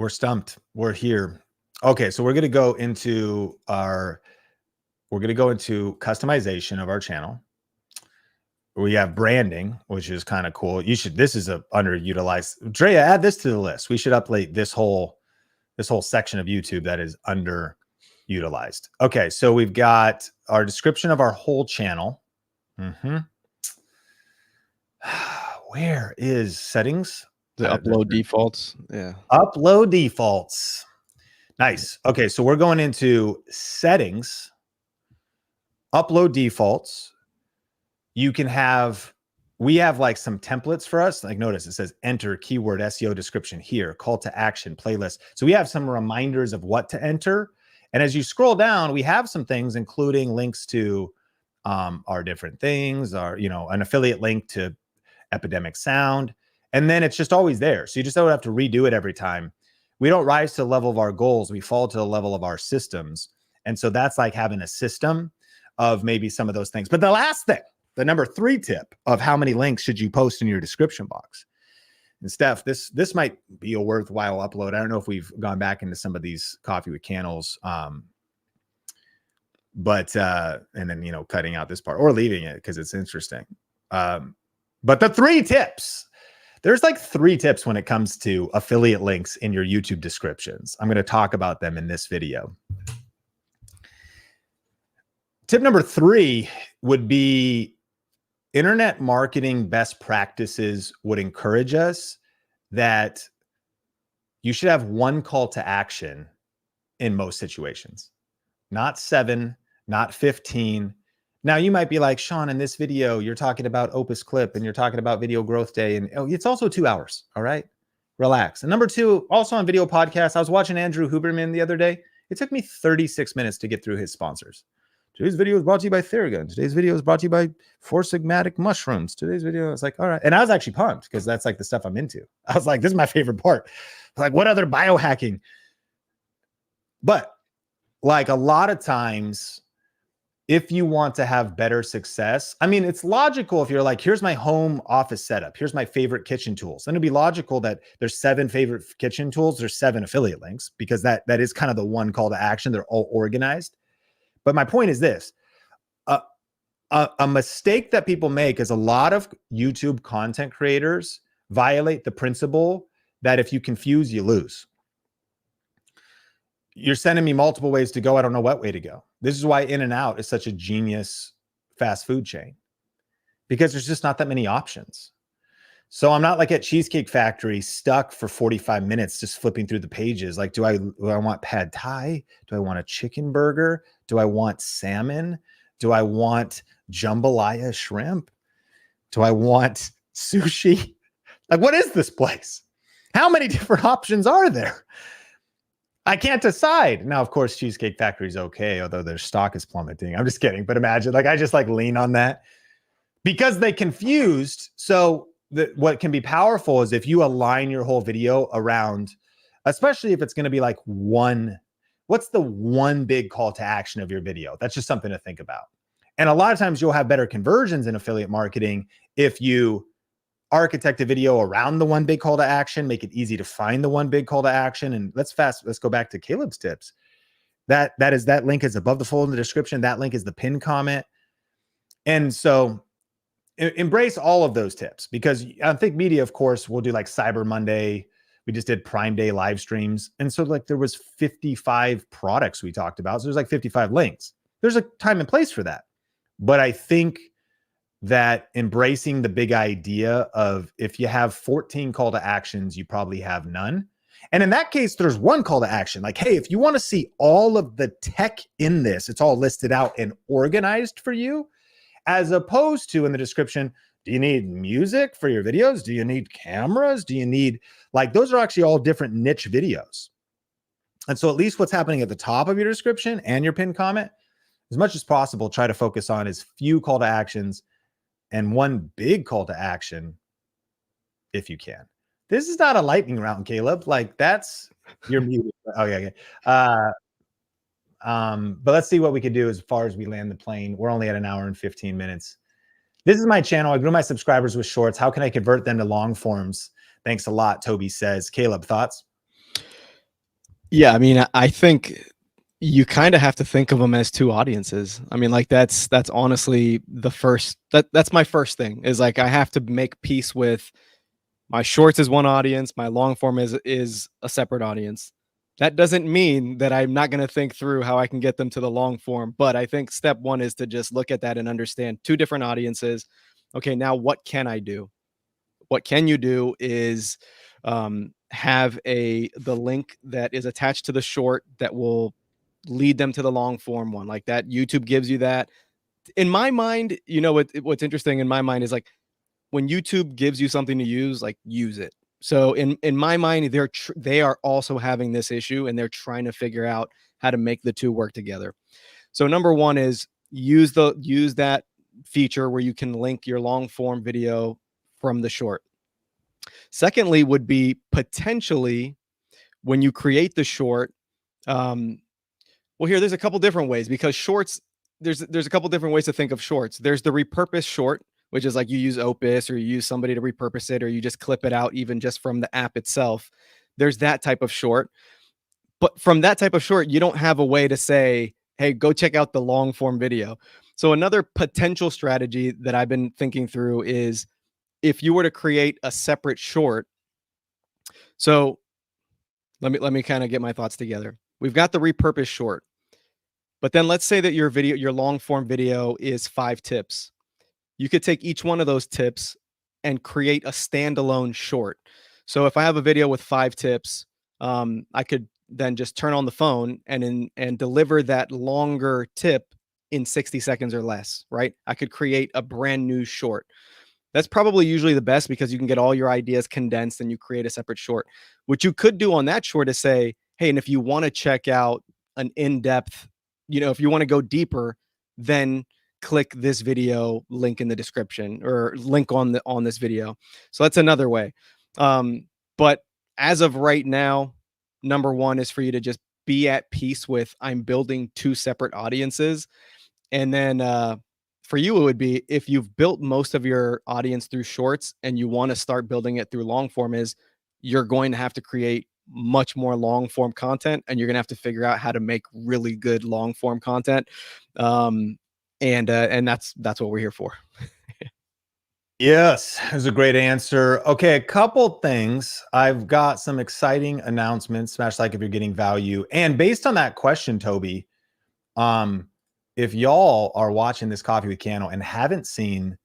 stumped. We're here. Okay, so we're going to go into customization of our channel. We have branding, which is kind of cool. This is a underutilized. Drea, add this to the list. We should update this whole section of YouTube that is underutilized. Okay, so we've got our description of our whole channel. Where is settings? The upload defaults. Yeah. Upload defaults. Nice. Okay, so we're going into settings, upload defaults. You can have, we have like some templates for us. Like notice it says enter keyword SEO description here, call to action, playlist. So we have some reminders of what to enter. And as you scroll down, we have some things, including links to our different things, our, an affiliate link to Epidemic Sound. And then it's just always there. So you just don't have to redo it every time. We don't rise to the level of our goals. We fall to the level of our systems. And so that's like having a system of maybe some of those things. But the last thing, the number 3 tip of how many links should you post in your description box. And Steph, this might be a worthwhile upload. I don't know if we've gone back into some of these Coffee with Cannells, but and then cutting out this part or leaving it because it's interesting. But the 3 tips. There's like 3 tips when it comes to affiliate links in your YouTube descriptions. I'm going to talk about them in this video. Tip number 3 would be internet marketing best practices would encourage us that you should have 1 call to action in most situations, not 7, not 15. Now you might be like, Sean, in this video, you're talking about Opus Clip and you're talking about Video Growth Day. And it's also 2 hours. All right. Relax. And number 2, also on video podcast, I was watching Andrew Huberman the other day. It took me 36 minutes to get through his sponsors. Today's video is brought to you by Theragun. Today's video is brought to you by Four Sigmatic Mushrooms. Today's video, I was like, all right. And I was actually pumped because that's like the stuff I'm into. I was like, this is my favorite part. Like, what other biohacking? But like a lot of times, if you want to have better success, I mean, it's logical if you're like, here's my home office setup. Here's my favorite kitchen tools. Then it'd be logical that there's 7 favorite kitchen tools. There's 7 affiliate links because that is kind of the 1 call to action. They're all organized. But my point is this, a mistake that people make is a lot of YouTube content creators violate the principle that if you confuse, you lose. You're sending me multiple ways to go. I don't know what way to go. This is why In-N-Out is such a genius fast food chain, because there's just not that many options. So I'm not like at Cheesecake Factory stuck for 45 minutes just flipping through the pages. Like, do I want pad thai? Do I want a chicken burger? Do I want salmon? Do I want jambalaya shrimp? Do I want sushi? Like, what is this place? How many different options are there? I can't decide. Now, of course, Cheesecake Factory is okay, although their stock is plummeting. I'm just kidding. But imagine, like, I just like lean on that because they confused. So what can be powerful is if you align your whole video around, especially if it's going to be like what's the 1 big call to action of your video? That's just something to think about. And a lot of times you'll have better conversions in affiliate marketing if you architect a video around the 1 big call to action, make it easy to find the 1 big call to action. And let's go back to Caleb's tips. That link is above the fold in the description. That link is the pinned comment. And so embrace all of those tips, because I think media, of course, will do like Cyber Monday. We just did Prime Day live streams. And so like there was 55 products we talked about. So there's like 55 links. There's a time and place for that. But I think that embracing the big idea of if you have 14 call to actions, you probably have none. And in that case, there's 1 call to action. Like, hey, if you want to see all of the tech in this, it's all listed out and organized for you, as opposed to in the description, do you need music for your videos? Do you need cameras? Do you need, like, those are actually all different niche videos. And so at least what's happening at the top of your description and your pinned comment, as much as possible, try to focus on as few call to actions and 1 big call to action if you can. This is not a lightning round, Caleb. Like, that's you're muted. Okay. But let's see what we could do as far as we land the plane. We're only at 1 hour and 15 minutes. This is my channel. I grew my subscribers with shorts. How can I convert them to long forms? Thanks a lot, Toby says. Caleb, thoughts? Yeah, I mean, I think you kind of have to think of them as 2 audiences. I mean, like that's honestly the first, that's my first thing is like, I have to make peace with my shorts is 1 audience. My long form is a separate audience. That doesn't mean that I'm not going to think through how I can get them to the long form. But I think step 1 is to just look at that and understand 2 different audiences. Okay, now what can I do? What can you do is have the link that is attached to the short that will lead them to the long form one. Like that, YouTube gives you that. In my mind, what's interesting in my mind is like when YouTube gives you something to use, like use it. So in my mind, they are also having this issue, and they're trying to figure out how to make the two work together. So number one is use that feature where you can link your long form video from the short. Secondly, would be potentially when you create the short. Well, there's a couple different ways, because shorts, there's a couple different ways to think of shorts. There's the repurposed short, which is like you use Opus or you use somebody to repurpose it, or you just clip it out even just from the app itself. There's that type of short. But from that type of short, you don't have a way to say, hey, go check out the long form video. So another potential strategy that I've been thinking through is if you were to create a separate short. So let me kind of get my thoughts together. We've got the repurposed short. But then let's say that your long form video is 5 tips. You could take each one of those tips and create a standalone short. So if I have a video with 5 tips, I could then just turn on the phone and deliver that longer tip in 60 seconds or less, right? I could create a brand new short. That's probably usually the best, because you can get all your ideas condensed and you create a separate short. What you could do on that short is say, hey, and if you want to check out an in-depth, if you want to go deeper, then click this video link in the description, or link on this video. So that's another way. But as of right now, number one is for you to just be at peace with, I'm building 2 separate audiences. And then for you, it would be, if you've built most of your audience through shorts and you want to start building it through long form, is you're going to have to create much more long form content, and you're going to have to figure out how to make really good long form content. And that's what we're here for. Yes, that's a great answer. Okay, a couple things. I've got some exciting announcements. Smash like if you're getting value. And based on that question, Toby, if y'all are watching this Coffee with Cannell and haven't seen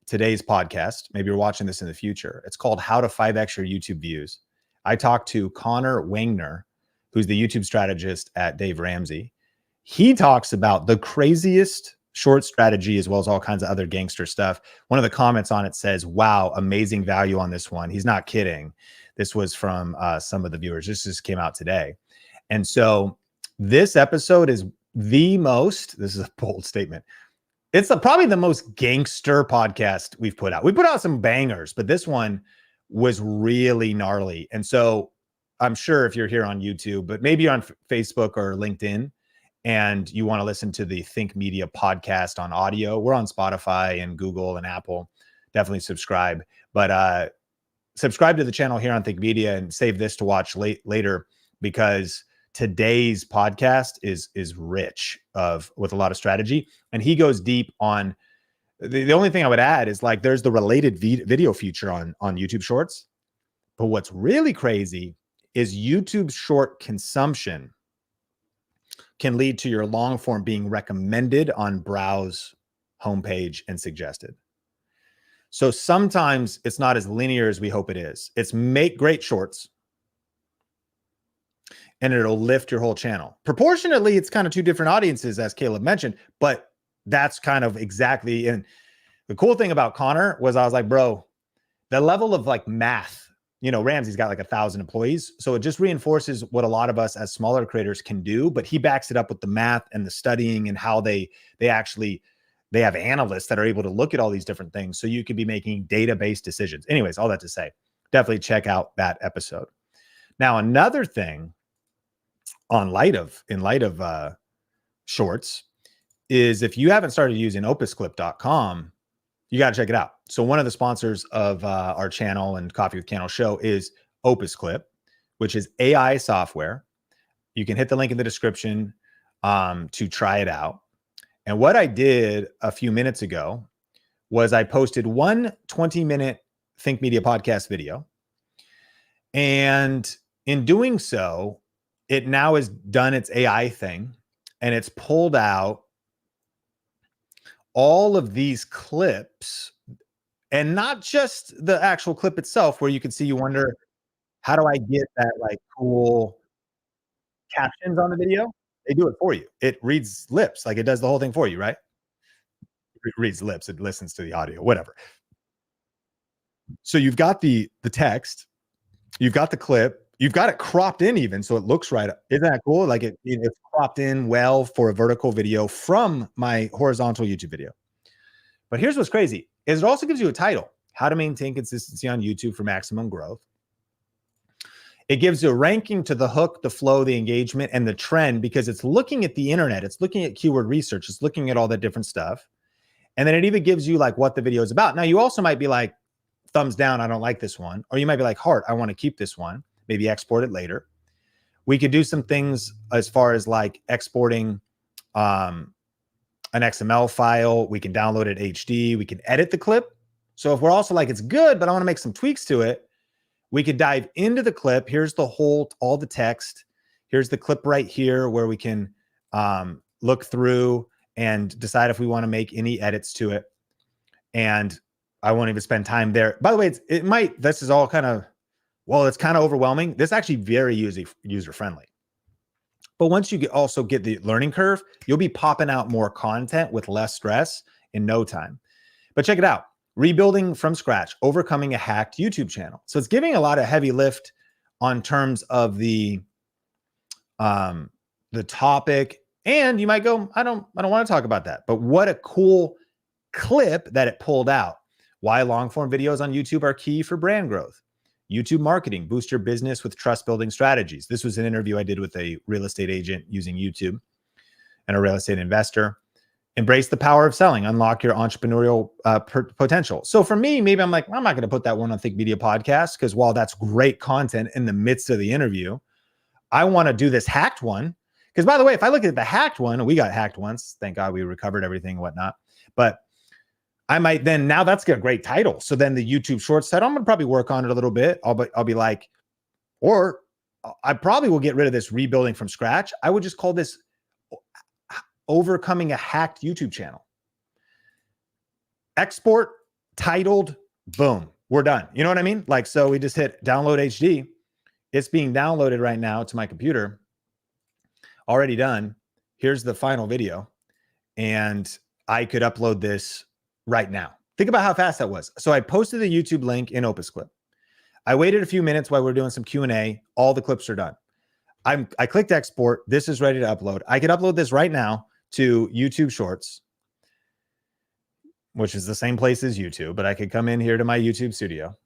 today's podcast, maybe you're watching this in the future, it's called How to 5X Your YouTube Views. I talked to Connor Wagner, who's the YouTube strategist at Dave Ramsey. He talks about the craziest short strategy, as well as all kinds of other gangster stuff. One of the comments on it says, wow, amazing value on this one. He's not kidding. This was from some of the viewers. This just came out today. And so this episode is this is a bold statement, it's probably the most gangster podcast we've put out. We put out some bangers, but this one was really gnarly. And so I'm sure if you're here on YouTube, but maybe on Facebook or LinkedIn, and you want to listen to the Think Media podcast on audio, we're on Spotify and Google and Apple. Definitely subscribe. But subscribe to the channel here on Think Media and save this to watch later, because today's podcast is rich with a lot of strategy, and he goes deep on the only thing I would add is, like, there's the related video feature on YouTube Shorts, but what's really crazy is YouTube short consumption can lead to your long form being recommended on browse, homepage, and suggested. So sometimes it's not as linear as we hope it is. It's make great shorts, and it'll lift your whole channel. Proportionately, it's kind of 2 different audiences, as Caleb mentioned, but that's kind of exactly. And the cool thing about Connor was, I was like, bro, the level of like math, Ramsey's got like 1,000 employees. So it just reinforces what a lot of us as smaller creators can do, but he backs it up with the math and the studying and how they have analysts that are able to look at all these different things. So you could be making database decisions. Anyways, all that to say, definitely check out that episode. Now, another thing in light of shorts is, if you haven't started using opusclip.com, you got to check it out. So one of the sponsors of our channel and Coffee with Cannell show is OpusClip, which is AI software. You can hit the link in the description to try it out. And what I did a few minutes ago was I posted one 20-minute Think Media podcast video. And in doing so, it now has done its AI thing, and it's pulled out all of these clips, and not just the actual clip itself, where you can see, you wonder, how do I get that like cool captions on the video? They do it for you. It reads lips, like it does the whole thing for you, right? It reads lips, it listens to the audio, whatever. So you've got the text, you've got the clip, you've got it cropped in even so it looks right. Isn't that cool? Like it's cropped in well for a vertical video from my horizontal YouTube video. But here's what's crazy is it also gives you a title, how to maintain consistency on YouTube for maximum growth. It gives you a ranking to the hook, the flow, the engagement, and the trend because it's looking at the internet. It's looking at keyword research. It's looking at all that different stuff. And then it even gives you like what the video is about. Now you also might be like, thumbs down, I don't like this one. Or you might be like, heart, I want to keep this one. Maybe export it later. We could do some things as far as like exporting an XML file. We can download it HD. We can edit the clip. So if we're also like, it's good, but I want to make some tweaks to it, we could dive into the clip. Here's the whole, all the text. Here's the clip right here where we can look through and decide if we want to make any edits to it. And I won't even spend time there. By the way, this is all kind of, well, it's kind of overwhelming. This is actually very user-friendly. But once you also get the learning curve, you'll be popping out more content with less stress in no time. But check it out. Rebuilding from scratch, overcoming a hacked YouTube channel. So it's giving a lot of heavy lift on terms of the topic. And you might go, I don't want to talk about that. But what a cool clip that it pulled out. Why long form videos on YouTube are key for brand growth. YouTube marketing, boost your business with trust building strategies. This was an interview I did with a real estate agent using YouTube and a real estate investor. Embrace the power of selling, unlock your entrepreneurial potential. So for me, maybe I'm like, I'm not going to put that one on Think Media Podcast because while that's great content in the midst of the interview, I want to do this hacked one. Because by the way, if I look at the hacked one, we got hacked once. Thank God we recovered everything and whatnot. But I might then, now that's got a great title. So then the YouTube Shorts title, I'm going to probably work on it a little bit. I'll be like, or I probably will get rid of this rebuilding from scratch. I would just call this overcoming a hacked YouTube channel. Export, titled, boom, we're done. You know what I mean? Like, so we just hit download HD. It's being downloaded right now to my computer. Already done. Here's the final video. And I could upload this right now. Think about how fast that was. So I posted the YouTube link in Opus Clip. I waited a few minutes while we were doing some Q&A. All the clips are done. I clicked export. This is ready to upload. I could upload this right now to YouTube Shorts, which is the same place as YouTube, but I could come in here to my YouTube studio,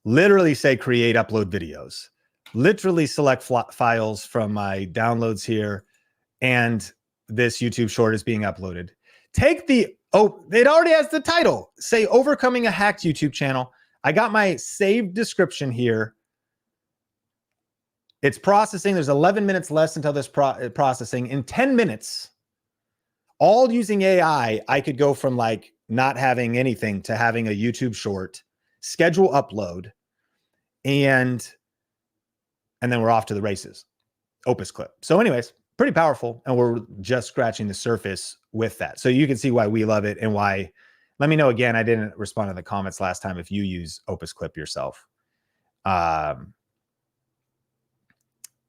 literally say create upload videos, literally select files from my downloads here, and this YouTube short is being uploaded. Take the, it already has the title, say overcoming a hacked YouTube channel. I got my saved description here. It's processing. There's 11 minutes less until this processing. In 10 minutes, all using AI, I could go from like not having anything to having a YouTube short, schedule upload, and then we're off to the races. Opus Clip. So anyways, pretty powerful. And we're just scratching the surface with that. So you can see why we love it and why. Let me know again. I didn't respond to the comments last time if you use Opus Clip yourself.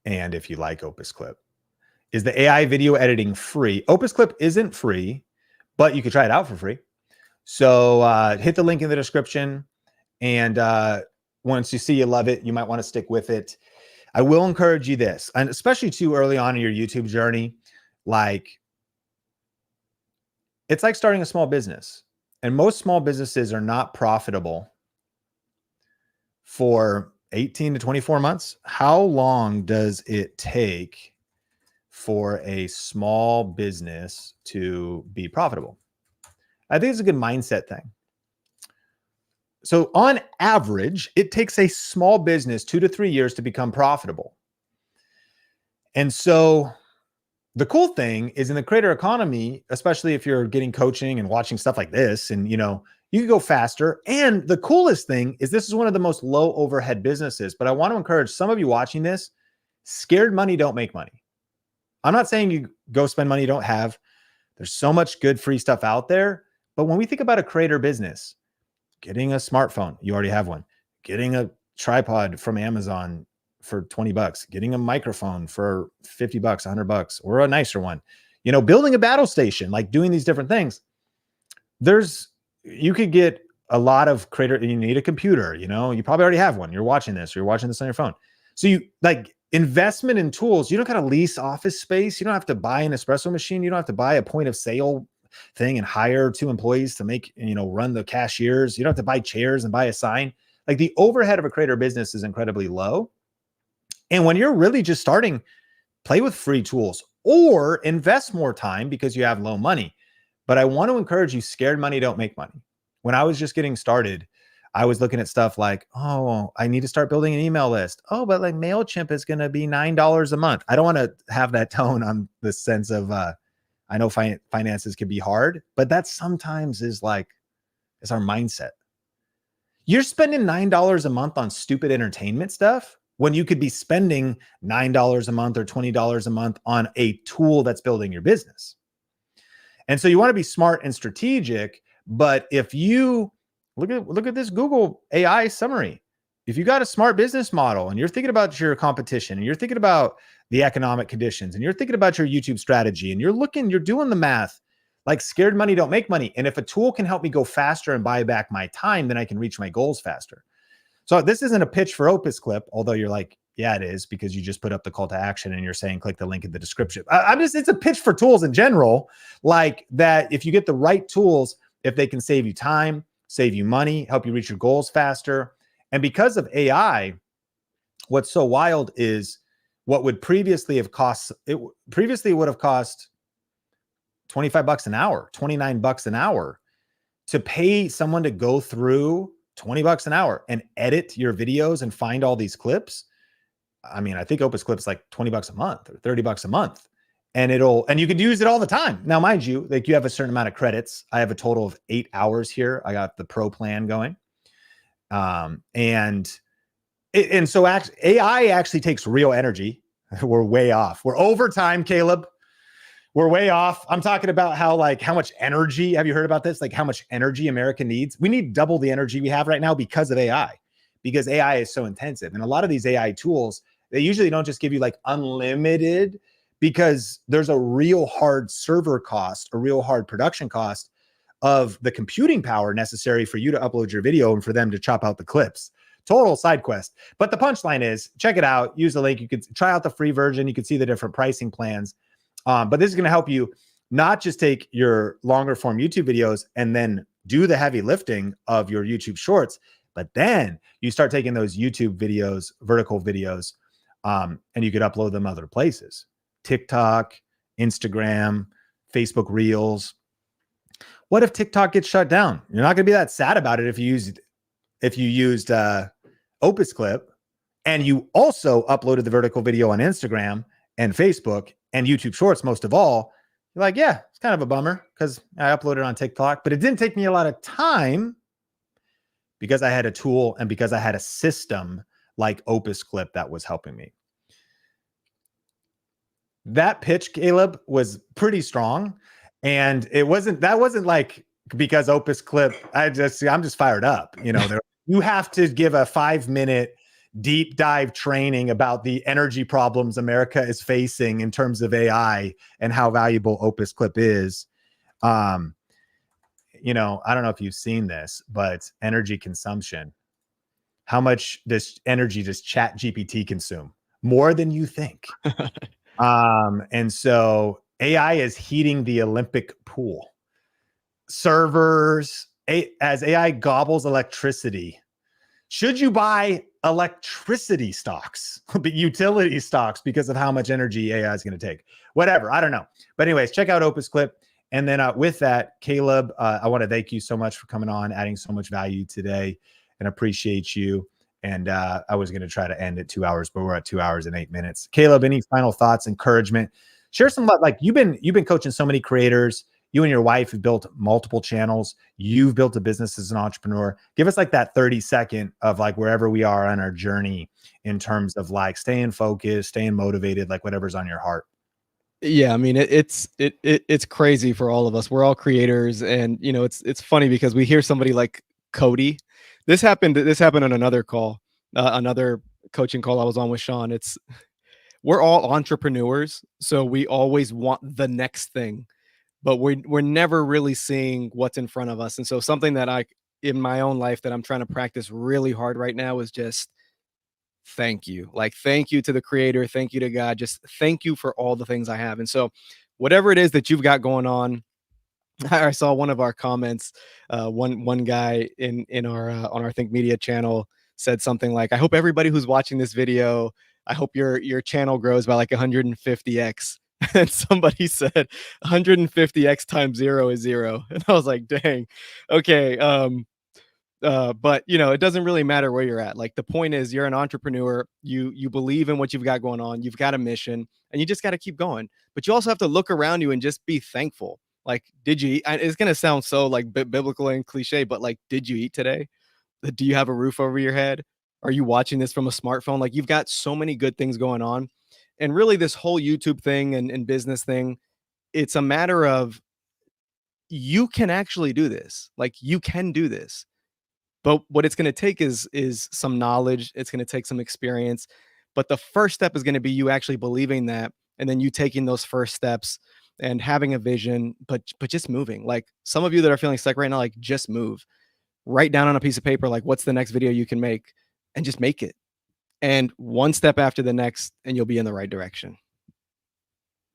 And if you like Opus Clip. Is the AI video editing free? Opus Clip isn't free, but you could try it out for free. So hit the link in the description. And once you see you love it, you might want to stick with it. I will encourage you this, and especially too early on in your YouTube journey, like it's like starting a small business. And most small businesses are not profitable for 18 to 24 months. How long does it take for a small business to be profitable? I think it's a good mindset thing. So on average, it takes a small business 2 to 3 years to become profitable. And so the cool thing is in the creator economy, especially if you're getting coaching and watching stuff like this, and you can go faster. And the coolest thing is this is one of the most low overhead businesses, but I want to encourage some of you watching this, scared money don't make money. I'm not saying you go spend money you don't have. There's so much good free stuff out there. But when we think about a creator business, getting a smartphone, you already have one. Getting a tripod from Amazon for 20 bucks, getting a microphone for 50 bucks, 100 bucks, or a nicer one, you know, building a battle station, like doing these different things. You could get a lot of creator. You need a computer, you know, you probably already have one. You're watching this, or you're watching this on your phone. So you like investment in tools. You don't got to lease office space. You don't have to buy an espresso machine. You don't have to buy a point of sale thing and hire 2 employees to make, you know, run the cashiers. You don't have to buy chairs and buy a sign. Like the overhead of a creator business is incredibly low. And when you're really just starting, play with free tools or invest more time because you have low money. But I want to encourage you, scared money don't make money. When I was just getting started, I was looking at stuff like, oh, I need to start building an email list. Oh, but like MailChimp is going to be $9 a month. I don't want to have that tone on the sense of, I know finances can be hard, but that sometimes is like, it's our mindset. You're spending $9 a month on stupid entertainment stuff when you could be spending $9 a month or $20 a month on a tool that's building your business. And so you want to be smart and strategic. But if you look at this Google AI summary, if you got a smart business model and you're thinking about your competition and you're thinking about the economic conditions and you're thinking about your YouTube strategy and you're doing the math, like scared money don't make money. And if a tool can help me go faster and buy back my time, then I can reach my goals faster. So this isn't a pitch for Opus Clip, although you're like, yeah, it is, because you just put up the call to action and you're saying, click the link in the description. It's a pitch for tools in general, like that. If you get the right tools, if they can save you time, save you money, help you reach your goals faster. And because of AI, what's so wild is what would previously have cost, it would have cost 25 bucks an hour, 29 bucks an hour to pay someone to go through 20 bucks an hour and edit your videos and find all these clips. I mean, I think Opus Clip's like 20 bucks a month or 30 bucks a month. And you could use it all the time. Now, mind you, like you have a certain amount of credits. I have a total of 8 hours here. I got the pro plan going. And so AI actually takes real energy. We're way off. We're over time, Caleb. We're way off. I'm talking about how much energy, have you heard about this? Like how much energy America needs? We need double the energy we have right now because of AI, because AI is so intensive. And a lot of these AI tools, they usually don't just give you like unlimited, because there's a real hard server cost, a real hard production cost of the computing power necessary for you to upload your video and for them to chop out the clips. Total side quest. But the punchline is, check it out. Use the link. You could try out the free version. You can see the different pricing plans. But this is going to help you not just take your longer form YouTube videos and then do the heavy lifting of your YouTube shorts, but then you start taking those YouTube videos, vertical videos, and you could upload them other places. TikTok, Instagram, Facebook Reels. What if TikTok gets shut down? You're not going to be that sad about it if you used Opus Clip and you also uploaded the vertical video on Instagram and Facebook and YouTube Shorts most of all. You're like, yeah, it's kind of a bummer because I uploaded on TikTok, but it didn't take me a lot of time because I had a tool and because I had a system like Opus Clip that was helping me. That pitch, Caleb, was pretty strong. And that wasn't like because Opus Clip, I'm just fired up. You know, you have to give a 5-minute deep dive training about the energy problems America is facing in terms of AI and how valuable Opus Clip is. You know, I don't know if you've seen this, but energy consumption. How much energy does Chat GPT consume? More than you think. And so AI is heating the Olympic pool. Servers, as AI gobbles electricity. Should you buy electricity stocks, utility stocks, because of how much energy AI is going to take? Whatever, I don't know. But anyways, check out Opus Clip. And then with that, Caleb, I want to thank you so much for coming on, adding so much value today, and appreciate you. And I was going to try to end at 2 hours, but we're at 2 hours and 8 minutes. Caleb, any final thoughts, encouragement? Share some, like you've been coaching so many creators. You and your wife have built multiple channels. You've built a business as an entrepreneur. Give us like that 30-second of like wherever we are on our journey in terms of like staying focused, staying motivated, like whatever's on your heart. Yeah, I mean, it's crazy for all of us. We're all creators, and you know, it's funny because we hear somebody like Cody. This happened on another call. another coaching call I was on with Sean. We're all entrepreneurs, so we always want the next thing, but we're never really seeing what's in front of us. And so something that I in my own life that I'm trying to practice really hard right now is just thank you. Like, thank you to the creator, thank you to God, just thank you for all the things I have. And so whatever it is that you've got going on, I saw one of our comments, one guy in our on our Think Media channel said something like, "I hope everybody who's watching this video, I hope your channel grows by like 150x." And somebody said 150x times 0 is 0. And I was like, dang, okay. But it doesn't really matter where you're at. Like, the point is, you're an entrepreneur, you believe in what you've got going on, you've got a mission, and you just got to keep going. But you also have to look around you and just be thankful. Like, did you eat? It's gonna sound so like biblical and cliche, but like, did you eat today? Do you have a roof over your head? Are you watching this from a smartphone? Like, you've got so many good things going on. And really, this whole YouTube thing and business thing, it's a matter of, you can actually do this. Like, you can do this. But what it's going to take is some knowledge. It's going to take some experience. But the first step is going to be you actually believing that, and then you taking those first steps and having a vision, but just moving. Like, some of you that are feeling stuck right now, like, just move. Write down on a piece of paper, like, what's the next video you can make, and just make it. And one step after the next, and you'll be in the right direction.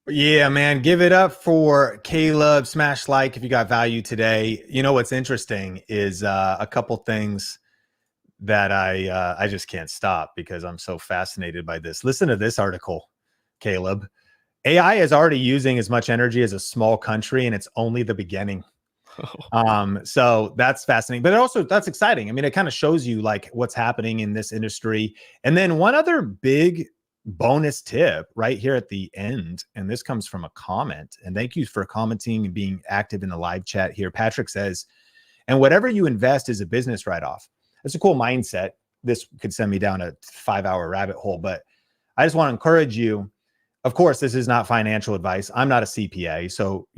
Yeah, man, give it up for Caleb. Smash like if you got value today. You know what's interesting is a couple things that I just can't stop because I'm so fascinated by this. Listen to this article, Caleb. AI is already using as much energy as a small country, and it's only the beginning. So that's fascinating, but also that's exciting. I mean, it kind of shows you like what's happening in this industry. And then one other big bonus tip right here at the end, and this comes from a comment, and thank you for commenting and being active in the live chat here. Patrick says, and whatever you invest is a business write-off. That's a cool mindset. This could send me down a 5-hour rabbit hole, but I just want to encourage you. Of course, this is not financial advice. I'm not a CPA, so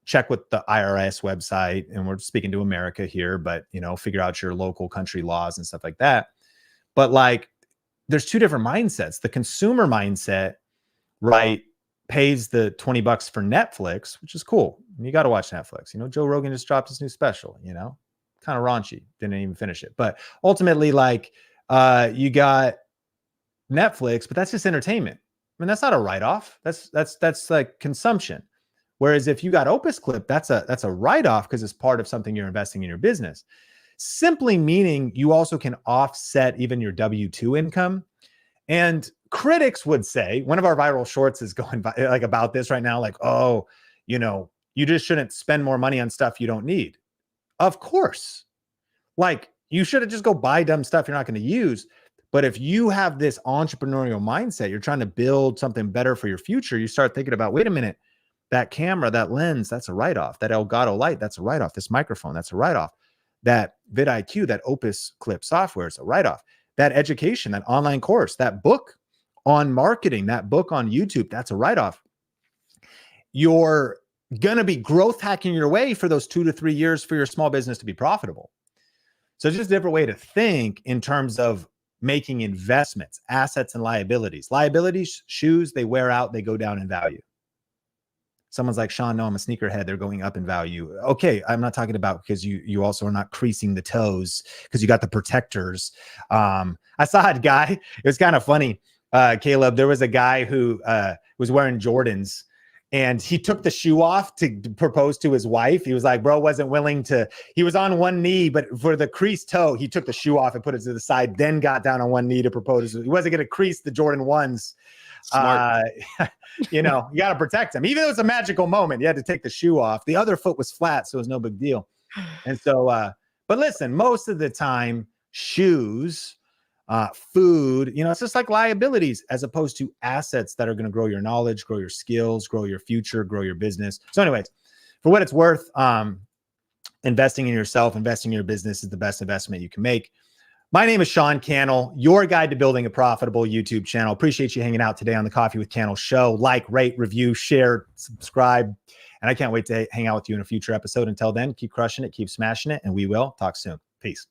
check with the IRS website, and we're speaking to America here, but figure out your local country laws and stuff like that. But like, there's two different mindsets. The consumer mindset, right, pays the $20 for Netflix, which is cool. You got to watch Netflix. Joe Rogan just dropped his new special, kind of raunchy. Didn't even finish it. But ultimately, like, you got Netflix, but that's just entertainment. I mean, that's not a write-off. That's like consumption. Whereas if you got Opus Clip, that's a write-off because it's part of something you're investing in your business. Simply meaning you also can offset even your W-2 income. And critics would say, one of our viral shorts is going like about this right now, like, oh, you just shouldn't spend more money on stuff you don't need. Of course. Like, you shouldn't just go buy dumb stuff you're not going to use. But if you have this entrepreneurial mindset, you're trying to build something better for your future, you start thinking about, wait a minute, that camera, that lens, that's a write-off. That Elgato light, that's a write-off. This microphone, that's a write-off. That vidIQ, that Opus Clip software is a write-off. That education, that online course, that book on marketing, that book on YouTube, that's a write-off. You're going to be growth hacking your way for those 2 to 3 years for your small business to be profitable. So it's just a different way to think in terms of making investments, assets, and liabilities. Liabilities, shoes, they wear out, they go down in value. Someone's like, Sean, no, I'm a sneakerhead. They're going up in value. Okay, I'm not talking about because you also are not creasing the toes because you got the protectors. I saw a guy. It was kind of funny, Caleb. There was a guy who was wearing Jordans, and he took the shoe off to propose to his wife. He was like, bro, wasn't willing to. He was on one knee, but for the creased toe, he took the shoe off and put it to the side, then got down on one knee to propose. He wasn't going to crease the Jordan 1s. Smart. You got to protect him. Even though it's a magical moment, you had to take the shoe off. The other foot was flat, so it was no big deal. And so, but listen, most of the time, shoes, food, it's just like liabilities as opposed to assets that are going to grow your knowledge, grow your skills, grow your future, grow your business. So anyways, for what it's worth, investing in yourself, investing in your business is the best investment you can make. My name is Sean Cannell, your guide to building a profitable YouTube channel. Appreciate you hanging out today on the Coffee with Cannell show. Like, rate, review, share, subscribe. And I can't wait to hang out with you in a future episode. Until then, keep crushing it, keep smashing it, and we will talk soon. Peace.